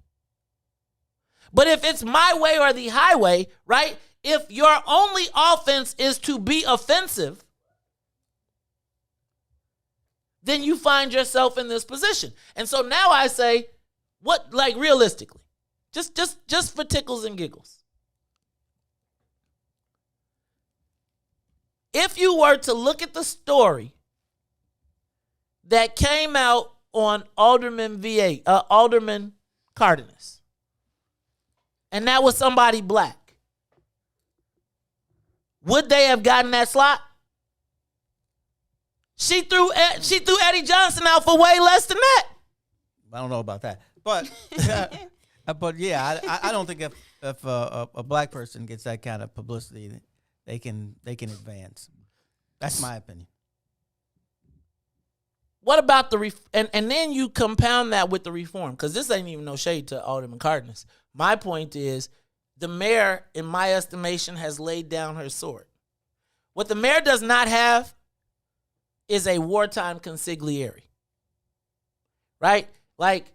Speaker 8: But if it's my way or the highway, right? If your only offense is to be offensive, then you find yourself in this position. And so now I say, what, like realistically, just for tickles and giggles. If you were to look at the story that came out on Alderman Cardenas, and that was somebody black, would they have gotten that slot? She threw Eddie Johnson out for way less than that.
Speaker 10: I don't know about that, but but yeah, I don't think if a black person gets that kind of publicity, they can advance. That's my opinion.
Speaker 8: What about and then you compound that with the reform, because this ain't even no shade to Alderman Cardenas. My point is, the mayor, in my estimation, has laid down her sword. What the mayor does not have is a wartime consigliere, right? Like,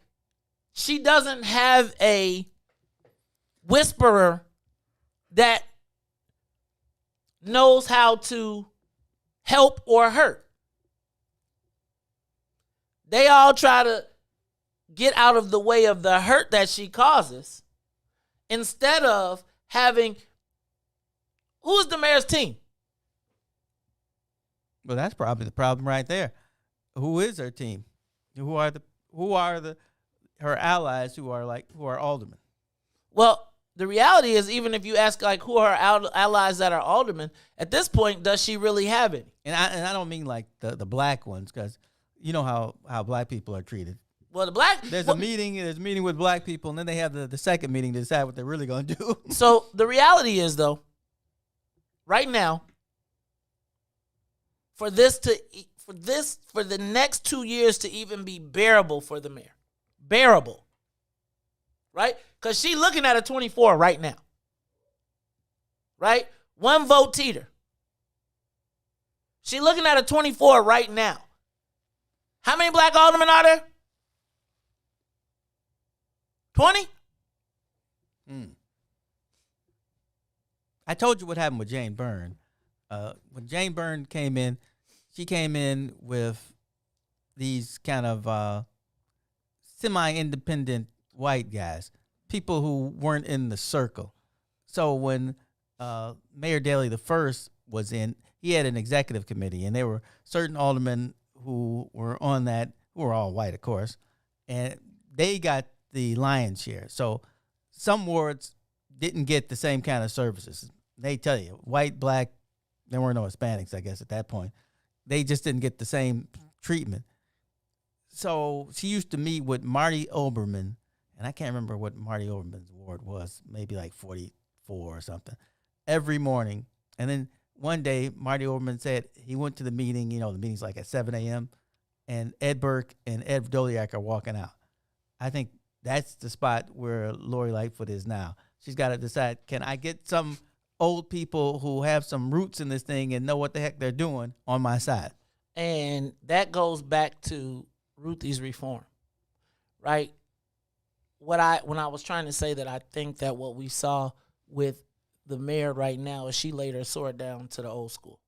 Speaker 8: she doesn't have a whisperer that knows how to help or hurt. They all try to get out of the way of the hurt that she causes instead of having, who's the mayor's team?
Speaker 10: Well, that's probably the problem right there. Who is her team? Who are her allies who are aldermen? Well,
Speaker 8: the reality is, even if you ask like who are her allies that are aldermen, at this point, does she really have any?
Speaker 10: And I don't mean like the black ones, because you know how black people are treated.
Speaker 8: Well,
Speaker 10: there's a meeting with black people, and then they have the second meeting to decide what they're really going to do.
Speaker 8: So the reality is, though, right now, for the next 2 years to even be bearable for the mayor, bearable, right? Because she's looking at a 24 right now, right? One vote teeter. She's looking at a 24 right now. How many black aldermen are there? 20?
Speaker 10: I told you what happened with Jane Byrne. When Jane Byrne came in, she came in with these kind of semi-independent white guys, people who weren't in the circle. So when Mayor Daley the First was in, he had an executive committee, and there were certain aldermen who were on that, who were all white, of course, and they got the lion's share. So some wards didn't get the same kind of services. They tell you, white, black, there weren't no Hispanics, I guess, at that point. They just didn't get the same treatment. So she used to meet with Marty Oberman, and I can't remember what Marty Oberman's ward was, maybe like 44 or something, every morning. And then one day, Marty Oberman said he went to the meeting, the meeting's like at 7 a.m., and Ed Burke and Ed Doliak are walking out. I think that's the spot where Lori Lightfoot is now. She's got to decide, can I get some old people who have some roots in this thing and know what the heck they're doing on my side?
Speaker 8: And that goes back to Ruthie's reform, right? When I was trying to say that I think that what we saw with the mayor right now is she laid her sword down to the old school,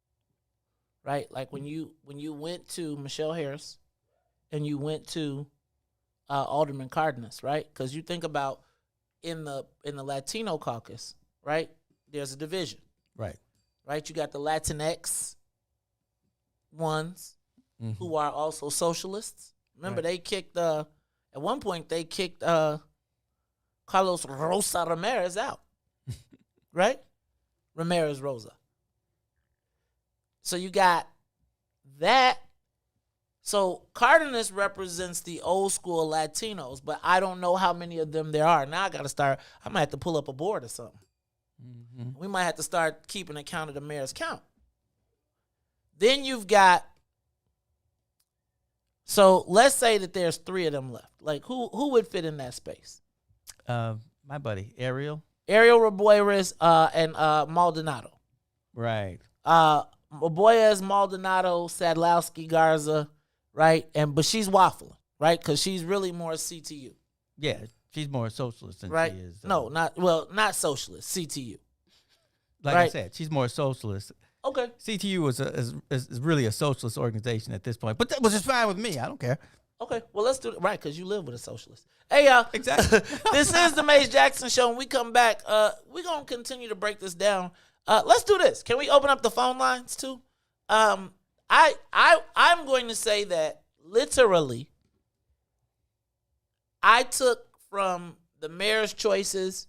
Speaker 8: right? Like when you went to Michelle Harris and you went to Alderman Cardenas, right? Because you think about in the Latino caucus, right? There's a division,
Speaker 10: right?
Speaker 8: You got the Latinx ones who are also socialists. Remember, they kicked at one point they kicked Carlos Rosa Ramirez out, right? Ramirez Rosa. So you got that, So Cardenas represents the old school Latinos, but I don't know how many of them there are. Now I got to start. I might have to pull up a board or something. Mm-hmm. We might have to start keeping account of the mayor's count. Then you've got. So let's say that there's 3 of them left. Like who would fit in that space?
Speaker 10: My buddy Ariel
Speaker 8: Raboyes, and Maldonado.
Speaker 10: Right.
Speaker 8: Raboyes, Maldonado, Sadlowski, Garza. Right, but she's waffling, right? Because she's really more CTU.
Speaker 10: Yeah, she's more socialist than
Speaker 8: right?
Speaker 10: she is.
Speaker 8: No, not socialist. CTU.
Speaker 10: Like I said, she's more socialist.
Speaker 8: Okay.
Speaker 10: CTU is really a socialist organization at this point, but that was just fine with me. I don't care.
Speaker 8: Okay, well let's do it right because you live with a socialist. Hey y'all,
Speaker 10: exactly.
Speaker 8: This is the Maze Jackson Show. When we come back, we're gonna continue to break this down. Let's do this. Can we open up the phone lines too? I'm going to say that literally I took from the mayor's choices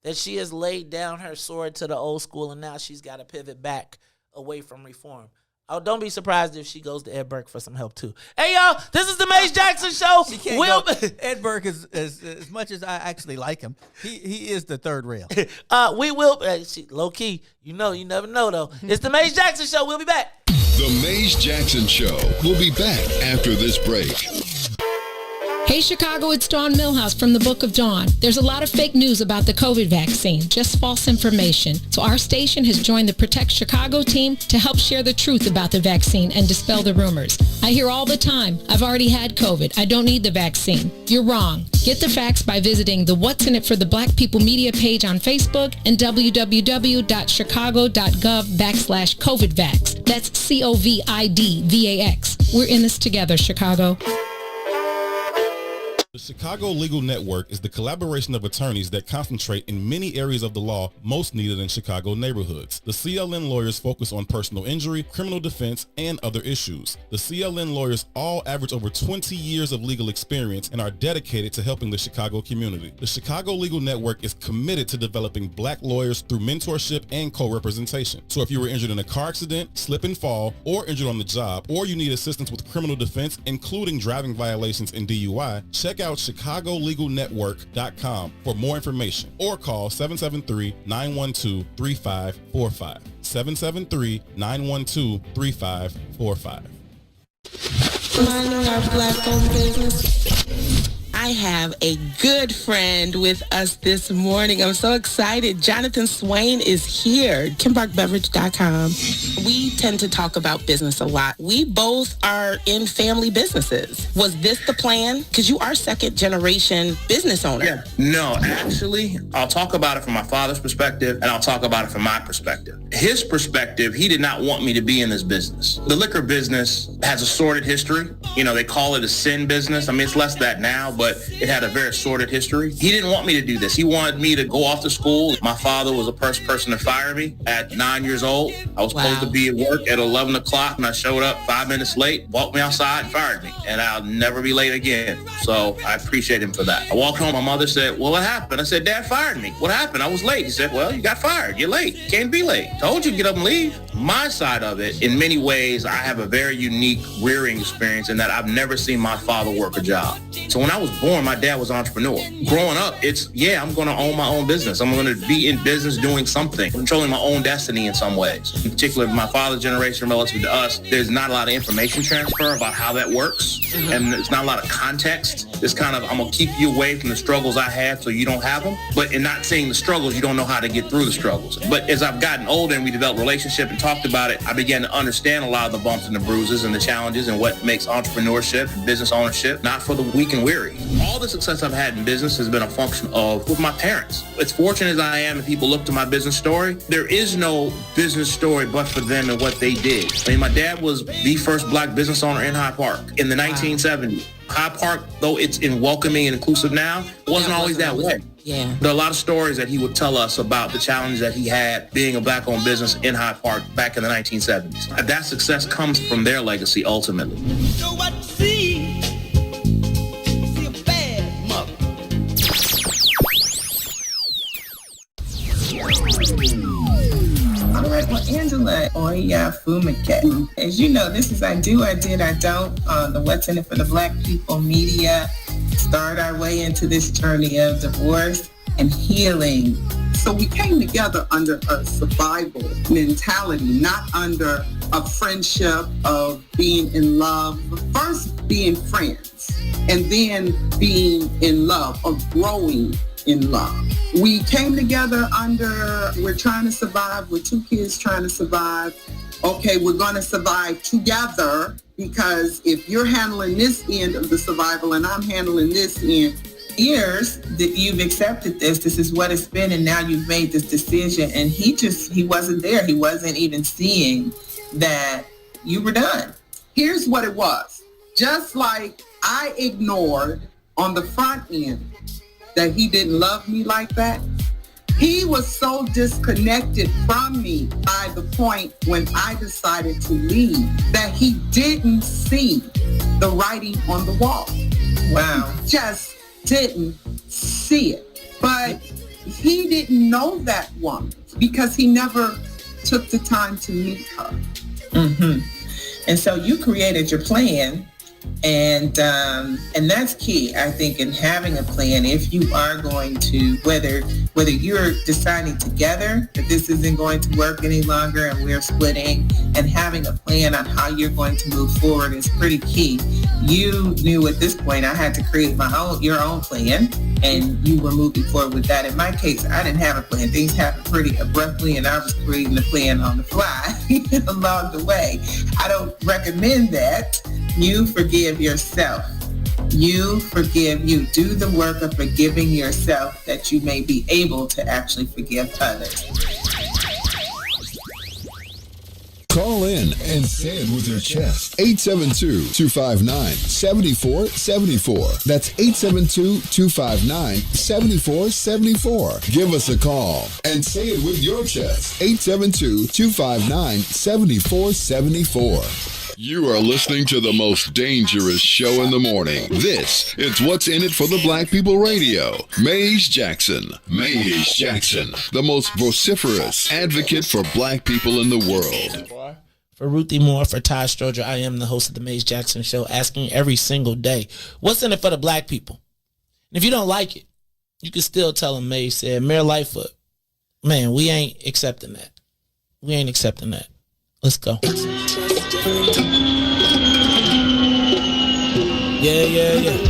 Speaker 8: that she has laid down her sword to the old school and now she's got to pivot back away from reform. Oh, don't be surprised if she goes to Ed Burke for some help too. Hey y'all, this is the Maze Jackson Show.
Speaker 10: Ed Burke is as much as I actually like him, he is the third rail.
Speaker 8: We will low key. You never know though. It's the Maze Jackson Show. We'll be back.
Speaker 7: The Maze Jackson Show. We'll be back after this break.
Speaker 6: Hey Chicago, it's Dawn Millhouse from the Book of Dawn. There's a lot of fake news about the COVID vaccine, just false information. So our station has joined the Protect Chicago team to help share the truth about the vaccine and dispel the rumors. I hear all the time, I've already had COVID. I don't need the vaccine. You're wrong. Get the facts by visiting the What's in It for the Black People Media page on Facebook and www.chicago.gov/COVIDVax. That's COVIDVAX. We're in this together, Chicago.
Speaker 15: The Chicago Legal Network is the collaboration of attorneys that concentrate in many areas of the law most needed in Chicago neighborhoods. The CLN lawyers focus on personal injury, criminal defense, and other issues. The CLN lawyers all average over 20 years of legal experience and are dedicated to helping the Chicago community. The Chicago Legal Network is committed to developing black lawyers through mentorship and co-representation. So if you were injured in a car accident, slip and fall, or injured on the job, or you need assistance with criminal defense, including driving violations and DUI, check out ChicagoLegalNetwork.com for more information or call 773-912-3545. 773-912-3545.
Speaker 20: Minding our black-owned business. I have a good friend with us this morning. I'm so excited. Jonathan Swain is here. KimBarkBeverage.com. We tend to talk about business a lot. We both are in family businesses. Was this the plan? Because you are second generation business owner.
Speaker 21: Yeah. No, actually, I'll talk about it from my father's perspective and I'll talk about it from my perspective. His perspective, he did not want me to be in this business. The liquor business has a sordid history. You know, they call it a sin business. I mean, it's less that now, but it had a very sordid history. He didn't want me to do this. He wanted me to go off to school. My father was the first person to fire me at 9 years old. I was supposed to be at work at 11 o'clock and I showed up 5 minutes late, walked me outside and fired me. And I'll never be late again. So I appreciate him for that. I walked home. My mother said, well, what happened? I said, Dad fired me. What happened? I was late. He said, well, you got fired. You're late. You can't be late. Told you to get up and leave. My side of it, in many ways, I have a very unique rearing experience in that I've never seen my father work a job. So when I was born, my dad was an entrepreneur. Growing up, I'm going to own my own business. I'm going to be in business doing something, controlling my own destiny in some ways. In particular, my father's generation relative to us, there's not a lot of information transfer about how that works. And there's not a lot of context. It's kind of, I'm going to keep you away from the struggles I had so you don't have them. But in not seeing the struggles, you don't know how to get through the struggles. But as I've gotten older and we developed a relationship and talked about it, I began to understand a lot of the bumps and the bruises and the challenges and what makes entrepreneurship and business ownership not for the weak and weary. All the success I've had in business has been a function of with my parents. As fortunate as I am and people look to my business story, there is no business story but for them and what they did. I mean, my dad was the first black business owner in Hyde Park in the 1970s. Hyde Park, though it's in welcoming and inclusive now, wasn't always that way.
Speaker 20: Yeah.
Speaker 21: There are a lot of stories that he would tell us about the challenge that he had being a black-owned business in Hyde Park back in the 1970s. That success comes from their legacy ultimately.
Speaker 2: So what see a bad mother.
Speaker 22: All right, well, Angela on
Speaker 20: Sonia Fumike. As you know, this is I Do, I Did, I Don't on the What's in It for the Black People media. Start our way into this journey of divorce and healing.
Speaker 4: So we came together under a survival mentality, not under a friendship of being in love. First being friends and then being in love, of growing in love. We came together under, we're trying to survive, we're two kids trying to survive. Okay, we're going to survive together, because if you're handling this end of the survival and I'm handling this end,
Speaker 20: years that you've accepted this is what it's been, and now you've made this decision, and he wasn't there. He wasn't even seeing that you were done.
Speaker 4: Here's what it was. Just like I ignored on the front end that he didn't love me like that, he was so disconnected from me by the point when I decided to leave that he didn't see the writing on the wall.
Speaker 20: Wow.
Speaker 4: Just didn't see it. But he didn't know that woman because he never took the time to meet her.
Speaker 20: Mm-hmm. And so you created your plan, and that's key, I think, in having a plan. If you are going to, whether you're deciding together that this isn't going to work any longer and we're splitting, and having a plan on how you're going to move forward is pretty key. You knew at this point I had to create your own plan, and you were moving forward with that. In my case, I didn't have a plan. Things happened pretty abruptly, and I was creating the plan on the fly along the way. I don't recommend that. You forgive yourself. You forgive you. Do the work of forgiving yourself that you may be able to actually forgive others.
Speaker 7: Call in and say it with your chest. 872-259-7474. That's 872-259-7474. Give us a call and say it with your chest. 872-259-7474. You are listening to the most dangerous show in the morning. This is What's in It for the Black People Radio. Maze Jackson. Maze Jackson, the most vociferous advocate for black people in the world.
Speaker 8: For Ruthie Moore, for Todd Stroger, I am the host of the Maze Jackson Show, asking every single day, what's in it for the black people? And if you don't like it, you can still tell them Maze said, Mayor Lightfoot, man, we ain't accepting that. We ain't accepting that. Let's go. Yeah.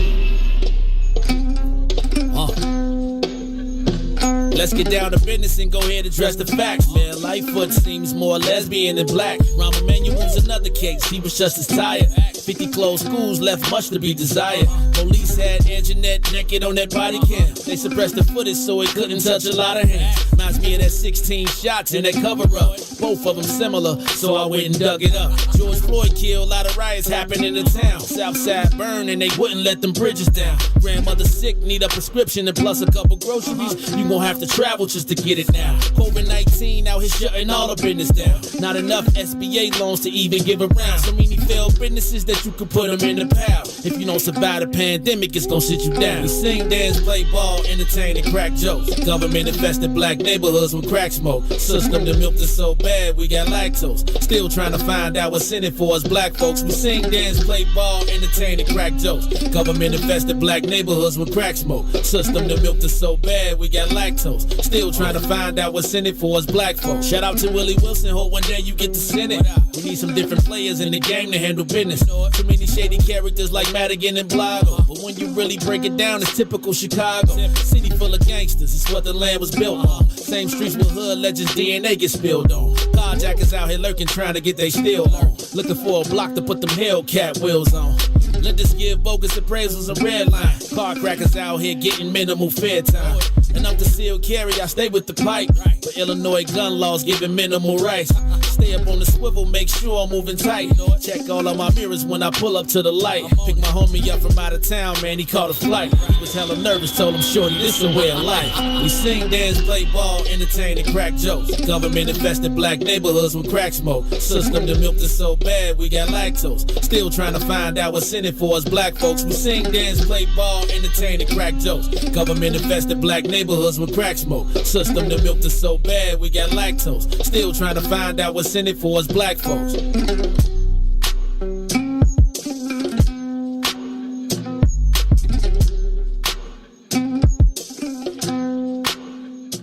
Speaker 9: Let's get down to business and go ahead and address the facts, man. Lightfoot seems more lesbian than black. Rahm Emanuel's another case, he was just as tired. 50 closed schools left much to be desired. Police had Anjanette naked on that body cam. They suppressed the footage so it couldn't touch a lot of hands. Reminds me of that 16 shots in that cover-up. Both of them similar, so I went and dug it up. George Floyd killed, a lot of riots happened in the town. Southside burned and they wouldn't let them bridges down. Grandmother sick, need a prescription and plus a couple groceries. You gon' have to travel just to get it now. COVID-19 out here shutting all the business down. Not enough SBA loans to even give around. So many failed businesses that you could put them in the pile. If you don't survive the pandemic, it's gonna sit you down. We sing, dance, play ball, entertain, and crack jokes. Government infested black neighborhoods with crack smoke. System that milked us so bad, we got lactose. Still trying to find out what's in it for us black folks. We sing, dance, play ball, entertain, and crack jokes. Government infested black neighborhoods with crack smoke. System that milked us so bad, we got lactose. Still trying to find out what's in it for us black folks. Shout out to Willie Wilson, hope one day you get to send it. We need some different players in the game to handle business. Too many shady characters like Madigan and Blago. But when you really break it down, it's typical Chicago. City full of gangsters, it's what the land was built on. Same streets with hood legends, DNA get spilled on. Carjackers out here lurking, trying to get they steal on. Looking for a block to put them Hellcat wheels on. Let us give bogus appraisals a red line. Car crackers out here getting minimal fair time. And I'm concealed carry, I stay with the pipe. But Illinois gun laws giving minimal rights. Stay up on the swivel, make sure I'm moving tight. Check all of my mirrors when I pull up to the light. Pick my homie up from out of town, man, he caught a flight. He was hella nervous, told him, shorty, this a way of life. We sing, dance, play ball, entertain, and crack jokes. Government infested black neighborhoods with crack smoke. System that milked us so bad, we got lactose. Still trying to find out what's in it for us black folks. We sing, dance, play ball, Entertaining crack jokes. Government infested black neighborhoods with crack smoke. System that milked us so bad we got lactose. Still trying to find out what's in it for us black folks.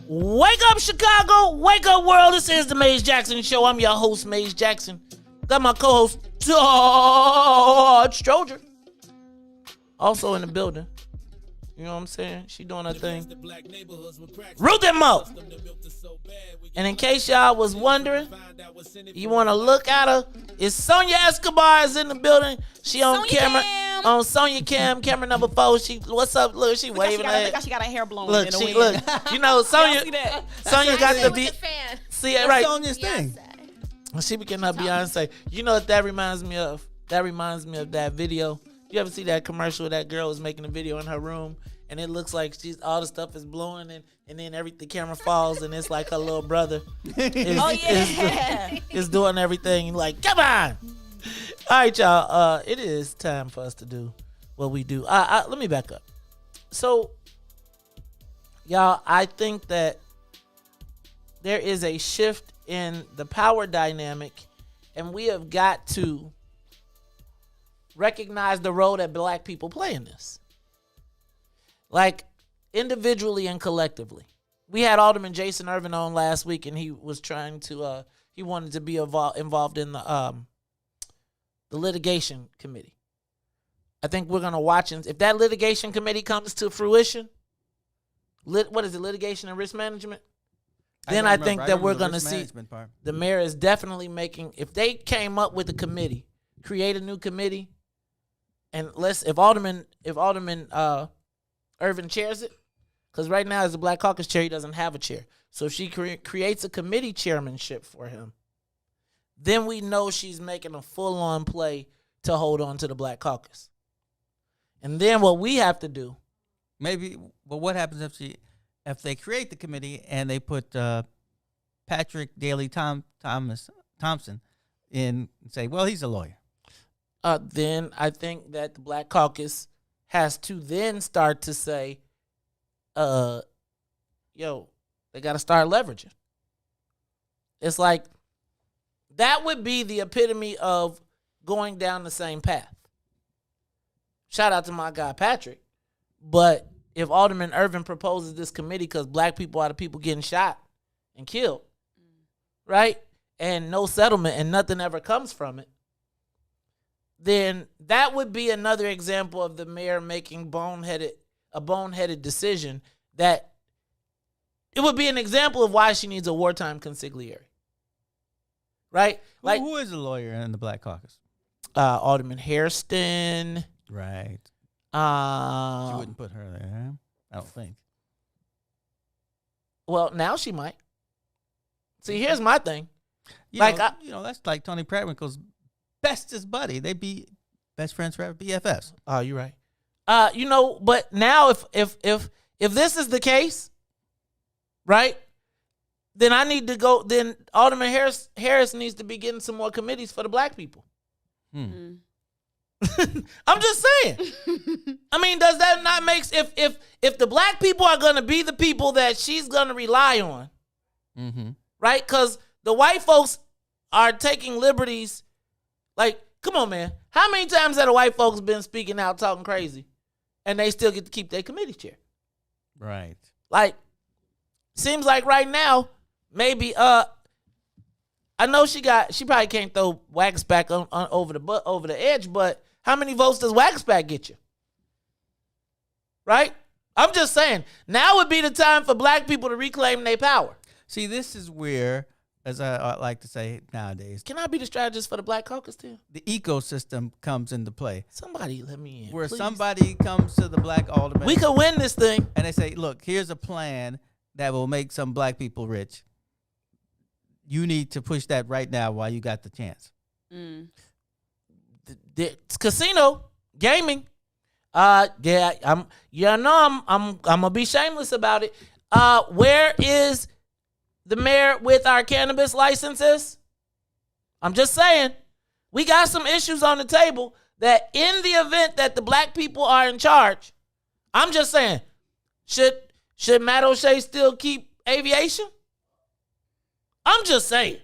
Speaker 8: Wake up, Chicago. Wake up, world. This is the Maze Jackson Show. I'm your host, Maze Jackson. Got my co-host, Todd Stroger. Also in the building. You know what I'm saying? She doing her thing. Ruthie Mo. And in case y'all was wondering, you want to look at her, it's Sonia Escobar is in the building. She on
Speaker 11: Sonia
Speaker 8: camera.
Speaker 11: Cam.
Speaker 8: On Sonia Cam, camera number 4. She, what's up? Look, she waving at
Speaker 11: Look how she got her hair blown.
Speaker 8: Look,
Speaker 11: in the
Speaker 8: she
Speaker 11: wind.
Speaker 8: look. You know, Sonia. Sonia got the beat. See it right.
Speaker 10: Sonia's thing.
Speaker 8: She became her Beyonce. You know what that reminds me of? That reminds me of that video. You ever see that commercial? That girl was making a video in her room, and it looks like all the stuff is blowing, and then the camera falls, and it's like her little brother is doing everything. Like, come on! All right, y'all. It is time for us to do what we do. Let me back up. So, y'all, I think that there is a shift in the power dynamic, and we have got to recognize the role that black people play in this. Like, individually and collectively. We had Alderman Jason Irvin on last week, and he was trying to, he wanted to be involved in the litigation committee. I think we're going to watch, and if that litigation committee comes to fruition, what is it, litigation and risk management? Then I think that we're going to see the mayor is definitely making, if they came up with a committee, create a new committee, and if Alderman Irvin chairs it, because right now as a Black Caucus chair, he doesn't have a chair. So if she creates a committee chairmanship for him, then we know she's making a full-on play to hold on to the Black Caucus. And then what we have to do,
Speaker 10: what happens if they create the committee and they put Patrick Daley Thompson in and say, well, he's a lawyer?
Speaker 8: Then I think that the Black Caucus has to then start to say, they got to start leveraging. It's like, that would be the epitome of going down the same path. Shout out to my guy, Patrick. But if Alderman Irvin proposes this committee because black people are the people getting shot and killed, right? And no settlement and nothing ever comes from it, then that would be another example of the mayor making a boneheaded decision that it would be an example of why she needs a wartime consigliere. Right?
Speaker 10: Who is a lawyer in the Black Caucus?
Speaker 8: Alderman Hairston.
Speaker 10: Right. She wouldn't put her there, I don't think.
Speaker 8: Well, now she might. See, here's my thing.
Speaker 10: That's like Tony Prattwinkle's bestest buddy. They be best friends forever, BFFs.
Speaker 8: Oh, you're right. But now if this is the case, right? Then I need to go. Then Alderman Harris needs to be getting some more committees for the black people. I'm just saying. I mean, does that not make if the black people are going to be the people that she's going to rely on, right? Because the white folks are taking liberties. Like, come on, man. How many times have the white folks been speaking out, talking crazy, and they still get to keep their committee chair?
Speaker 10: Right.
Speaker 8: Like, seems like right now, maybe I know she probably can't throw Waxback on over the edge, but how many votes does Waxback get you? Right? I'm just saying, now would be the time for black people to reclaim their power.
Speaker 10: See, this is where, as I like to say nowadays,
Speaker 8: can I be the strategist for the Black Caucus too?
Speaker 10: The ecosystem comes into play.
Speaker 8: Somebody let me in,
Speaker 10: where
Speaker 8: please.
Speaker 10: Somebody comes to the black alderman.
Speaker 8: We could win this thing.
Speaker 10: And they say, look, here's a plan that will make some black people rich. You need to push that right now while you got the chance.
Speaker 8: It's casino gaming. I'm gonna be shameless about it. Where is the mayor with our cannabis licenses? I'm just saying, we got some issues on the table that in the event that the black people are in charge, I'm just saying, should Matt O'Shea still keep aviation? I'm just saying.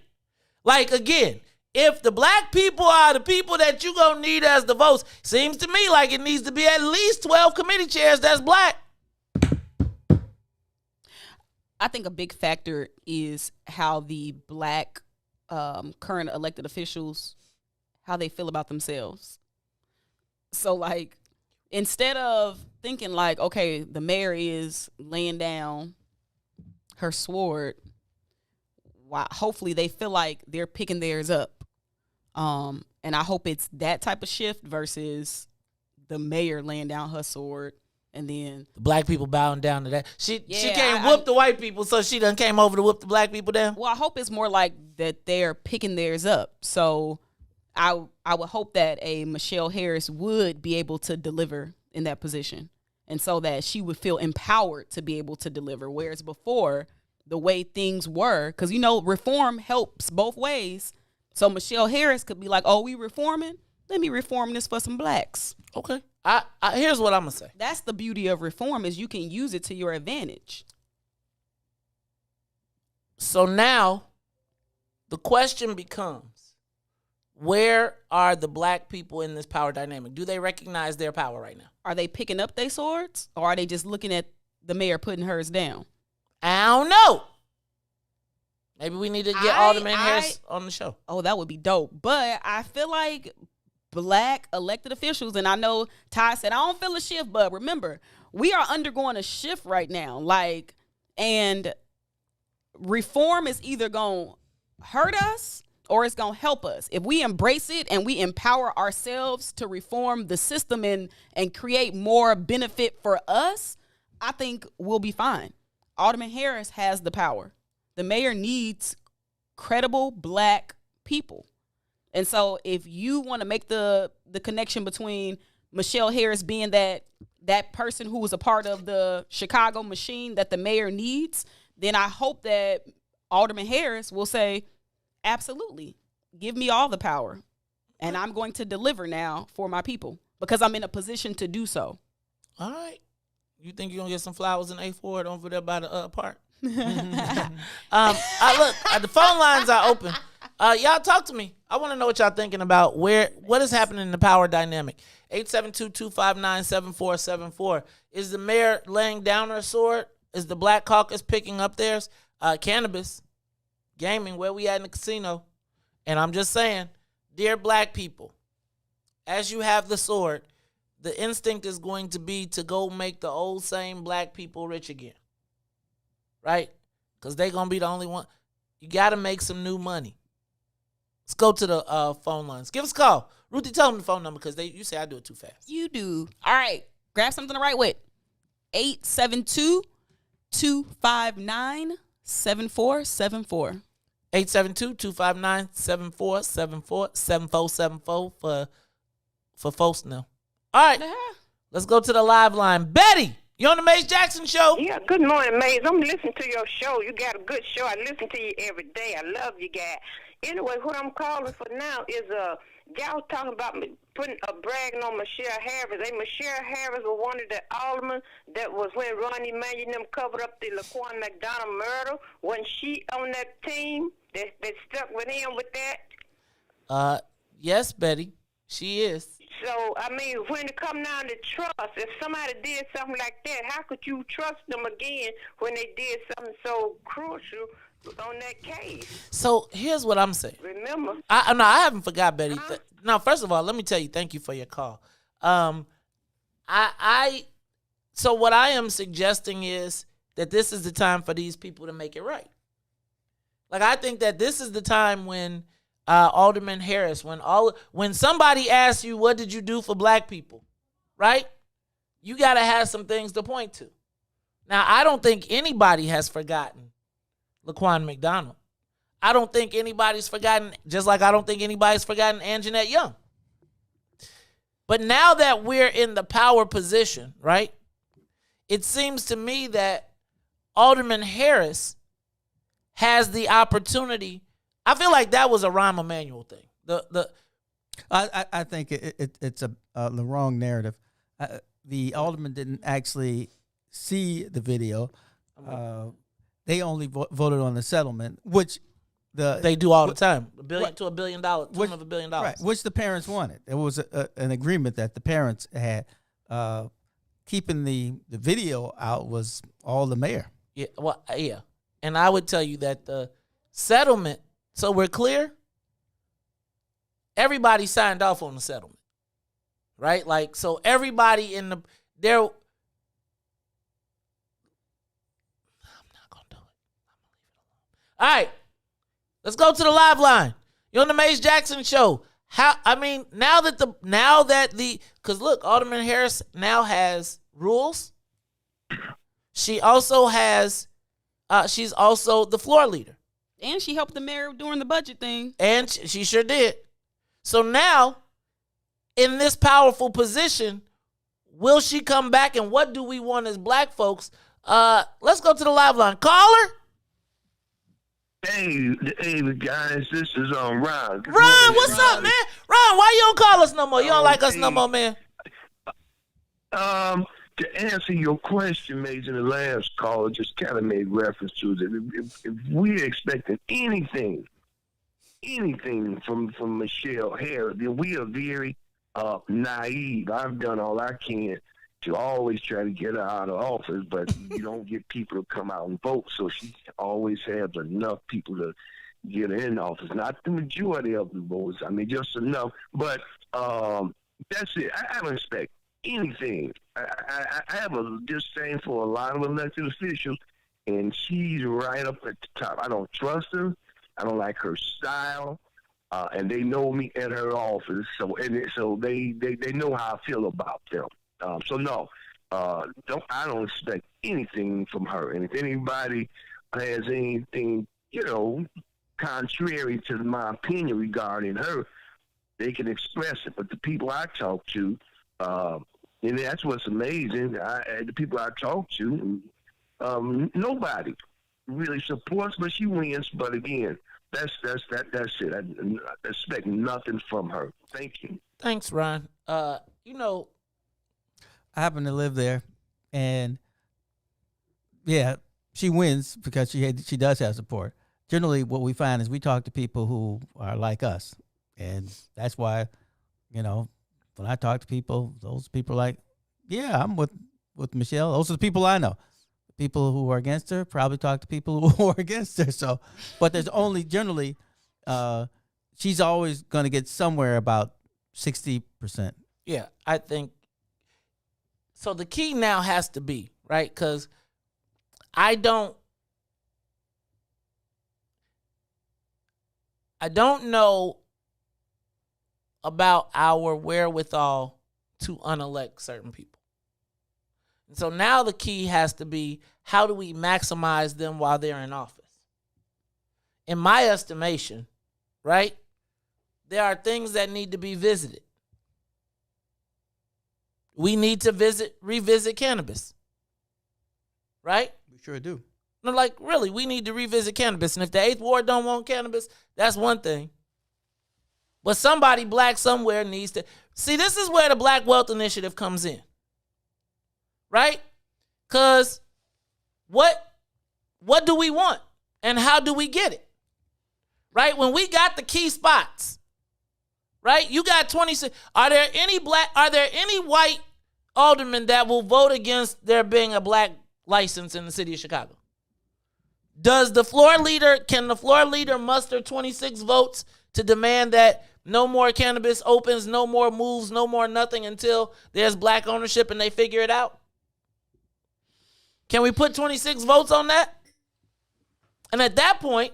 Speaker 8: Like, again, if the black people are the people that you gonna need as the votes, seems to me like it needs to be at least 12 committee chairs that's black.
Speaker 11: I think a big factor is how the black current elected officials, how they feel about themselves. So, like, instead of thinking like, okay, the mayor is laying down her sword, hopefully they feel like they're picking theirs up. And I hope it's that type of shift versus the mayor laying down her sword and then
Speaker 8: the black people bowing down to that. She can't whoop the white people, so she done came over to whoop the black people down.
Speaker 11: Well, I hope it's more like that they're picking theirs up. So I would hope that a Michelle Harris would be able to deliver in that position, and so that she would feel empowered to be able to deliver. Whereas before, the way things were, because, you know, reform helps both ways. So Michelle Harris could be like, oh, we reforming? Let me reform this for some blacks.
Speaker 8: Okay. Here's what I'm going to say.
Speaker 11: That's the beauty of reform, is you can use it to your advantage.
Speaker 8: So now the question becomes, where are the black people in this power dynamic? Do they recognize their power right now?
Speaker 11: Are they picking up their swords, or are they just looking at the mayor putting hers down?
Speaker 8: I don't know. Maybe we need to get Alderman Harris on the show.
Speaker 11: Oh, that would be dope. But I feel like black elected officials, and I know Todd said, I don't feel a shift, but remember, we are undergoing a shift right now. Like, and reform is either going to hurt us or it's going to help us. If we embrace it and we empower ourselves to reform the system and create more benefit for us, I think we'll be fine. Alderman Harris has the power. The mayor needs credible black people. And so if you want to make the connection between Michelle Harris being that person who was a part of the Chicago machine that the mayor needs, then I hope that Alderman Harris will say, absolutely, give me all the power. And I'm going to deliver now for my people because I'm in a position to do so.
Speaker 8: All right. You think you're going to get some flowers in A4 over there by the park? Look, the phone lines are open. Y'all talk to me. I want to know what y'all thinking about what is happening in the power dynamic. 872-259-7474. Is the mayor laying down her sword? Is the Black Caucus picking up theirs? Cannabis, gaming, where we at in the casino? And I'm just saying, dear black people, as you have the sword, the instinct is going to be to go make the old same black people rich again. Right? Because they're going to be the only one. You got to make some new money. Let's go to the phone lines. Give us a call. Ruthie, tell them the phone number because you say I do it too fast.
Speaker 11: You do. All right. Grab something to write with. 872-259-7474.
Speaker 8: 872-259-7474. 7474 for folks now. All right. Let's go to the live line. Betty, you on the Mace Jackson Show?
Speaker 1: Yeah, good morning, Mace. I'm listening to your show. You got a good show. I listen to you every day. I love you guys. Anyway, what I'm calling for now is y'all talking about putting a bragging on Michelle Harris. Michelle Harris was one of the aldermen that was when Ronnie Mannion them covered up the Laquan McDonald murder. Wasn't she on that team that stuck with him with that?
Speaker 8: Yes, Betty, she is.
Speaker 1: So, I mean, when it come down to trust, if somebody did something like that, how could you trust them again when they did something so crucial on that case?
Speaker 8: So, here's what I'm saying.
Speaker 1: Remember?
Speaker 8: I haven't forgot, Betty. Now, first of all, let me tell you, thank you for your call. So what I am suggesting is that this is the time for these people to make it right. Like, I think that this is the time when Alderman Harris, when somebody asks you, what did you do for black people, right? You got to have some things to point to. Now, I don't think anybody has forgotten Laquan McDonald. I don't think anybody's forgotten, just like I don't think anybody's forgotten Anjanette Young. But now that we're in the power position, right, it seems to me that Alderman Harris has the opportunity. I feel like that was a Rahm Emanuel thing.
Speaker 10: I think it's the wrong narrative. the aldermen didn't actually see the video. They only voted on the settlement, which
Speaker 8: they do all the time. $1 billion to $1 billion, $1 billion.
Speaker 10: Right, which the parents wanted. It was an agreement that the parents had. Keeping the video out was all the mayor.
Speaker 8: Yeah, well, yeah. And I would tell you that the settlement, so we're clear, everybody signed off on the settlement, right? Like, so everybody in there. I'm not going to do it. I'm going to leave it alone. All right, let's go to the live line. You're on the Mace Jackson Show. Now that because look, Alderman Harris now has rules. She also has, she's also the floor leader.
Speaker 11: And she helped the mayor during the budget thing.
Speaker 8: And she sure did. So now, in this powerful position, will she come back, and what do we want as black folks? Let's go to the live line. Caller?
Speaker 5: Hey guys, this is Ron.
Speaker 8: Ron, what's up, man? Ron, why you don't call us no more? You don't like us no more, man?
Speaker 5: To answer your question, Maze, in the last call, just kind of made reference to that. If we're expecting anything from Michelle Harris, then we are very naive. I've done all I can to always try to get her out of office, but you don't get people to come out and vote, so she always has enough people to get her in office. Not the majority of the votes, I mean, just enough, but that's it. I don't expect anything. I have a disdain for a lot of elected officials, and she's right up at the top. I don't trust her. I don't like her style, and they know me at her office, so they know how I feel about them. So no, I don't expect anything from her. And if anybody has anything, contrary to my opinion regarding her, they can express it. But the people I talk to, and that's what's amazing. The people I talk to, nobody really supports, but she wins. But again, that's it. I expect nothing from her. Thank you.
Speaker 8: Thanks, Ron.
Speaker 10: I happen to live there, and yeah, she wins because she does have support. Generally, what we find is we talk to people who are like us, and that's why, when I talk to people, those people are like, yeah, I'm with Michelle. Those are the people I know. People who are against her probably talk to people who are against her. So, but there's only generally, she's always going to get somewhere about 60%.
Speaker 8: Yeah, I think. So the key now has to be, right, because I don't know about our wherewithal to unelect certain people. And so now the key has to be, how do we maximize them while they're in office? In my estimation, right, there are things that need to be visited. We need to revisit cannabis, right?
Speaker 10: We sure do.
Speaker 8: No, like, really, we need to revisit cannabis. And if the 8th Ward don't want cannabis, that's one thing. But somebody black somewhere needs to. See, this is where the Black Wealth Initiative comes in, right? Because what do we want? And how do we get it? Right? When we got the key spots, right? You got 26. Are there any white aldermen that will vote against there being a black license in the city of Chicago? Can the floor leader muster 26 votes to demand that no more cannabis opens, no more moves, no more nothing until there's black ownership and they figure it out? Can we put 26 votes on that? And at that point,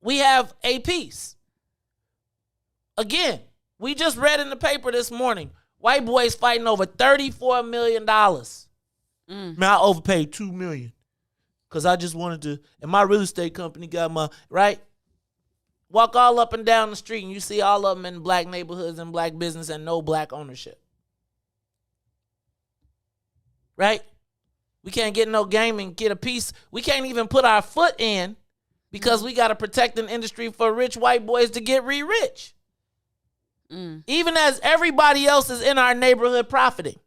Speaker 8: we have a peace. Again, we just read in the paper this morning, white boys fighting over $34 million. Man, I overpaid $2 million because I just wanted to, and my real estate company got my, right? Walk all up and down the street and you see all of them in black neighborhoods and black business and no black ownership. Right? We can't get no game and get a piece. We can't even put our foot in because we got to protect an industry for rich white boys to get rich. Even as everybody else is in our neighborhood profiting.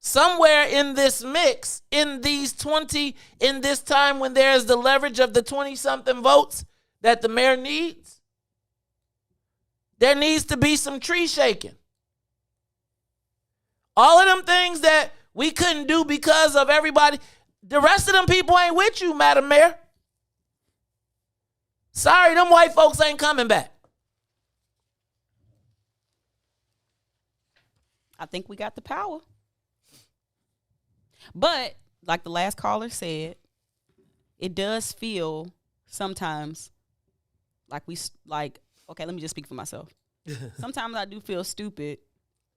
Speaker 8: Somewhere in this mix, in this time when there's the leverage of the 20-something votes that the mayor needs, there needs to be some tree shaking. All of them things that we couldn't do because of everybody, the rest of them people ain't with you, Madam Mayor. Sorry, them white folks ain't coming back.
Speaker 11: I think we got the power. But like the last caller said, it does feel sometimes like okay, let me just speak for myself. Sometimes I do feel stupid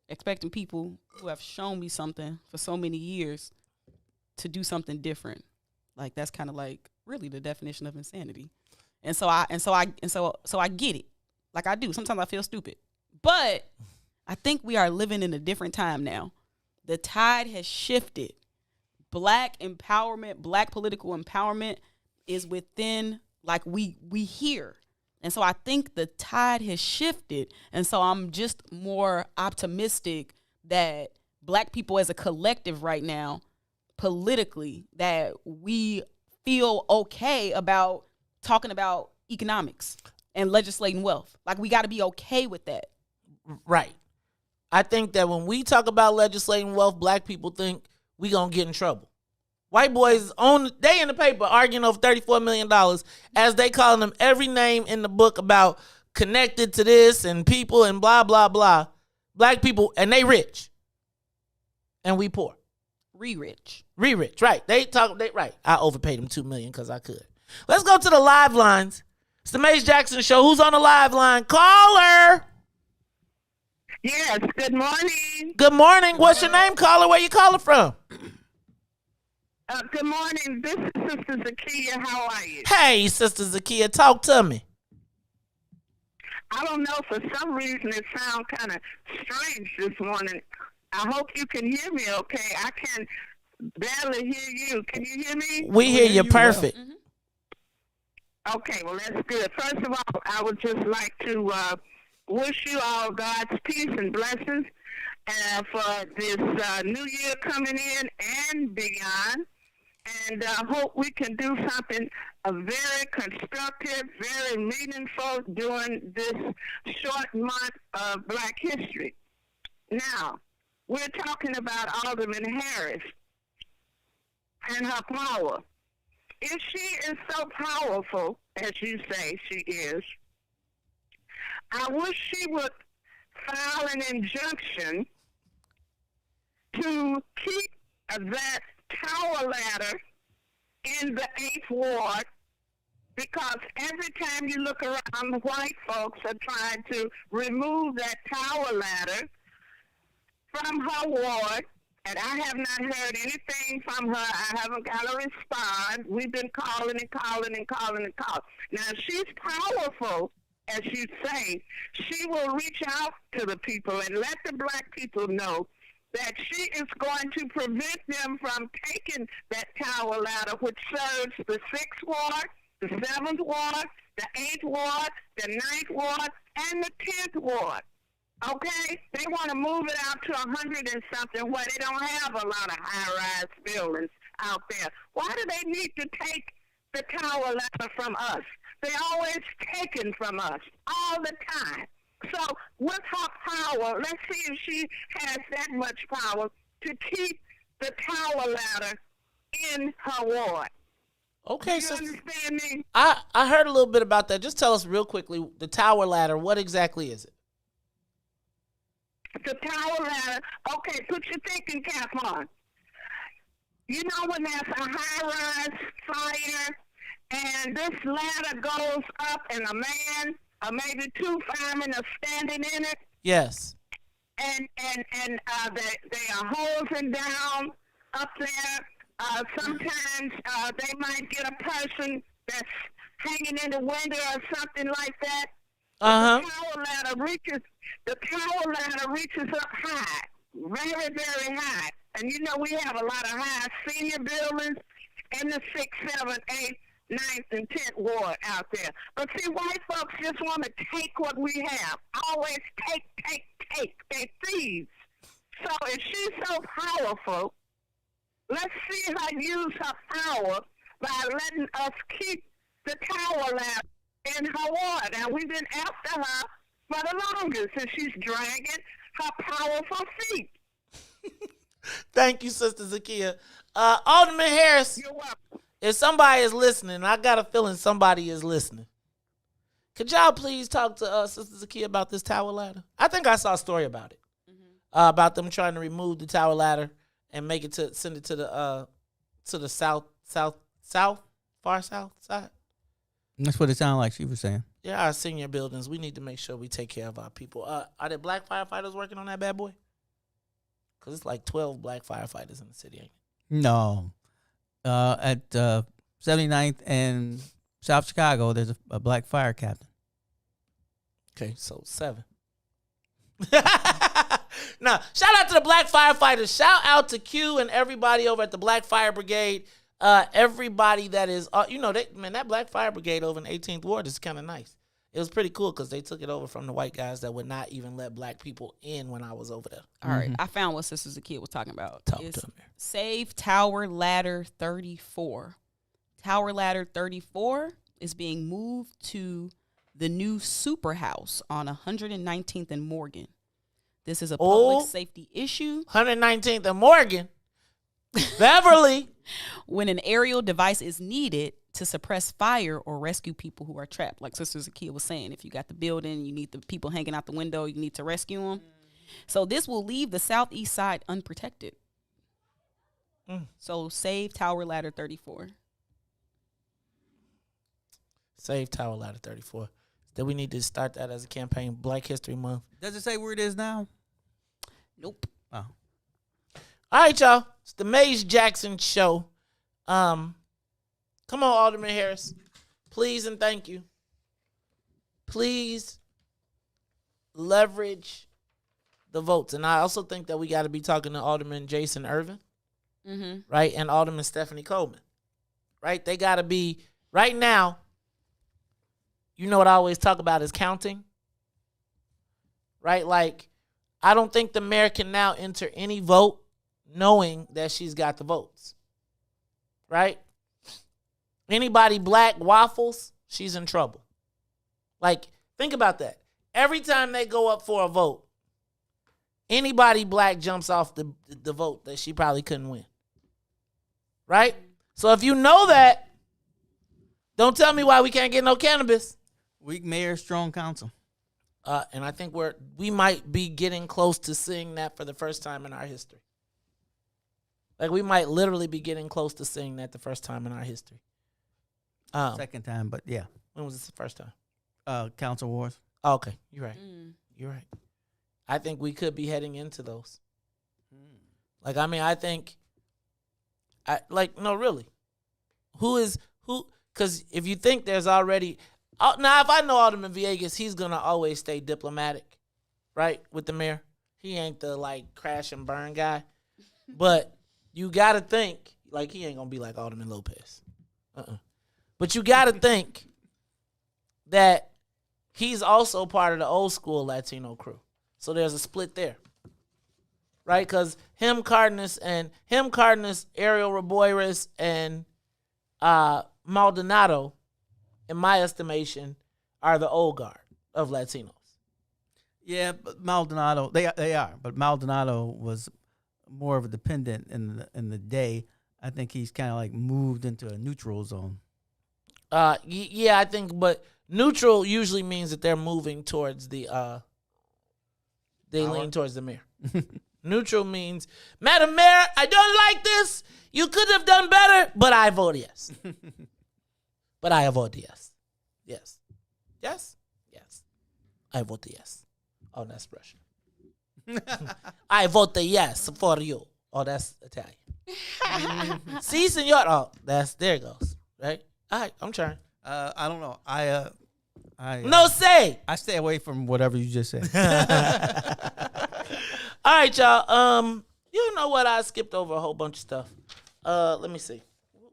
Speaker 11: expecting people who have shown me something for so many years to do something different. Like that's kind of like really the definition of insanity. And so I get it. Like I do. Sometimes I feel stupid. But I think we are living in a different time now. The tide has shifted. Black empowerment, black political empowerment is within, like we hear. And so I think the tide has shifted. And so I'm just more optimistic that black people as a collective right now, politically, that we feel okay about talking about economics and legislating wealth. Like we got to be okay with that.
Speaker 8: Right. I think that when we talk about legislating wealth, black people think we gonna get in trouble. White boys they in the paper arguing over $34 million as they calling them every name in the book about connected to this and people and blah, blah, blah. Black people, and they rich. And we poor.
Speaker 11: Re-rich,
Speaker 8: right. Right. I overpaid them $2 million because I could. Let's go to the live lines. It's the Maze Jackson Show. Who's on the live line? Caller.
Speaker 1: Yes, good morning.
Speaker 8: Good morning. What's your name, caller? Where you calling from?
Speaker 1: Good morning. This is Sister Zakia. How are you?
Speaker 8: Hey, Sister Zakia, talk to me.
Speaker 1: I don't know. For some reason, it sounds kind of strange this morning. I hope you can hear me okay. I can barely hear you. Can you hear me?
Speaker 8: We hear you perfect.
Speaker 1: Well. Okay, well, that's good. First of all, I would just like to wish you all God's peace and blessings for this new year coming in and beyond. And I hope we can do something very constructive, very meaningful during this short month of Black History. Now, we're talking about Alderman Harris and her power. If she is so powerful, as you say she is, I wish she would file an injunction to keep that tower ladder in the 8th Ward, because every time you look around, white folks are trying to remove that tower ladder from her ward, and I have not heard anything from her. I haven't got a response. We've been calling and calling and calling and calling. Now, if she's powerful, as you say, she will reach out to the people and let the black people know that she is going to prevent them from taking that tower ladder, which serves the 6th Ward, the 7th Ward, the 8th Ward, the 9th Ward, and the 10th Ward. Okay? They want to move it out to 100 and something where they don't have a lot of high-rise buildings out there. Why do they need to take the tower ladder from us? They're always taken from us all the time. So with her power, let's see if she has that much power to keep the tower ladder in her ward.
Speaker 8: Okay,
Speaker 1: so you understand me?
Speaker 8: I heard a little bit about that. Just tell us real quickly, the tower ladder, what exactly is it?
Speaker 1: The tower ladder, okay, put your thinking cap on. You know when there's a high-rise fire and this ladder goes up and a man or maybe two firemen are standing in it?
Speaker 8: Yes.
Speaker 1: And they are hosing down up there. Sometimes they might get a person that's hanging in the window or something like that.
Speaker 8: Uh-huh.
Speaker 1: The tower ladder reaches up high, very, very high. And you know we have a lot of high senior buildings in the 6, 7, 8. 9th and 10th Ward out there. But see, white folks just want to take what we have. Always take. They thieves. So if she's so powerful, let's see her use her power by letting us keep the tower ladder in her ward. And we've been after her for the longest, and she's dragging her powerful feet.
Speaker 8: Thank you, Sister Zakia. Alderman Harris,
Speaker 1: you're welcome.
Speaker 8: If somebody is listening, I got a feeling somebody is listening. Could y'all please talk to Sister Zakia about this tower ladder? I think I saw a story about it. About them trying to remove the tower ladder and send it to the far south side.
Speaker 10: That's what it sounded like she was saying.
Speaker 8: Yeah, our senior buildings, we need to make sure we take care of our people. Are there black firefighters working on that bad boy? Because it's like 12 black firefighters in the city, ain't it?
Speaker 10: No. At 79th and South Chicago, there's a black fire captain.
Speaker 8: Okay, so 7. Now, shout out to the black firefighters. Shout out to Q and everybody over at the Black Fire Brigade. Everybody that is, that Black Fire Brigade over in 18th Ward is kind of nice. It was pretty cool because they took it over from the white guys that would not even let black people in when I was over there.
Speaker 11: All right, I found what Sister Zakia was talking about.
Speaker 8: Talk to me.
Speaker 11: Save Tower Ladder 34. Tower Ladder 34 is being moved to the new Super House on 119th and Morgan. This is a public safety issue.
Speaker 8: 119th and Morgan. Beverly.
Speaker 11: When an aerial device is needed to suppress fire or rescue people who are trapped. Like Sister Zakia was saying, if you got the building, you need the people hanging out the window, you need to rescue them. So this will leave the southeast side unprotected. So save Tower Ladder 34.
Speaker 8: Save Tower Ladder 34. That we need to start that as a campaign, Black History Month.
Speaker 10: Does it say where it is now?
Speaker 11: Nope.
Speaker 10: Oh.
Speaker 8: All right, y'all. It's the Maze Jackson Show. Come on, Alderman Harris. Please and thank you. Please leverage the votes. And I also think that we got to be talking to Alderman Jason Irvin, right? And Alderman Stephanie Coleman, right? They got to be, right now, you know what I always talk about is counting, right? Like, I don't think the mayor can now enter any vote knowing that she's got the votes, right? Anybody black waffles, she's in trouble. Like, think about that. Every time they go up for a vote, anybody black jumps off the vote that she probably couldn't win, right? So if you know that, don't tell me why we can't get no cannabis.
Speaker 10: Weak mayor, strong council.
Speaker 8: And I think we might be getting close to seeing that for the first time in our history. Like, we might literally be getting close to seeing that the first time in our history.
Speaker 10: Second time, but yeah.
Speaker 8: When was this the first time?
Speaker 10: Council wars.
Speaker 8: Oh, okay, you're right. You're right. I think we could be heading into those. Like, I mean, I think, no, really. Who? Because if you think there's already... Now, if I know Alderman Villegas, he's going to always stay diplomatic, right, with the mayor. He ain't the, crash and burn guy. But you got to think, he ain't going to be like Alderman Lopez. But you got to think that he's also part of the old school Latino crew. So there's a split there, right? Because him, Cardenas, Ariel Reboyres, and Maldonado, in my estimation, are the old guard of Latinos.
Speaker 10: Yeah, but Maldonado, they are. But Maldonado was more of a dependent in the day. I think he's kind of moved into a neutral zone.
Speaker 8: Yeah, I think, but neutral usually means that they're moving towards they lean towards the mayor. Neutral means, Madam Mayor, I don't like this. You could have done better, but I vote yes. But I vote yes. Yes. Yes? Yes. I vote yes. Oh, that's Russian. I vote yes for you. Oh, that's Italian. Si, senor. Oh, there it goes. Right? All right, I'm trying.
Speaker 10: I don't know.
Speaker 8: No say.
Speaker 10: I stay away from whatever you just said.
Speaker 8: All right, y'all. You know what? I skipped over a whole bunch of stuff. Let me see.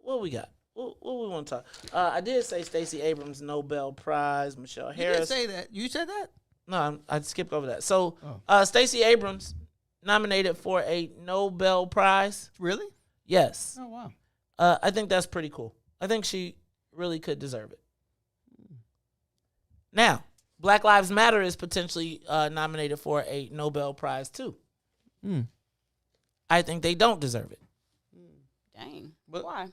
Speaker 8: What we got? What we want to talk? I did say Stacey Abrams Nobel Prize, Michelle Harris.
Speaker 10: You did say that. You said that?
Speaker 8: No, I skipped over that. So, Stacey Abrams nominated for a Nobel Prize.
Speaker 10: Really?
Speaker 8: Yes.
Speaker 10: Oh, wow.
Speaker 8: I think that's pretty cool. I think she really could deserve it. Now, Black Lives Matter is potentially nominated for a Nobel Prize too. I think they don't deserve it.
Speaker 11: Dang. But why?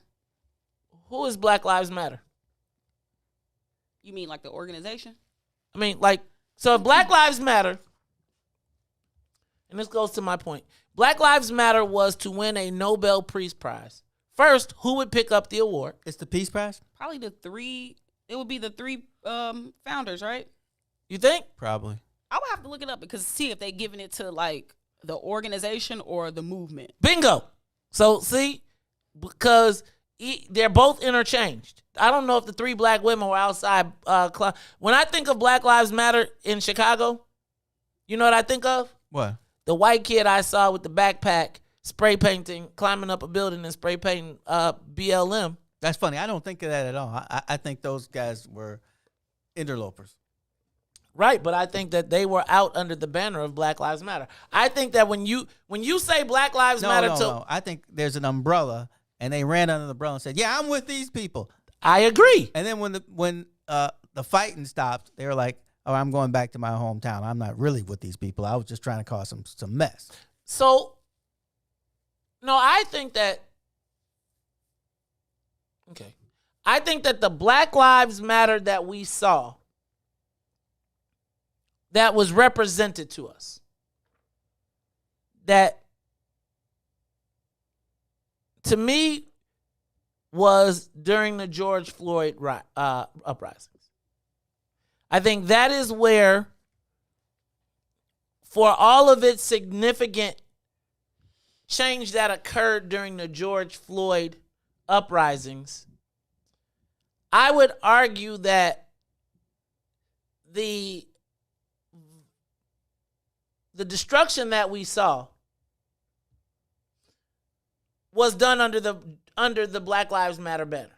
Speaker 8: Who is Black Lives Matter?
Speaker 11: You mean like the organization?
Speaker 8: I mean, like, so if Black Lives Matter, and this goes to my point, Black Lives Matter was to win a Nobel Peace Prize. First, who would pick up the award?
Speaker 10: It's the Peace Prize?
Speaker 11: Probably it would be the three founders, right?
Speaker 8: You think?
Speaker 10: Probably.
Speaker 11: I would have to look it up because see if they giving it to like the organization or the movement.
Speaker 8: Bingo. So see, because they're both interchanged. I don't know if the three black women were outside. When I think of Black Lives Matter in Chicago, you know what I think of?
Speaker 10: What?
Speaker 8: The white kid I saw with the backpack spray painting, climbing up a building and spray painting BLM.
Speaker 10: That's funny. I don't think of that at all. I think those guys were interlopers.
Speaker 8: Right, but I think that they were out under the banner of Black Lives Matter. I think that when you say Black Lives Matter,
Speaker 10: no. I think there's an umbrella, and they ran under the umbrella and said, "Yeah, I'm with these people."
Speaker 8: I agree.
Speaker 10: And then when the fighting stopped, they were like, "Oh, I'm going back to my hometown. I'm not really with these people. I was just trying to cause some mess."
Speaker 8: So, no, I think that. Okay, I think that the Black Lives Matter that we saw, that was represented to us, that to me was during the George Floyd uprisings. I think that is where, for all of its significant change that occurred during the George Floyd uprisings, I would argue that the destruction that we saw was done under the Black Lives Matter banner.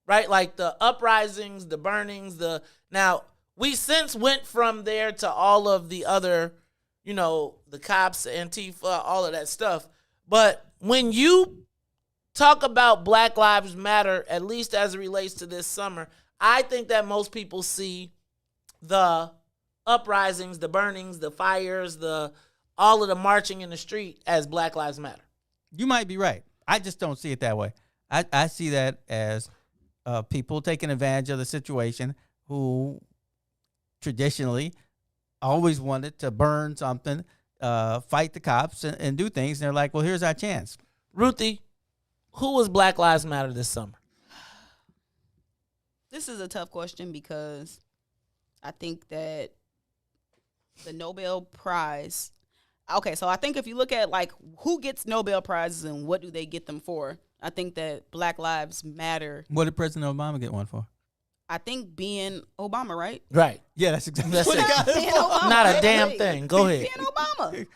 Speaker 8: Right? Like the uprisings, the burnings, now we since went from there to all of the other, the cops, Antifa, all of that stuff. But when you talk about Black Lives Matter, at least as it relates to this summer, I think that most people see the uprisings, the burnings, the fires, all of the marching in the street as Black Lives Matter.
Speaker 10: You might be right. I just don't see it that way. I see that as people taking advantage of the situation who traditionally always wanted to burn something, fight the cops, and do things. And they're like, well, here's our chance.
Speaker 8: Ruthie, who was Black Lives Matter this summer?
Speaker 11: This is a tough question because I think that the Nobel Prize. Okay, so I think if you look at like who gets Nobel Prizes and what do they get them for, I think that Black Lives Matter.
Speaker 10: What did President Obama get one for?
Speaker 11: I think being Obama, right?
Speaker 8: Right.
Speaker 10: Yeah, that's exactly
Speaker 8: what
Speaker 10: he got it
Speaker 11: for.
Speaker 8: Not a damn thing. Go ahead.
Speaker 11: Being Obama.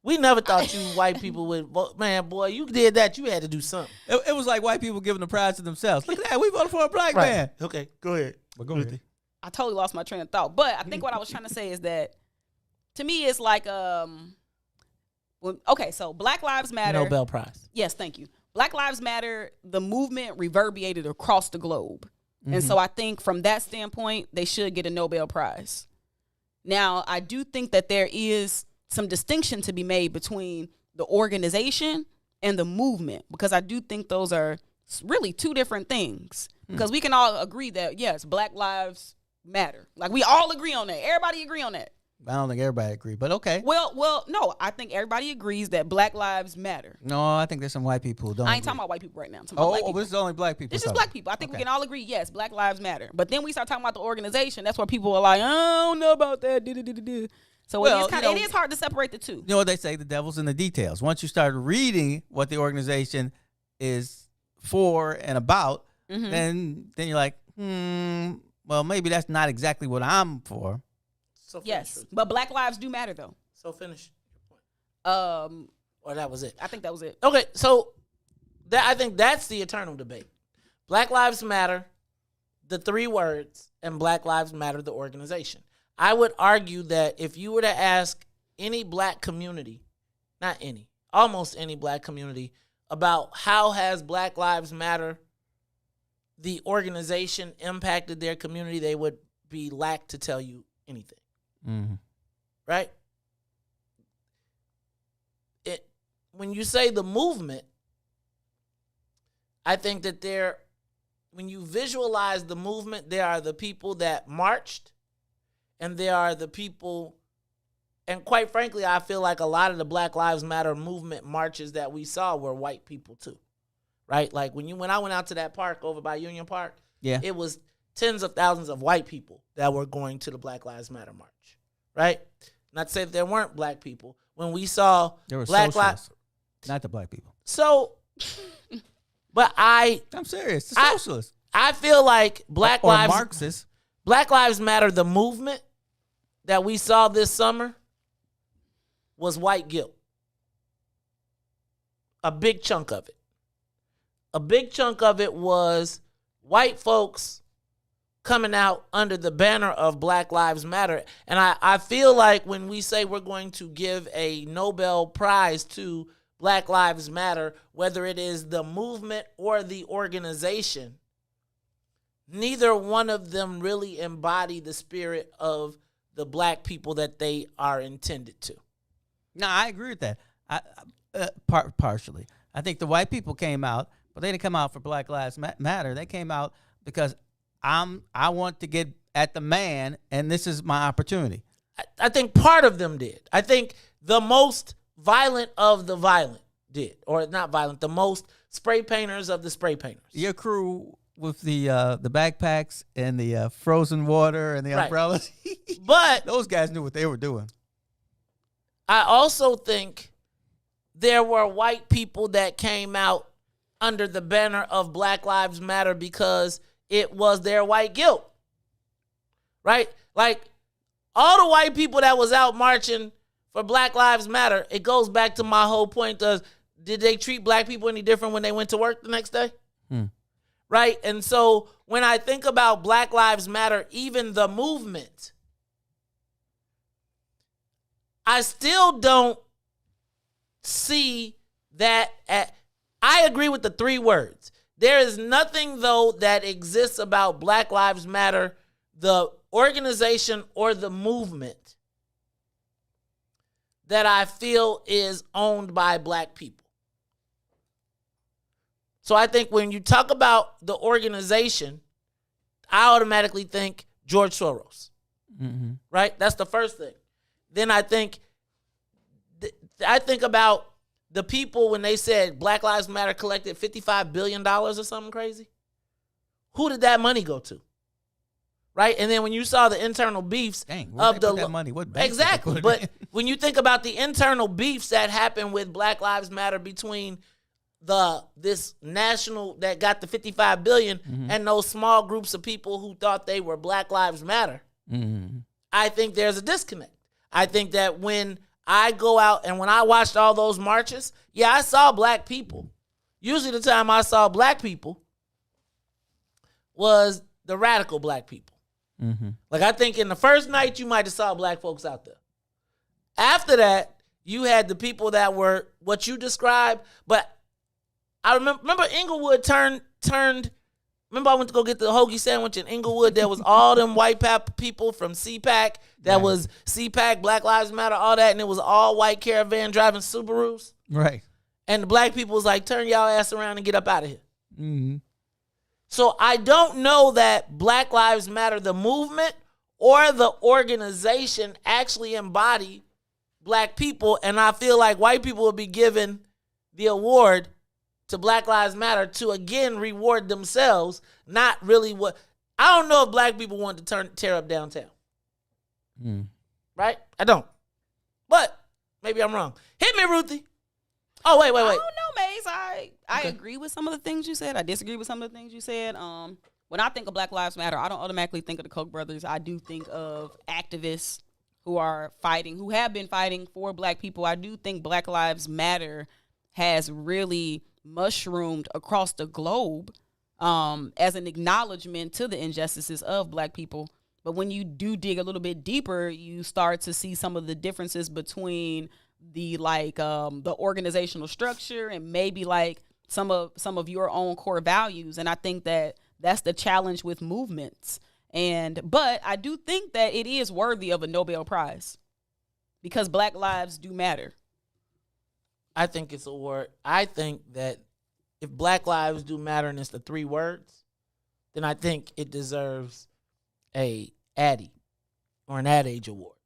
Speaker 8: We never thought you white people would vote. Man, boy, you did that. You had to do something.
Speaker 10: It was like white people giving the prize to themselves. Look at that. We voted for a black man.
Speaker 8: Okay, go ahead.
Speaker 10: But go ahead.
Speaker 11: I totally lost my train of thought. But I think what I was trying to say is that to me it's like so Black Lives Matter.
Speaker 8: Nobel Prize.
Speaker 11: Yes, thank you. Black Lives Matter, the movement reverberated across the globe. And so I think from that standpoint, they should get a Nobel Prize. Now, I do think that there is some distinction to be made between the organization and the movement, because I do think those are really two different things. Because we can all agree that, yes, Black Lives Matter. Like, we all agree on that. Everybody agree on that.
Speaker 10: I don't think everybody agree, but okay.
Speaker 11: Well, no, I think everybody agrees that Black Lives Matter.
Speaker 10: No, I think there's some white people who don't.
Speaker 11: I ain't talking about white people right now. I'm talking about black people.
Speaker 10: This is only black people.
Speaker 11: This is black people. I think we can all agree, yes, Black Lives Matter. But then we start talking about the organization. That's where people are like, I don't know about that. So it is hard to separate the two.
Speaker 10: You know what they say, the devil's in the details. Once you start reading what the organization is for and about, then you're like, well, maybe that's not exactly what I'm for.
Speaker 8: So
Speaker 11: yes, but Black lives do matter, though.
Speaker 8: So finish your point. Or that was it?
Speaker 11: I think that was it.
Speaker 8: Okay, so I think that's the eternal debate. Black Lives Matter, the 3 words, and Black Lives Matter, the organization. I would argue that if you were to ask any black community, not any, almost any black community, about how has Black Lives Matter, the organization, impacted their community, they would be lack to tell you anything.
Speaker 10: Mm-hmm.
Speaker 8: Right? When you say the movement, I think that when you visualize the movement, there are the people that marched, and there are the people, and quite frankly, I feel like a lot of the Black Lives Matter movement marches that we saw were white people too. Right? Like when I went out to that park over by Union Park, it was tens of thousands of white people that were going to the Black Lives Matter march. Right? Not to say that there weren't black people. When we saw
Speaker 10: there were
Speaker 8: Black Lives,
Speaker 10: not the black people.
Speaker 8: So, but I'm
Speaker 10: serious. The socialists.
Speaker 8: I feel like Black Lives
Speaker 10: Marxists.
Speaker 8: Black Lives Matter, the movement that we saw this summer, was white guilt. A big chunk of it. A big chunk of it was white folks coming out under the banner of Black Lives Matter. And I feel like when we say we're going to give a Nobel Prize to Black Lives Matter, whether it is the movement or the organization, neither one of them really embody the spirit of the black people that they are intended to.
Speaker 10: No, I agree with that. Partially. I think the white people came out, but they didn't come out for Black Lives Matter. They came out because I want to get at the man, and this is my opportunity.
Speaker 8: I think part of them did. I think the most violent of the violent did, or not violent, the most spray painters of the spray painters.
Speaker 10: Your crew with the backpacks and the frozen water and the umbrellas,
Speaker 8: but
Speaker 10: those guys knew what they were doing.
Speaker 8: I also think there were white people that came out under the banner of Black Lives Matter because it was their white guilt, right? Like all the white people that was out marching for Black Lives Matter, it goes back to my whole point of, did they treat black people any different when they went to work the next day? Right? And so when I think about Black Lives Matter, even the movement, I still don't see that. I agree with the 3 words. There is nothing, though, that exists about Black Lives Matter, the organization or the movement, that I feel is owned by black people. So I think when you talk about the organization, I automatically think George Soros.
Speaker 10: Mm-hmm.
Speaker 8: Right? That's the first thing. Then I think about the people when they said Black Lives Matter collected $55 billion or something crazy. Who did that money go to? Right? And then when you saw the internal beefs of the
Speaker 10: money, what
Speaker 8: exactly. But when you think about the internal beefs that happened with Black Lives Matter between this national that got the $55 billion and those small groups of people who thought they were Black Lives Matter, I think there's a disconnect. I think that when I go out and when I watched all those marches, I saw black people. Usually the time I saw black people was the radical black people. Like I think in the first night you might have saw black folks out there. After that, you had the people that were what you described, but I remember Inglewood turned. Remember I went to go get the hoagie sandwich in Inglewood. There was all them white people from CPAC. That was CPAC, Black Lives Matter, all that, and it was all white caravan driving Subarus.
Speaker 10: Right.
Speaker 8: And the black people was like, turn y'all ass around and get up out of here. So I don't know that Black Lives Matter, the movement or the organization, actually embody black people. And I feel like white people will be given the award to Black Lives Matter to again reward themselves, not really what. I don't know if black people want to tear up downtown. Right? I don't. But maybe I'm wrong. Hit me, Ruthie. Oh, wait.
Speaker 11: I don't know, Maze. I agree with some of the things you said. I disagree with some of the things you said. When I think of Black Lives Matter, I don't automatically think of the Koch brothers. I do think of activists who are fighting, who have been fighting for black people. I do think Black Lives Matter has really mushroomed across the globe. as an acknowledgement to the injustices of Black people. But when you do dig a little bit deeper, you start to see some of the differences between the the organizational structure and maybe like some of your own core values. And I think that that's the challenge with movements. But I do think that it is worthy of a Nobel Prize because Black lives do matter.
Speaker 8: I think it's a word. I think that if Black lives do matter and it's the 3 words, then I think it deserves a Addy or an Ad Age Award,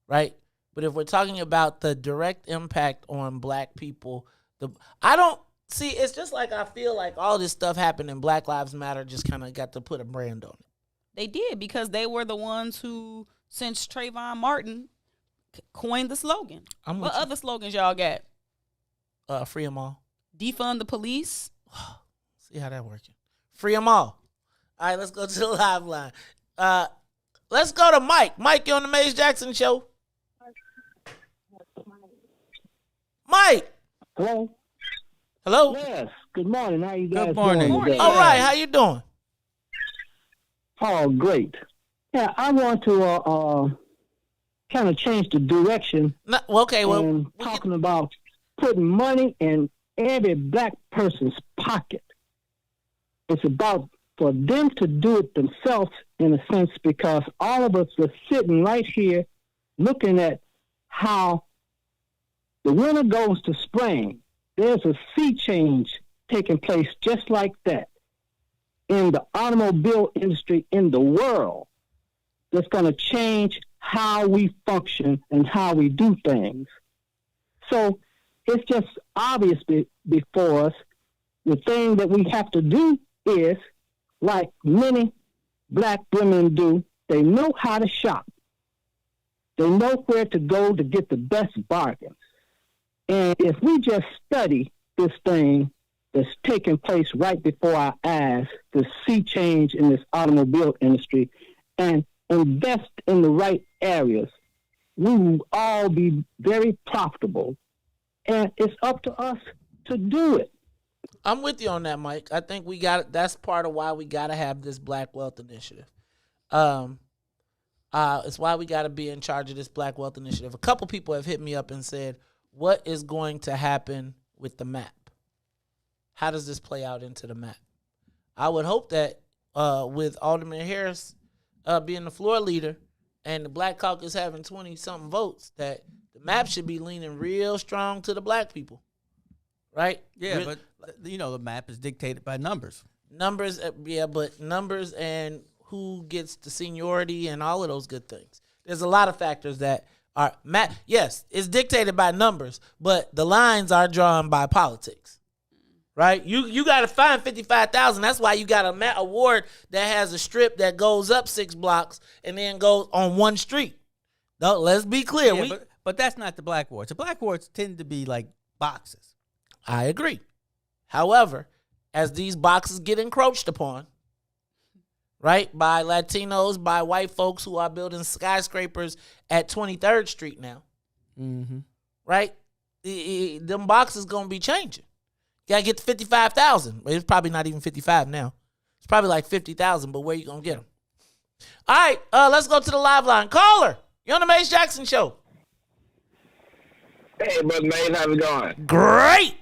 Speaker 8: right? But if we're talking about the direct impact on Black people, I don't see. It's just like I feel like all this stuff happened and Black Lives Matter just kind of got to put a brand on it.
Speaker 11: They did because they were the ones who, since Trayvon Martin, coined the slogan. What other slogans y'all got?
Speaker 8: Free them all.
Speaker 11: Defund the police.
Speaker 8: See how that working. Free them all. All right, let's go to the live line. Let's go to Mike. Mike, you on the Maze Jackson Show? Mike.
Speaker 13: Hello.
Speaker 8: Hello.
Speaker 13: Yes. Good morning. How you guys
Speaker 10: Good morning.
Speaker 13: doing today?
Speaker 8: All right. How you doing?
Speaker 13: Oh, great. Yeah, I want to kind of change the direction.
Speaker 8: Talking
Speaker 13: about putting money in every Black person's pocket. It's about for them to do it themselves in a sense because all of us are sitting right here looking at how the winter goes to spring. There's a sea change taking place just like that in the automobile industry in the world that's going to change how we function and how we do things. So it's just obvious before us. The thing that we have to do is, like many Black women do, they know how to shop. They know where to go to get the best bargains. And if we just study this thing that's taking place right before our eyes, the sea change in this automobile industry, and invest in the right areas, we will all be very profitable. And it's up to us to do it.
Speaker 8: I'm with you on that, Mike. I think that's part of why we got to have this Black Wealth Initiative. It's why we got to be in charge of this Black Wealth Initiative. A couple people have hit me up and said, what is going to happen with the map? How does this play out into the map? I would hope that with Alderman Harris being the floor leader and the Black Caucus having 20-something votes, that the map should be leaning real strong to the Black people, right?
Speaker 10: Yeah, but the map is dictated by numbers.
Speaker 8: Numbers, but numbers and who gets the seniority and all of those good things. There's a lot of factors that are yes, it's dictated by numbers, but the lines are drawn by politics, right? You got to find 55,000. That's why you got a award that has a strip that goes up 6 blocks and then goes on one street. No, let's be clear.
Speaker 10: Yeah, but that's not the Black wards. The Black wards tend to be like boxes.
Speaker 8: I agree. However, as these boxes get encroached upon, right, by Latinos, by white folks who are building skyscrapers at 23rd Street now, right, them boxes going to be changing. Got to get to 55,000. It's probably not even 55 now. It's probably like 50,000, but where you going to get them? All right, let's go to the live line. Caller, you're on the Mace Jackson Show.
Speaker 22: Hey, Brother Mace, how's it going?
Speaker 8: Great.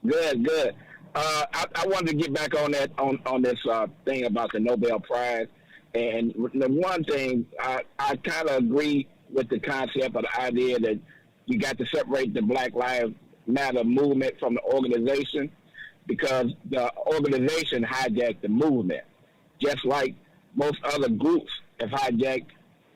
Speaker 22: Good. I wanted to get back on that on this thing about the Nobel Prize, and the one thing I kind of agree with the concept of the idea that you got to separate the Black Lives Matter movement from the organization, because the organization hijacked the movement, just like most other groups have hijacked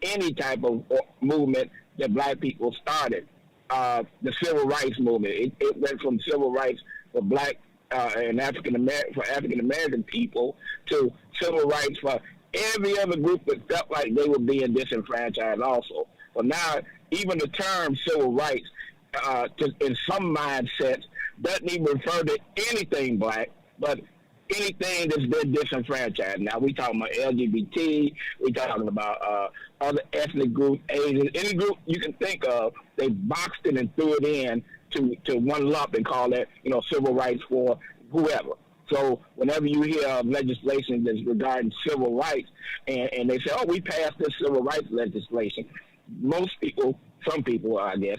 Speaker 22: any type of movement that Black people started. The Civil Rights movement, it went from civil rights for Black and African American people to civil rights for every other group that felt like they were being disenfranchised also. But now, even the term civil rights, in some mindsets, doesn't even refer to anything Black, but anything that's been disenfranchised. Now, we talking about LGBT, we talking about other ethnic groups, Asian, any group you can think of, they boxed it and threw it in to one lump and call that, civil rights for whoever. So whenever you hear legislation that's regarding civil rights, and they say, oh, we passed this civil rights legislation, most people, some people, I guess,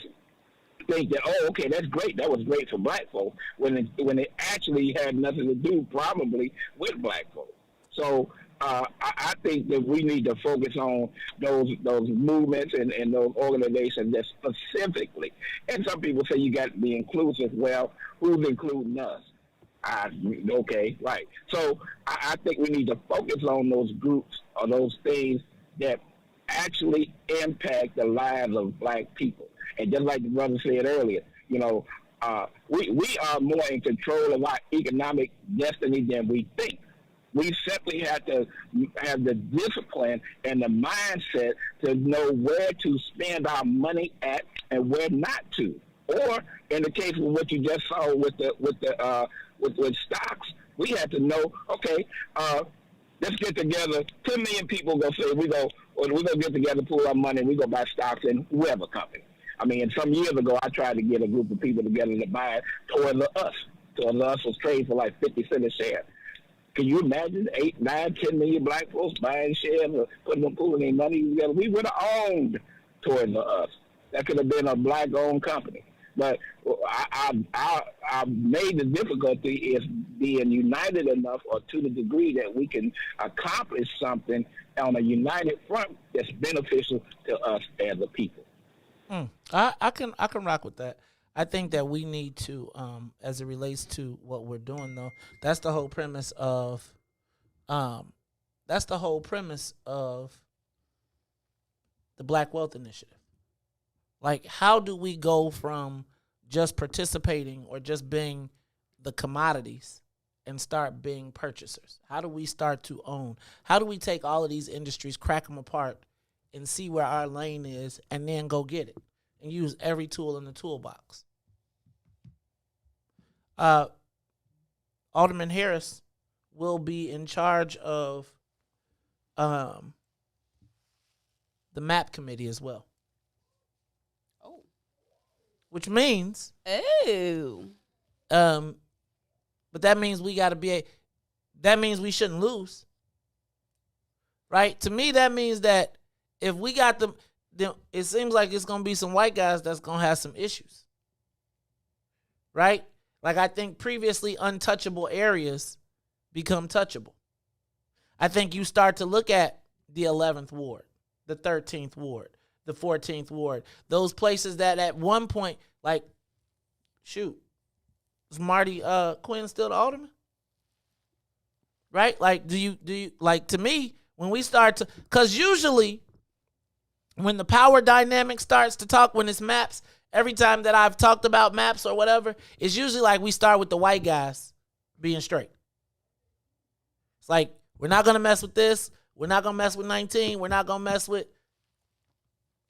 Speaker 22: think that, oh, okay, that's great. That was great for black folk, when it actually had nothing to do probably with black folk. So I think that we need to focus on those movements and those organizations that specifically, and some people say you got to be inclusive. Well, who's including us? Okay, right. So I think we need to focus on those groups or those things that actually impact the lives of black people. And just like the brother said earlier, we are more in control of our economic destiny than we think. We simply have to have the discipline and the mindset to know where to spend our money at and where not to. Or in the case of what you just saw with stocks, we have to know, okay, let's get together. 10 million people go say we're gonna get together, pool our money, and we go buy stocks in whoever company. I mean, some years ago, I tried to get a group of people together to buy Toys R Us. Toys R Us was trading for like 50 cents a share. Can you imagine 8, 9, 10 million black folks buying shares or pooling their money together? We would have owned Toys R Us. That could have been a black-owned company. But I made the difficulty is being united enough, or to the degree that we can accomplish something on a united front that's beneficial to us as a people.
Speaker 8: I can rock with that. I think that we need to, as it relates to what we're doing, though, that's the whole premise of the Black Wealth Initiative. Like, how do we go from just participating or just being the commodities and start being purchasers? How do we start to own? How do we take all of these industries, crack them apart, and see where our lane is, and then go get it and use every tool in the toolbox? Alderman Harris will be in charge of the MAP committee as well.
Speaker 11: Oh.
Speaker 8: Which means...
Speaker 11: Oh.
Speaker 8: But that means we got to be... that means we shouldn't lose. Right? To me, that means that if we got them, then it seems like it's going to be some white guys that's going to have some issues. Right? Like, I think previously untouchable areas become touchable. I think you start to look at the 11th Ward, the 13th Ward, the 14th Ward, those places that at one point, like, shoot, is Marty Quinn still the alderman? Right? Like, do you like, to me, when we start to, because usually when the power dynamic starts to talk, when it's maps, every time that I've talked about maps or whatever, it's usually like we start with the white guys being straight. It's like, we're not going to mess with this. We're not going to mess with 19. We're not going to mess with...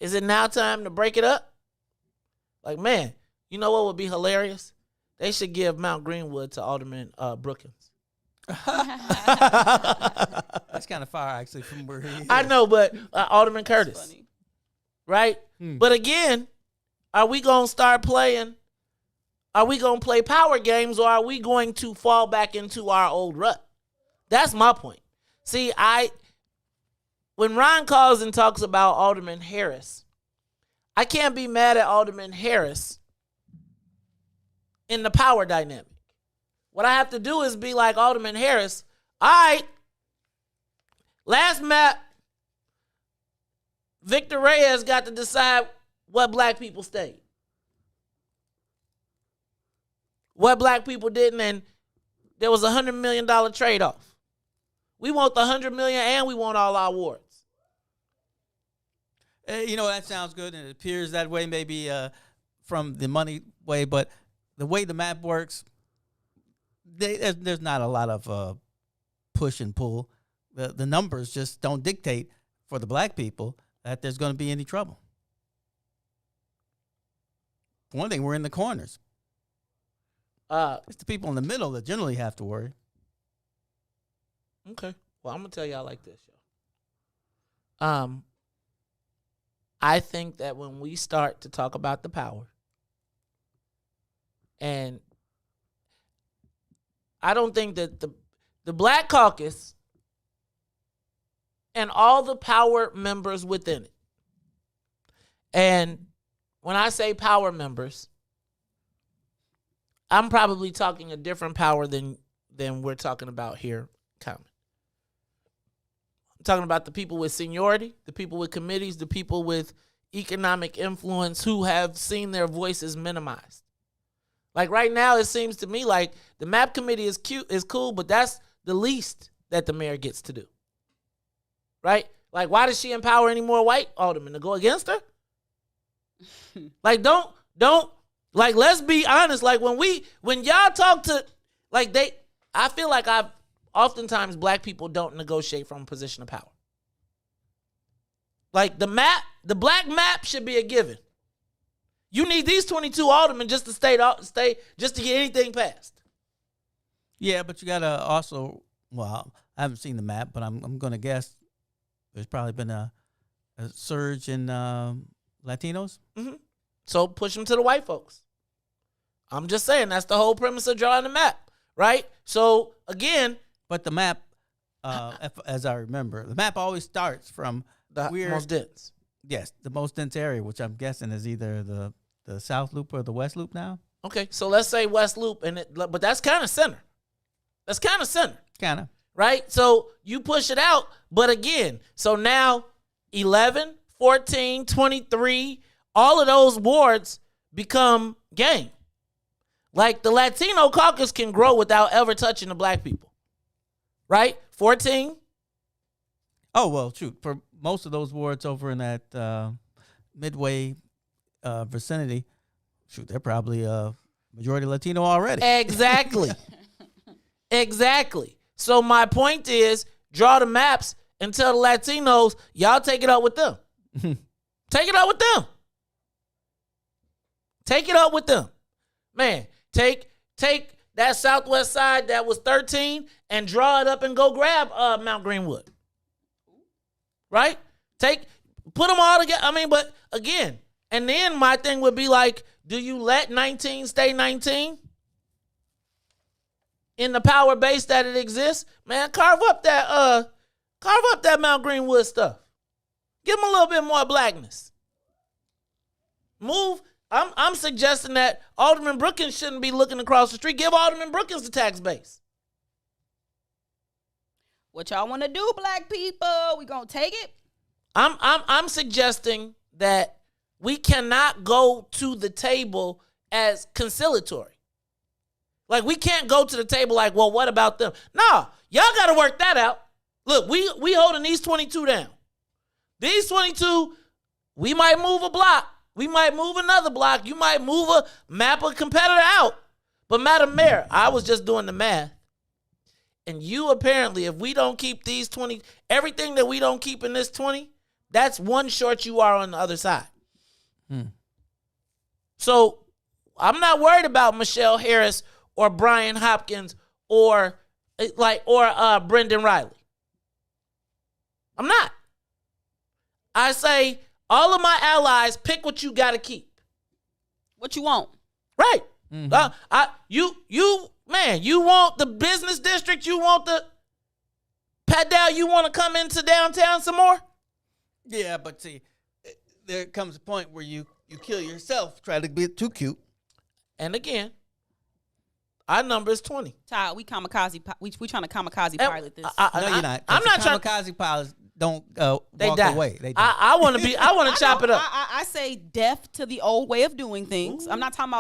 Speaker 8: Is it now time to break it up? Like, man, you know what would be hilarious? They should give Mount Greenwood to Alderman Brookins.
Speaker 10: That's kind of far, actually, from where he is.
Speaker 8: I know, but Alderman Curtis. Right? But again... Are we going to start playing? Are we going to play power games, or are we going to fall back into our old rut? That's my point. See, when Ron calls and talks about Alderman Harris, I can't be mad at Alderman Harris in the power dynamic. What I have to do is be like Alderman Harris. All right, last map, Victor Reyes got to decide what black people stayed, what black people didn't, and there was $100 million trade-off. We want the $100 million, and we want all our awards.
Speaker 10: That sounds good, and it appears that way, maybe from the money way, but the way the map works, there's not a lot of push and pull. The numbers just don't dictate for the black people that there's going to be any trouble. For one thing, we're in the corners. It's the people in the middle that generally have to worry.
Speaker 8: Okay. Well, I'm going to tell y'all like this, y'all. I think that when we start to talk about the power, and I don't think that the Black Caucus and all the power members within it, and when I say power members, I'm probably talking a different power than we're talking about here, Common. I'm talking about the people with seniority, the people with committees, the people with economic influence who have seen their voices minimized. Like right now, it seems to me like the MAP committee is cool, but that's the least that the mayor gets to do. Right? Like, why does she empower any more white aldermen to go against her? Like, don't, like, let's be honest. Like, when y'all talk to, like, I feel like oftentimes black people don't negotiate from a position of power. Like, the black map should be a given. You need these 22 aldermen just to stay, just to get anything passed.
Speaker 10: Yeah, but you gotta also, well, I haven't seen the map, but I'm gonna guess there's probably been a surge in Latinos.
Speaker 8: Mm-hmm. So push them to the white folks. I'm just saying that's the whole premise of drawing the map, right? So again,
Speaker 10: but the map, as I remember, the map always starts from
Speaker 8: the most dense.
Speaker 10: Yes, the most dense area, which I'm guessing is either the South Loop or the West Loop now.
Speaker 8: Okay, so let's say West Loop, but that's kind of center. That's kind of center.
Speaker 10: Kind of.
Speaker 8: Right? So you push it out, but again, so now 11, 14, 23, all of those wards become game. Like the Latino caucus can grow without ever touching the black people. Right? 14.
Speaker 10: Oh, well, shoot. For most of those wards over in that Midway vicinity, shoot, they're probably majority Latino already.
Speaker 8: Exactly. Exactly. So my point is, draw the maps and tell the Latinos, y'all take it up with them. Take it up with them. Take it up with them. Man, take that southwest side that was 13 and draw it up and go grab Mount Greenwood. Right? Put them all together. I mean, but again, and then my thing would be like, do you let 19 stay 19? In the power base that it exists? Man, carve up that Mount Greenwood stuff. Give them a little bit more blackness. Move. I'm suggesting that Alderman Brookins shouldn't be looking across the street. Give Alderman Brookins the tax base.
Speaker 11: What y'all want to do, black people? We gonna take it?
Speaker 8: I'm suggesting that we cannot go to the table as conciliatory. Like, we can't go to the table like, well, what about them? No, y'all got to work that out. Look, we holding these 22 down. These 22, we might move a block. We might move another block. You might move a map a competitor out. But Madam Mayor, I was just doing the math. And you apparently, if we don't keep these 20, everything that we don't keep in this 20, that's one short you are on the other side. So I'm not worried about Michelle Harris or Brian Hopkins or Brendan Riley. I'm not. I say all of my allies, pick what you got to keep.
Speaker 11: What you want.
Speaker 8: Right. Mm-hmm. You want the business district, you want the Padel, you want to come into downtown some more?
Speaker 10: Yeah, but see, there comes a point where you kill yourself trying to be too cute.
Speaker 8: And again, our number is 20.
Speaker 11: Todd, we trying to kamikaze pilot this.
Speaker 10: No, you're not.
Speaker 8: I'm not trying.
Speaker 10: Kamikaze pilots don't
Speaker 8: they
Speaker 10: walk
Speaker 8: die.
Speaker 10: away. They die.
Speaker 8: I want to chop it up.
Speaker 11: I say death to the old way of doing things. Ooh. I'm not talking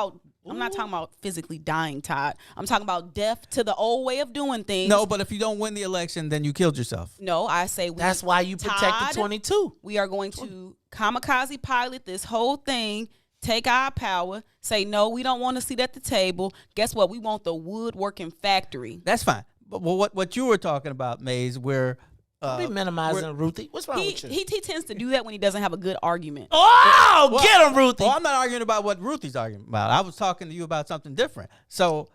Speaker 11: about physically dying, Todd. I'm talking about death to the old way of doing things.
Speaker 10: No, but if you don't win the election, then you killed yourself.
Speaker 11: No, I say
Speaker 8: that's why you protect the 22.
Speaker 11: We are going to kamikaze pilot this whole thing. Take our power, say, no, we don't want to sit at the table. Guess what? We want the woodworking factory.
Speaker 10: That's fine. But what you were talking about, Maze, where...
Speaker 8: be minimizing Ruthie. What's wrong with you?
Speaker 11: He tends to do that when he doesn't have a good argument.
Speaker 8: Get him, Ruthie.
Speaker 10: Well, I'm not arguing about what Ruthie's arguing about. I was talking to you about something different. So,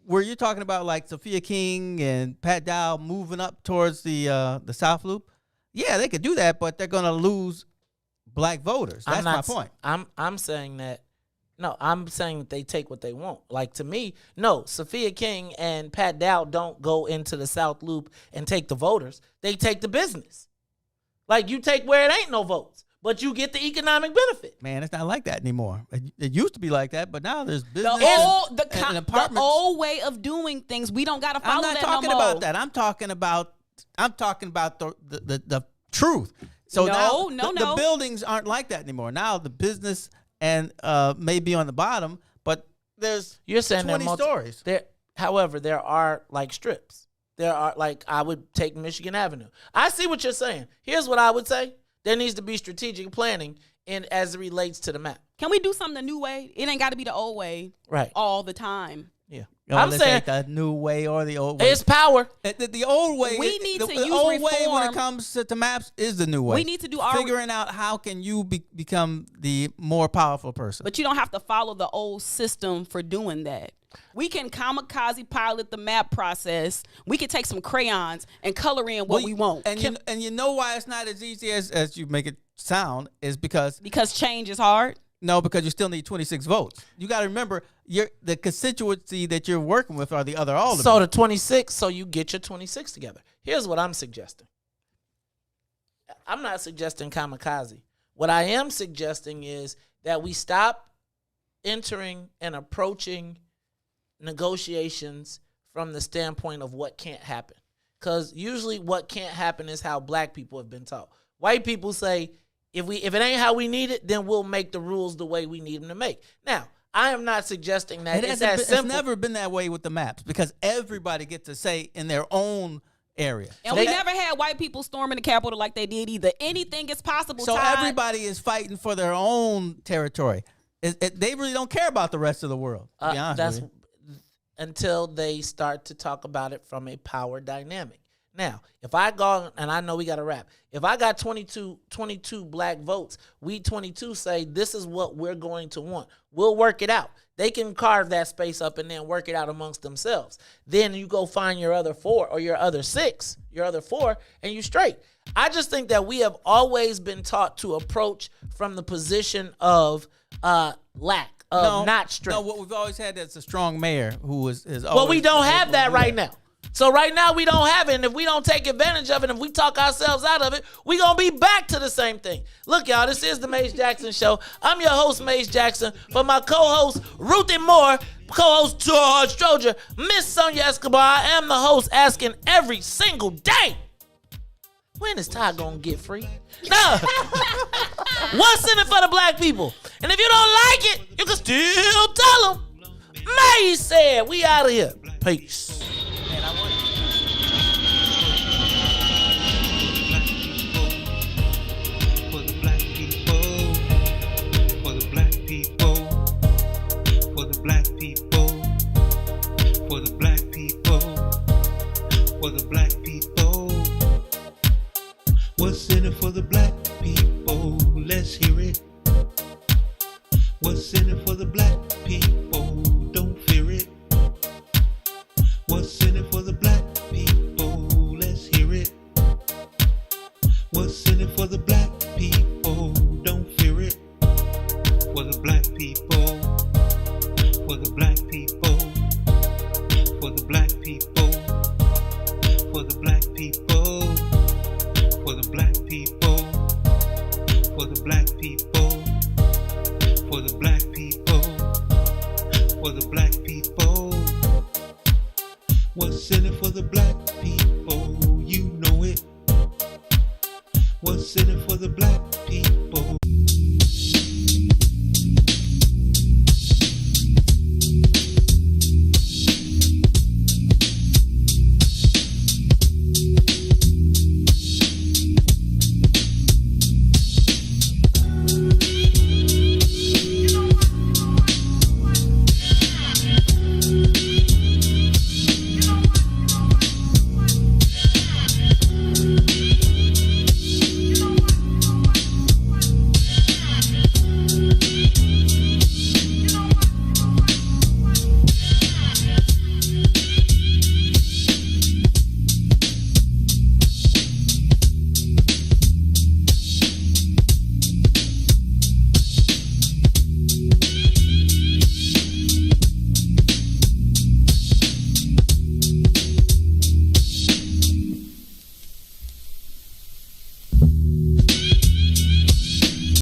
Speaker 10: were you talking about like Sophia King and Pat Dow moving up towards the South Loop? Yeah, they could do that, but they're going to lose black voters. That's my point.
Speaker 8: I'm saying that No, I'm saying they take what they want. Like, to me, no, Sophia King and Pat Dowd don't go into the South Loop and take the voters. They take the business. Like, you take where it ain't no votes, but you get the economic benefit.
Speaker 10: Man, it's not like that anymore. It used to be like that, but now there's business
Speaker 11: The
Speaker 10: apartments.
Speaker 11: old way of doing things, we don't got to follow that no more.
Speaker 10: I'm not talking about that. I'm talking about the truth. So
Speaker 11: No.
Speaker 10: the buildings aren't like that anymore. Now the business and may be on the bottom, but there's
Speaker 8: You're saying
Speaker 10: 20 stories.
Speaker 8: However, there are like strips. There are, like, I would take Michigan Avenue. I see what you're saying. Here's what I would say. There needs to be strategic planning as it relates to the map.
Speaker 11: Can we do something the new way? It ain't got to be the old way all the time.
Speaker 8: Yeah.
Speaker 10: I'm saying the new way or the old way.
Speaker 8: It's power.
Speaker 10: The old way.
Speaker 11: We need to
Speaker 10: the
Speaker 11: use
Speaker 10: old
Speaker 11: reform.
Speaker 10: way when it comes to maps is the new way.
Speaker 11: We need to do
Speaker 10: figuring out how can you become the more powerful person.
Speaker 11: But you don't have to follow the old system for doing that. We can kamikaze pilot the map process. We can take some crayons and color in what we want.
Speaker 10: And you know why it's not as easy as you make it sound is because
Speaker 11: change is hard.
Speaker 10: No, because you still need 26 votes. You got to remember the constituency that you're working with are the other aldermen.
Speaker 8: So the 26, so you get your 26 together. Here's what I'm suggesting. I'm not suggesting kamikaze. What I am suggesting is that we stop entering and approaching negotiations from the standpoint of what can't happen. Because usually what can't happen is how black people have been taught. White people say, if it ain't how we need it, then we'll make the rules the way we need them to make. Now, I am not suggesting that it's that simple.
Speaker 10: It's never been that way with the maps because everybody gets a say in their own area.
Speaker 11: And we never had white people storming the Capitol like they did either. Anything is possible,
Speaker 10: So
Speaker 11: Todd.
Speaker 10: everybody is fighting for their own territory. They really don't care about the rest of the world, to be honest with you.
Speaker 8: Until they start to talk about it from a power dynamic. Now, if I go, and I know we got to wrap, if I got 22 black votes, we 22 say this is what we're going to want. We'll work it out. They can carve that space up and then work it out amongst themselves. Then you go find your other 4 or your other 6, your other 4, and you straight. I just think that we have always been taught to approach from the position of lack, of not strength.
Speaker 10: No, what we've always had is a strong mayor who is always...
Speaker 8: Well, we don't have that right now. So right now we don't have it, and if we don't take advantage of it, if we talk ourselves out of it, we're going to be back to the same thing. Look, y'all, this is the Maze Jackson Show. I'm your host, Maze Jackson. For my co-host, Ruthie Moore, co-host Todd Stroger, Miss Sonia Escobar, I am the host asking every single day, when is Todd going to get free? No. What's in it for the black people? And if you don't like it, you can still tell them. Maze said, we out of here. Peace.
Speaker 2: What's in it for the black people? Let's hear it. What's in it for the black people? Don't fear it. What's in it for the black people? Let's hear it. What's in it for the black people? Don't fear it. For the black people. For the black people. For the black people. For the black people. For the black people, for the black people, for the black people, for the black people. What's in it for the black